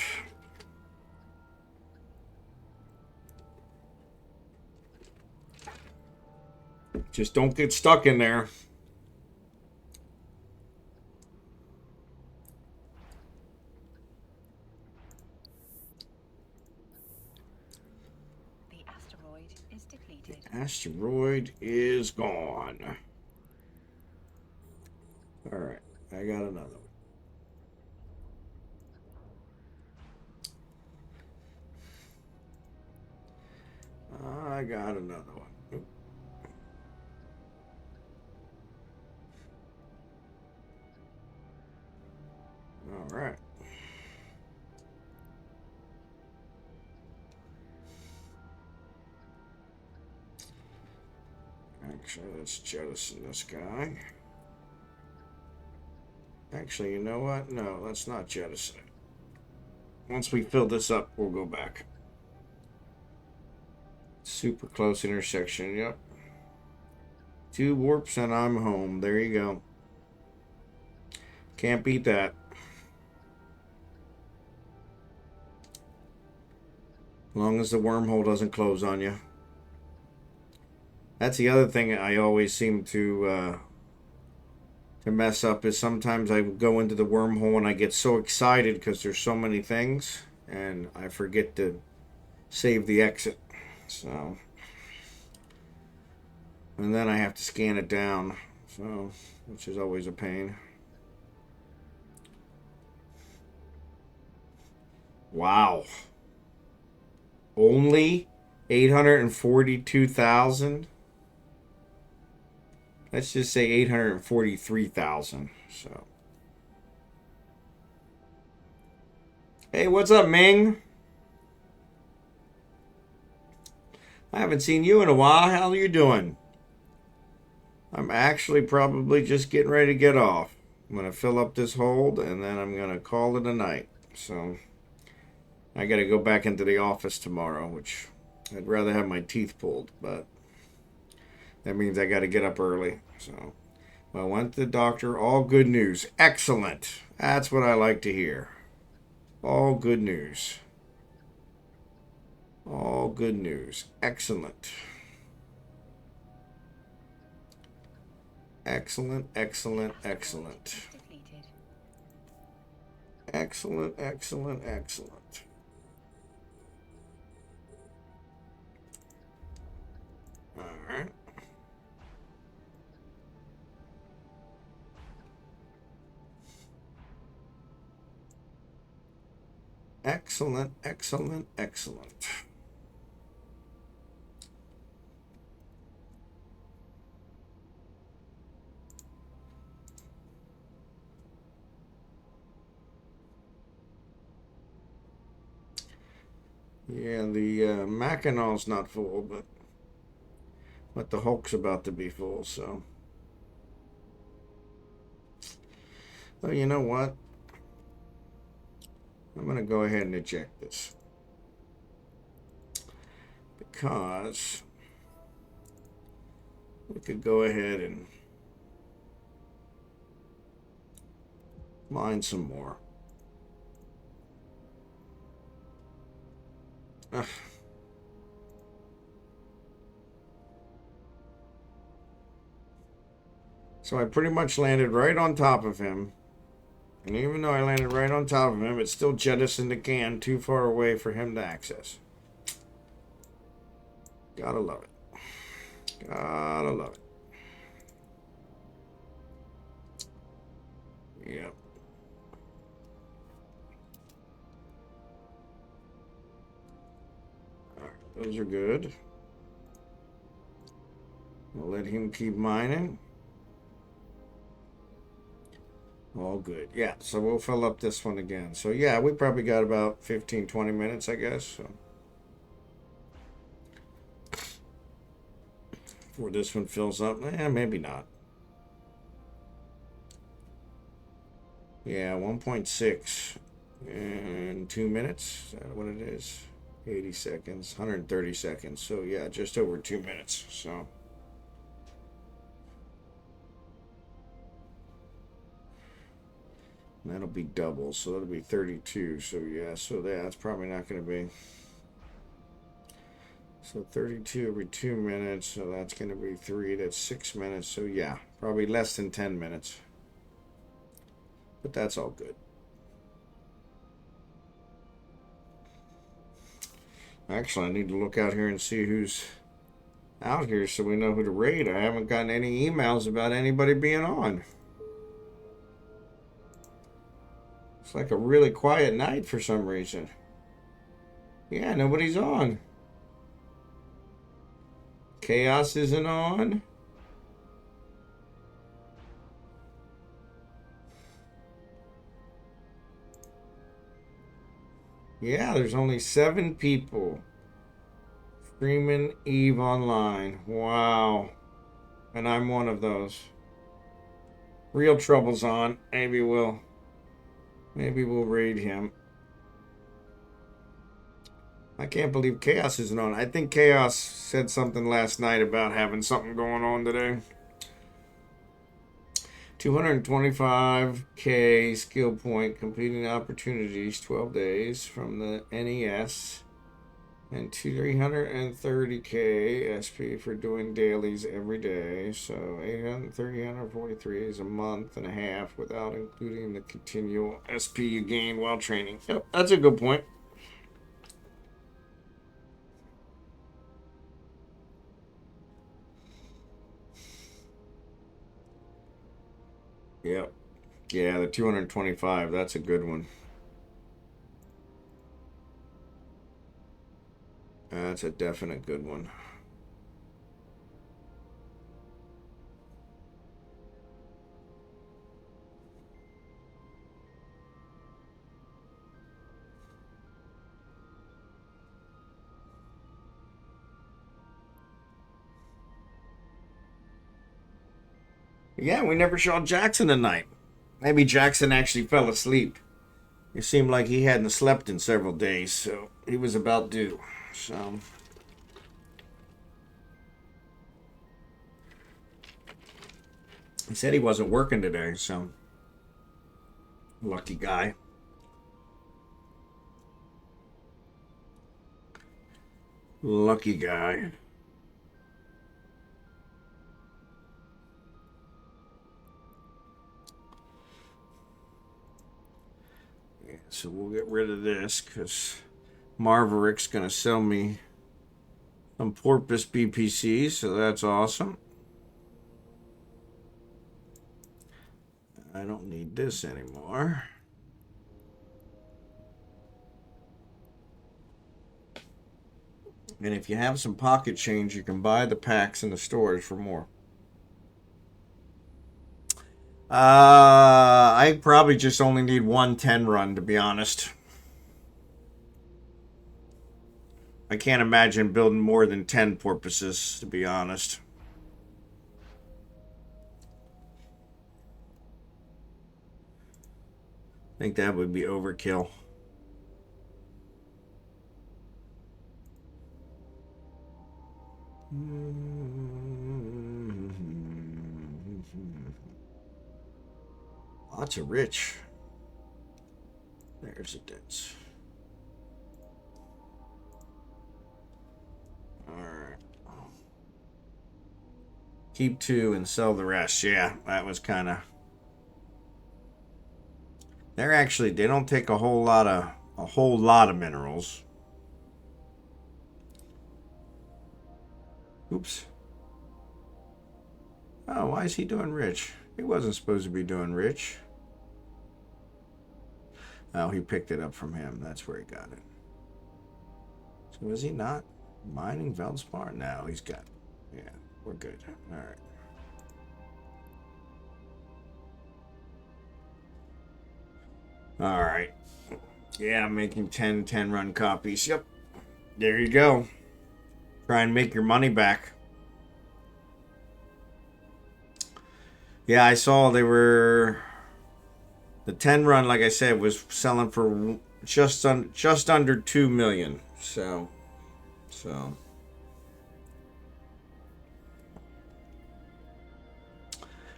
Just don't get stuck in there. The asteroid is depleted. The asteroid is gone. Alright, I got another one. I got another one. Oop. Alright. Actually, let's jettison this guy. Actually, you know what? No, let's not jettison it. Once we fill this up, we'll go back. Super close intersection, yep. 2 warps and I'm home. There you go. Can't beat that. As long as the wormhole doesn't close on you. That's the other thing I always seem to mess up is sometimes I go into the wormhole and I get so excited because there's so many things and I forget to save the exit. So, and then I have to scan it down. So, which is always a pain. Wow. Only 842,000? Let's just say 843,000. So. Hey, what's up, Ming? I haven't seen you in a while. How are you doing? I'm actually probably just getting ready to get off. I'm going to fill up this hold and then I'm going to call it a night. So I got to go back into the office tomorrow, which I'd rather have my teeth pulled, but that means I got to get up early. So I went to the doctor. All good news. Excellent. That's what I like to hear. All good news. All good news. Excellent. Excellent, excellent, excellent. Excellent, excellent, excellent. All right. Excellent, excellent, excellent. Yeah, the Mackinaw's not full, but the Hulk's about to be full, so. Well, you know what? I'm going to go ahead and eject this. Because we could go ahead and mine some more. Ugh. So I pretty much landed right on top of him. And even though I landed right on top of him, it still jettisoned the can too far away for him to access. Gotta love it. Gotta love it. Yep. Alright, those are good. We'll let him keep mining. All good. Yeah, so we'll fill up this one again. So yeah, we probably got about 15, 20 minutes, I guess. So. Before this one fills up. Maybe not. Yeah, 1.6 in 2 minutes. Is that what it is? 80 seconds, 130 seconds. So yeah, just over 2 minutes. So. That'll be double, so that'll be 32. So yeah, so that's probably not going to be. So 32 every 2 minutes, so that's going to be 3. That's 6 minutes. So yeah, probably less than 10 minutes. But that's all good. Actually, I need to look out here and see who's out here so we know who to raid. I haven't gotten any emails about anybody being on. It's like a really quiet night for some reason. Yeah, nobody's on. Chaos isn't on. Yeah, there's only 7 people streaming EveOnline. Wow. And I'm one of those. Real Trouble's on. Maybe we'll raid him. I can't believe Chaos isn't on. I think Chaos said something last night about having something going on today. 225k skill point, completing opportunities, 12 days from the NES, and 330k SP for doing dailies every day. So 343 is a month and a half without including the continual SP you gain while training. Yep, that's a good point. Yep. Yeah, the 225, that's a good one. That's a definite good one. Yeah, we never saw Jackson tonight. Maybe Jackson actually fell asleep. It seemed like he hadn't slept in several days, so he was about due. So he said he wasn't working today, so lucky guy. Lucky guy. Yeah, so we'll get rid of this because Marverick's going to sell me some Porpoise BPCs, so that's awesome. I don't need this anymore. And if you have some pocket change, you can buy the packs in the stores for more. I probably just only need 110 run, to be honest. I can't imagine building more than 10 porpoises, to be honest. I think that would be overkill. Lots of rich. There's a dense. Alright. Keep 2 and sell the rest. Yeah, that was kind of... they don't take a whole lot of minerals. Oops. Oh, why is he doing rich? He wasn't supposed to be doing rich. Oh, he picked it up from him. That's where he got it. So is he not mining Veldspar? No, he's got it. Yeah, we're good. All right. All right. Yeah, I'm making 10 run copies. Yep. There you go. Try and make your money back. Yeah, I saw they were... The 10 run, like I said, was selling for just under 2 million. So.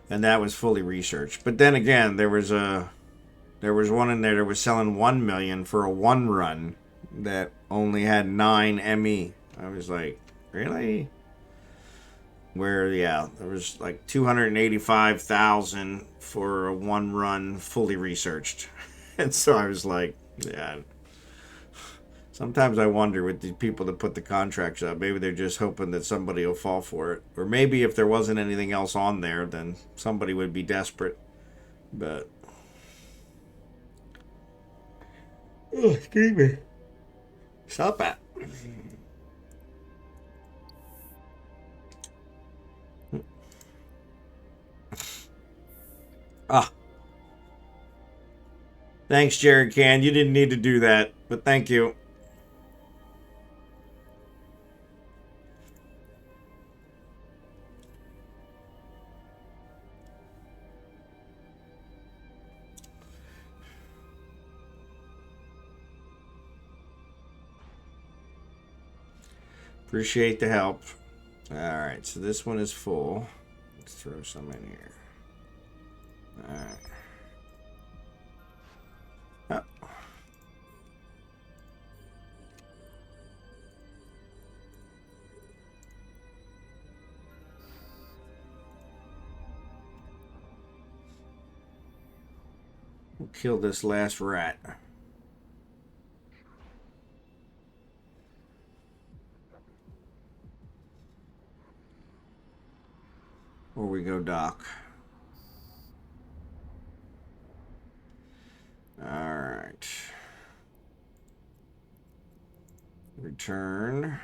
And that was fully researched. But then again, there was one in there that was selling 1 million for a 1 run that only had 9 ME. I was like, really? Where, yeah, there was like 285,000 for a 1 run fully researched. And so I was like, yeah. Sometimes I wonder with the people that put the contracts up, maybe they're just hoping that somebody will fall for it. Or maybe if there wasn't anything else on there, then somebody would be desperate. But... Oh, excuse me. Stop that. Ah. Thanks, Jared Can. You didn't need to do that, but thank you. Appreciate the help. Alright, so this one is full. Let's throw some in here. Alright. Oh. We'll kill this last rat. Or we go dock. Alright. Return.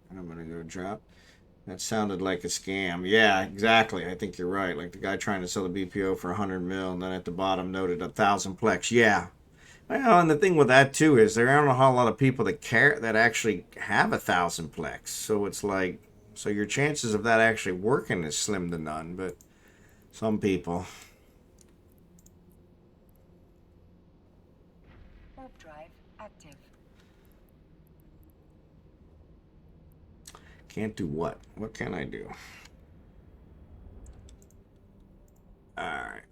And I'm gonna go drop. That sounded like a scam. Yeah, exactly. I think you're right. Like the guy trying to sell the BPO for 100 mil and then at the bottom noted 1,000 plex. Yeah. Well, and the thing with that too is there aren't a whole lot of people that actually have 1,000 plex. So it's like, so your chances of that actually working is slim to none. But Some people. Warp drive active. Can't do what? What can I do? Alright.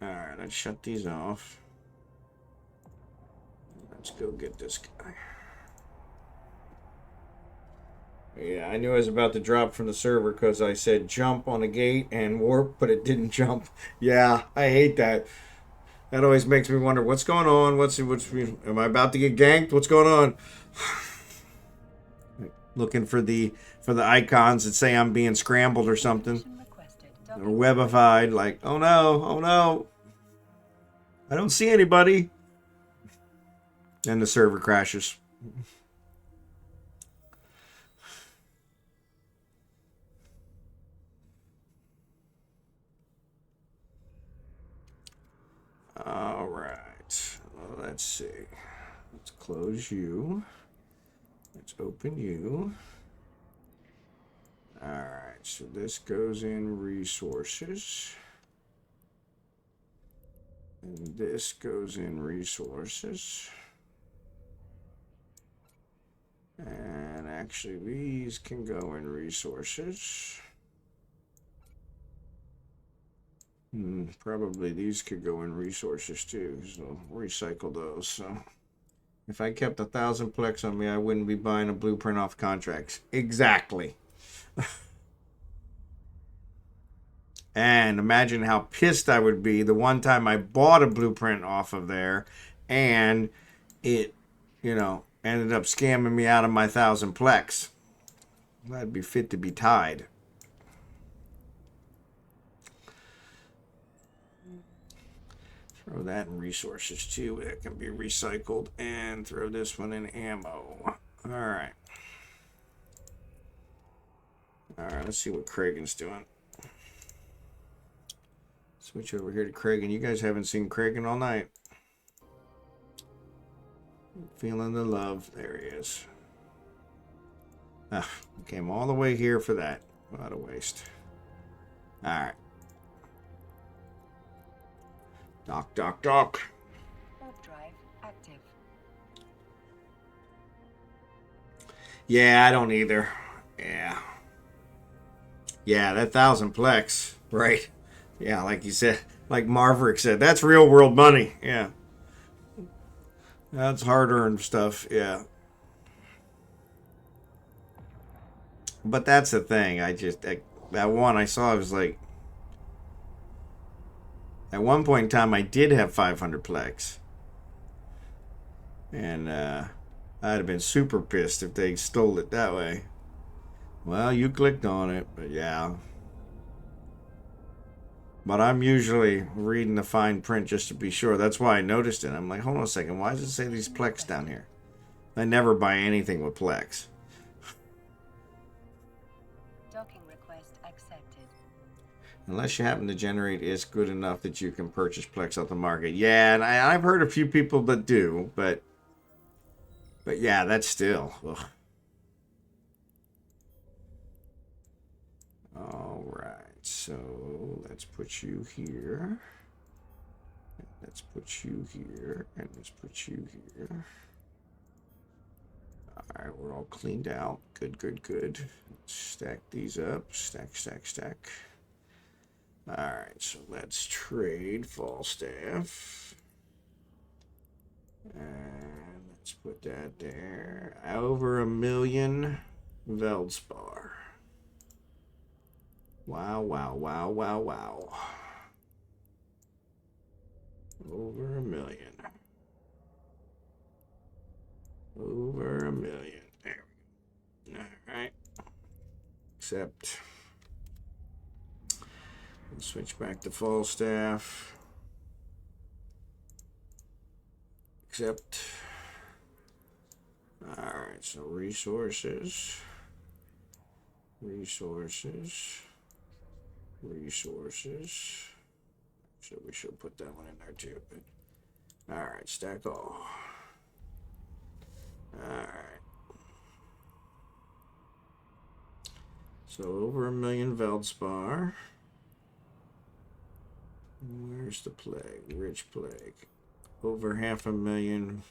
Alright, let's shut these off. Let's go get this guy. Yeah, I knew I was about to drop from the server because I said jump on a gate and warp, but it didn't jump. Yeah, I hate that. That always makes me wonder what's going on. Am I about to get ganked? What's going on? Looking for the icons that say I'm being scrambled or something, or webified. Like, oh no, oh no, I don't see anybody. And the server crashes. All right, well, let's see. Let's close you. Let's open you. All right, so this goes in resources. And this goes in resources. And actually, these can go in resources. Probably these could go in resources too, so recycle those. So if I kept 1,000 plex on me, I wouldn't be buying a blueprint off contracts. Exactly. And imagine how pissed I would be the one time I bought a blueprint off of there and it, ended up scamming me out of my 1,000 plex. I'd be fit to be tied. Throw that in resources too. That can be recycled. And throw this one in ammo. Alright. Alright, let's see what Kragan's doing. Switch over here to Kragan. You guys haven't seen Kragan all night. Feeling the love. There he is. Ah, came all the way here for that. What a waste. Alright. Dock, dock, dock. Warp drive active. Yeah, I don't either. Yeah. Yeah, that 1,000 plex. Right. Yeah, like you said, like Marverick said, that's real world money. Yeah. That's hard earned stuff. Yeah. But that's the thing. That one I saw, I was like, at one point in time, I did have 500 plex. And I'd have been super pissed if they stole it that way. Well, you clicked on it, but yeah. But I'm usually reading the fine print just to be sure. That's why I noticed it. I'm like, hold on a second. Why does it say these plex down here? I never buy anything with plex. Docking request accepted. Unless you happen to generate ISK good enough that you can purchase plex off the market. Yeah, and I've heard a few people that do, but yeah, that's still. Ugh. All right, so let's put you here. Let's put you here, and let's put you here. All right, we're all cleaned out. Good, good, good. Let's stack these up. Stack, stack, stack. All right, so let's trade Falstaff. And let's put that there. Over 1 million Veldspar. Wow, wow, wow, wow, wow. Over 1 million. Over 1 million. There we go. All right. Except, let's switch back to Falstaff. Except, all right, so resources. Resources. Resources. So we should put that one in there too. But, all right, stack all. All right. So over 1 million Veldspar. Where's the plague? Rich plague. Over 500,000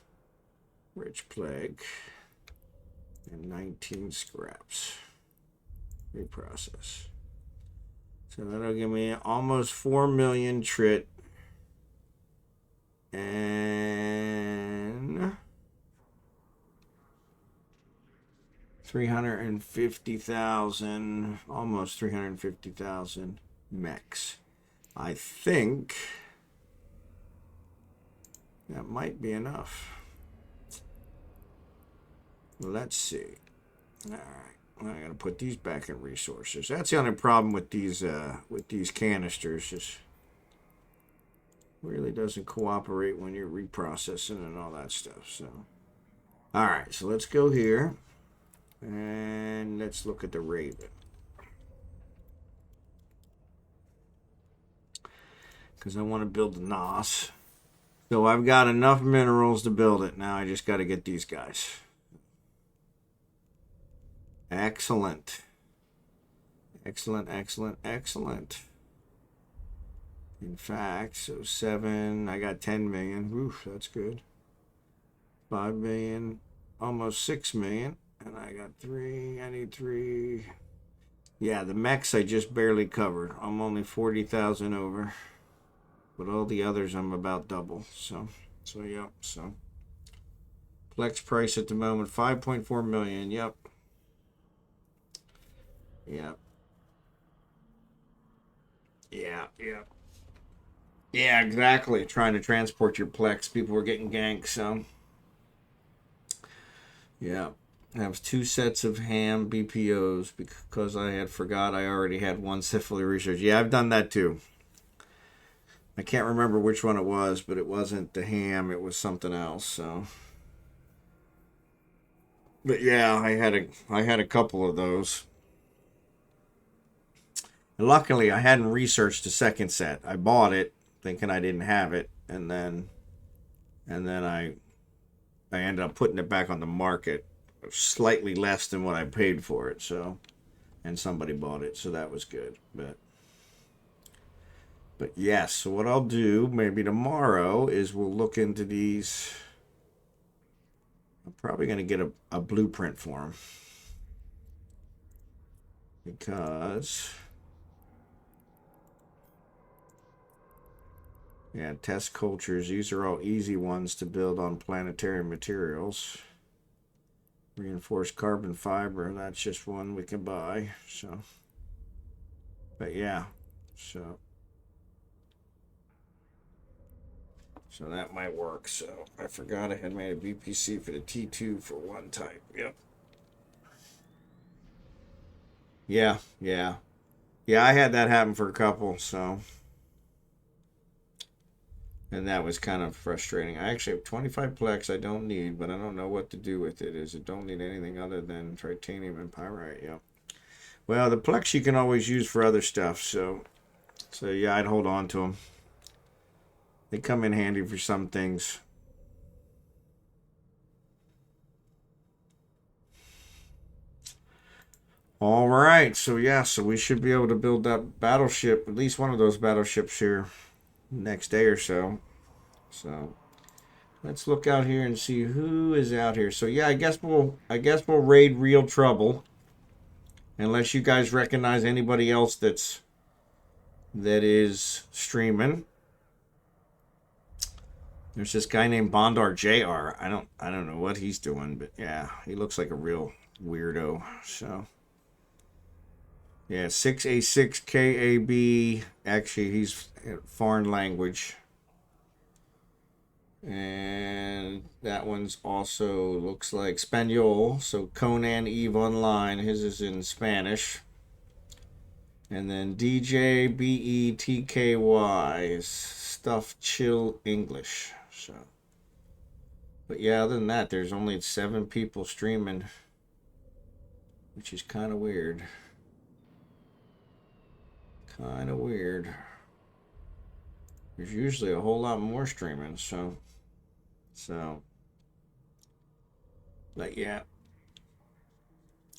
rich plague. And 19 scraps. Reprocess. So that'll give me almost 4 million trit. And 350,000, almost 350,000 mechs. I think that might be enough. Let's see. All right, I gotta put these back in resources. That's the only problem with these canisters. Just really doesn't cooperate when you're reprocessing and all that stuff. So, all right, so let's go here and let's look at the Raven. Because I want to build the NOS. So I've got enough minerals to build it. Now I just got to get these guys. Excellent. Excellent, excellent, excellent. In fact, so 7, I got 10 million. Oof, that's good. 5 million, almost 6 million. And I got 3, I need 3. Yeah, the mechs I just barely covered. I'm only 40,000 over. But all the others I'm about double. So yep, so. Plex price at the moment, 5.4 million, yep. Yep. Yeah. Yeah, exactly. Trying to transport your Plex. People were getting ganked, so. Yeah. I have 2 sets of ham BPOs because I had forgot I already had 1 set fully researched. Yeah, I've done that too. I can't remember which one it was, but it wasn't the ham. It was something else, so. But yeah, I had a couple of those. And luckily, I hadn't researched the second set. I bought it thinking I didn't have it, and then I ended up putting it back on the market, slightly less than what I paid for it. So, and somebody bought it, so that was good. But yes, so what I'll do maybe tomorrow is we'll look into these. I'm probably going to get a blueprint for them because. Yeah, test cultures. These are all easy ones to build on planetary materials. Reinforced carbon fiber. That's just one we can buy. So, but yeah, so that might work. So I forgot I had made a VPC for the T2 for 1 type. Yep. Yeah. I had that happen for a couple. So. And that was kind of frustrating. I actually have 25 Plex I don't need, but I don't know what to do with it. Is it don't need anything other than titanium and pyrite? Yep. Well, the Plex you can always use for other stuff, so yeah, I'd hold on to them. They come in handy for some things. All right, so yeah, so we should be able to build that battleship, at least one of those battleships here next day or so. So let's look out here and see who is out here. So yeah, I guess we'll raid Real Trouble. Unless you guys recognize anybody else that is streaming. There's this guy named Bondar JR. I don't know what he's doing, but yeah, he looks like a real weirdo. So yeah, 6A6KAB. Actually, he's foreign language. And that one's also looks like Spaniel. So Conan eveonline. His is in Spanish. And then DJBETKY is Stuff Chill English. So, but yeah, other than that, there's only 7 people streaming, which is kind of weird. Kind of weird. There's usually a whole lot more streaming, so, but yeah.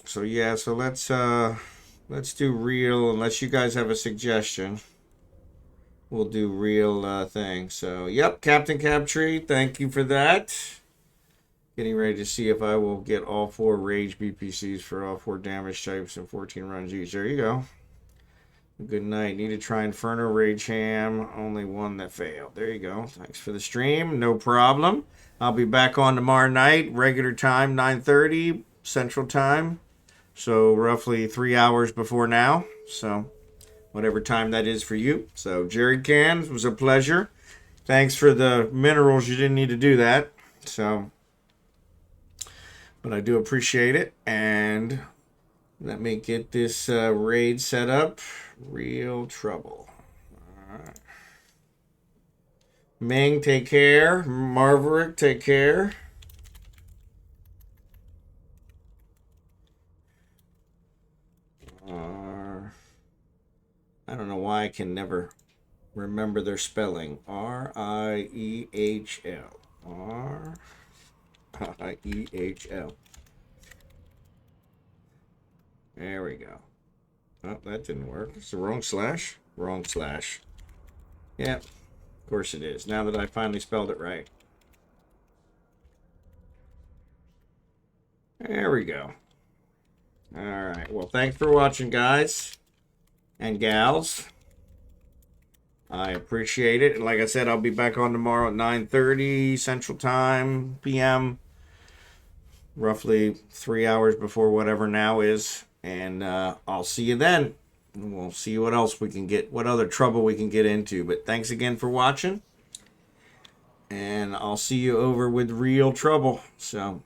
So yeah, so let's let's do real, unless you guys have a suggestion. We'll do real thing. So, yep, captaincrabtree, thank you for that. Getting ready to see if I will get all 4 rage BPCs for all 4 damage types and 14 runs each. There you go. Good night. Need to try Inferno Rage Ham. Only one that failed. There you go. Thanks for the stream. No problem. I'll be back on tomorrow night. Regular time, 9:30 Central Time. So roughly 3 hours before now. So whatever time that is for you. So Jerry Cans, it was a pleasure. Thanks for the minerals. You didn't need to do that. So, but I do appreciate it. And let me get this raid set up. Real trouble. All right. Ming, take care. Marverick, take care. I don't know why I can never remember their spelling. R-I-E-H-L. R-I-E-H-L. There we go. Oh, that didn't work. It's the wrong slash. Wrong slash. Yeah, of course it is. Now that I finally spelled it right. There we go. All right. Well, thanks for watching, guys and gals. I appreciate it. And like I said, I'll be back on tomorrow at 9:30 Central Time PM. Roughly 3 hours before whatever now is. And I'll see you then. We'll see what else we can get, what other trouble we can get into. But thanks again for watching. And I'll see you over with real trouble. So.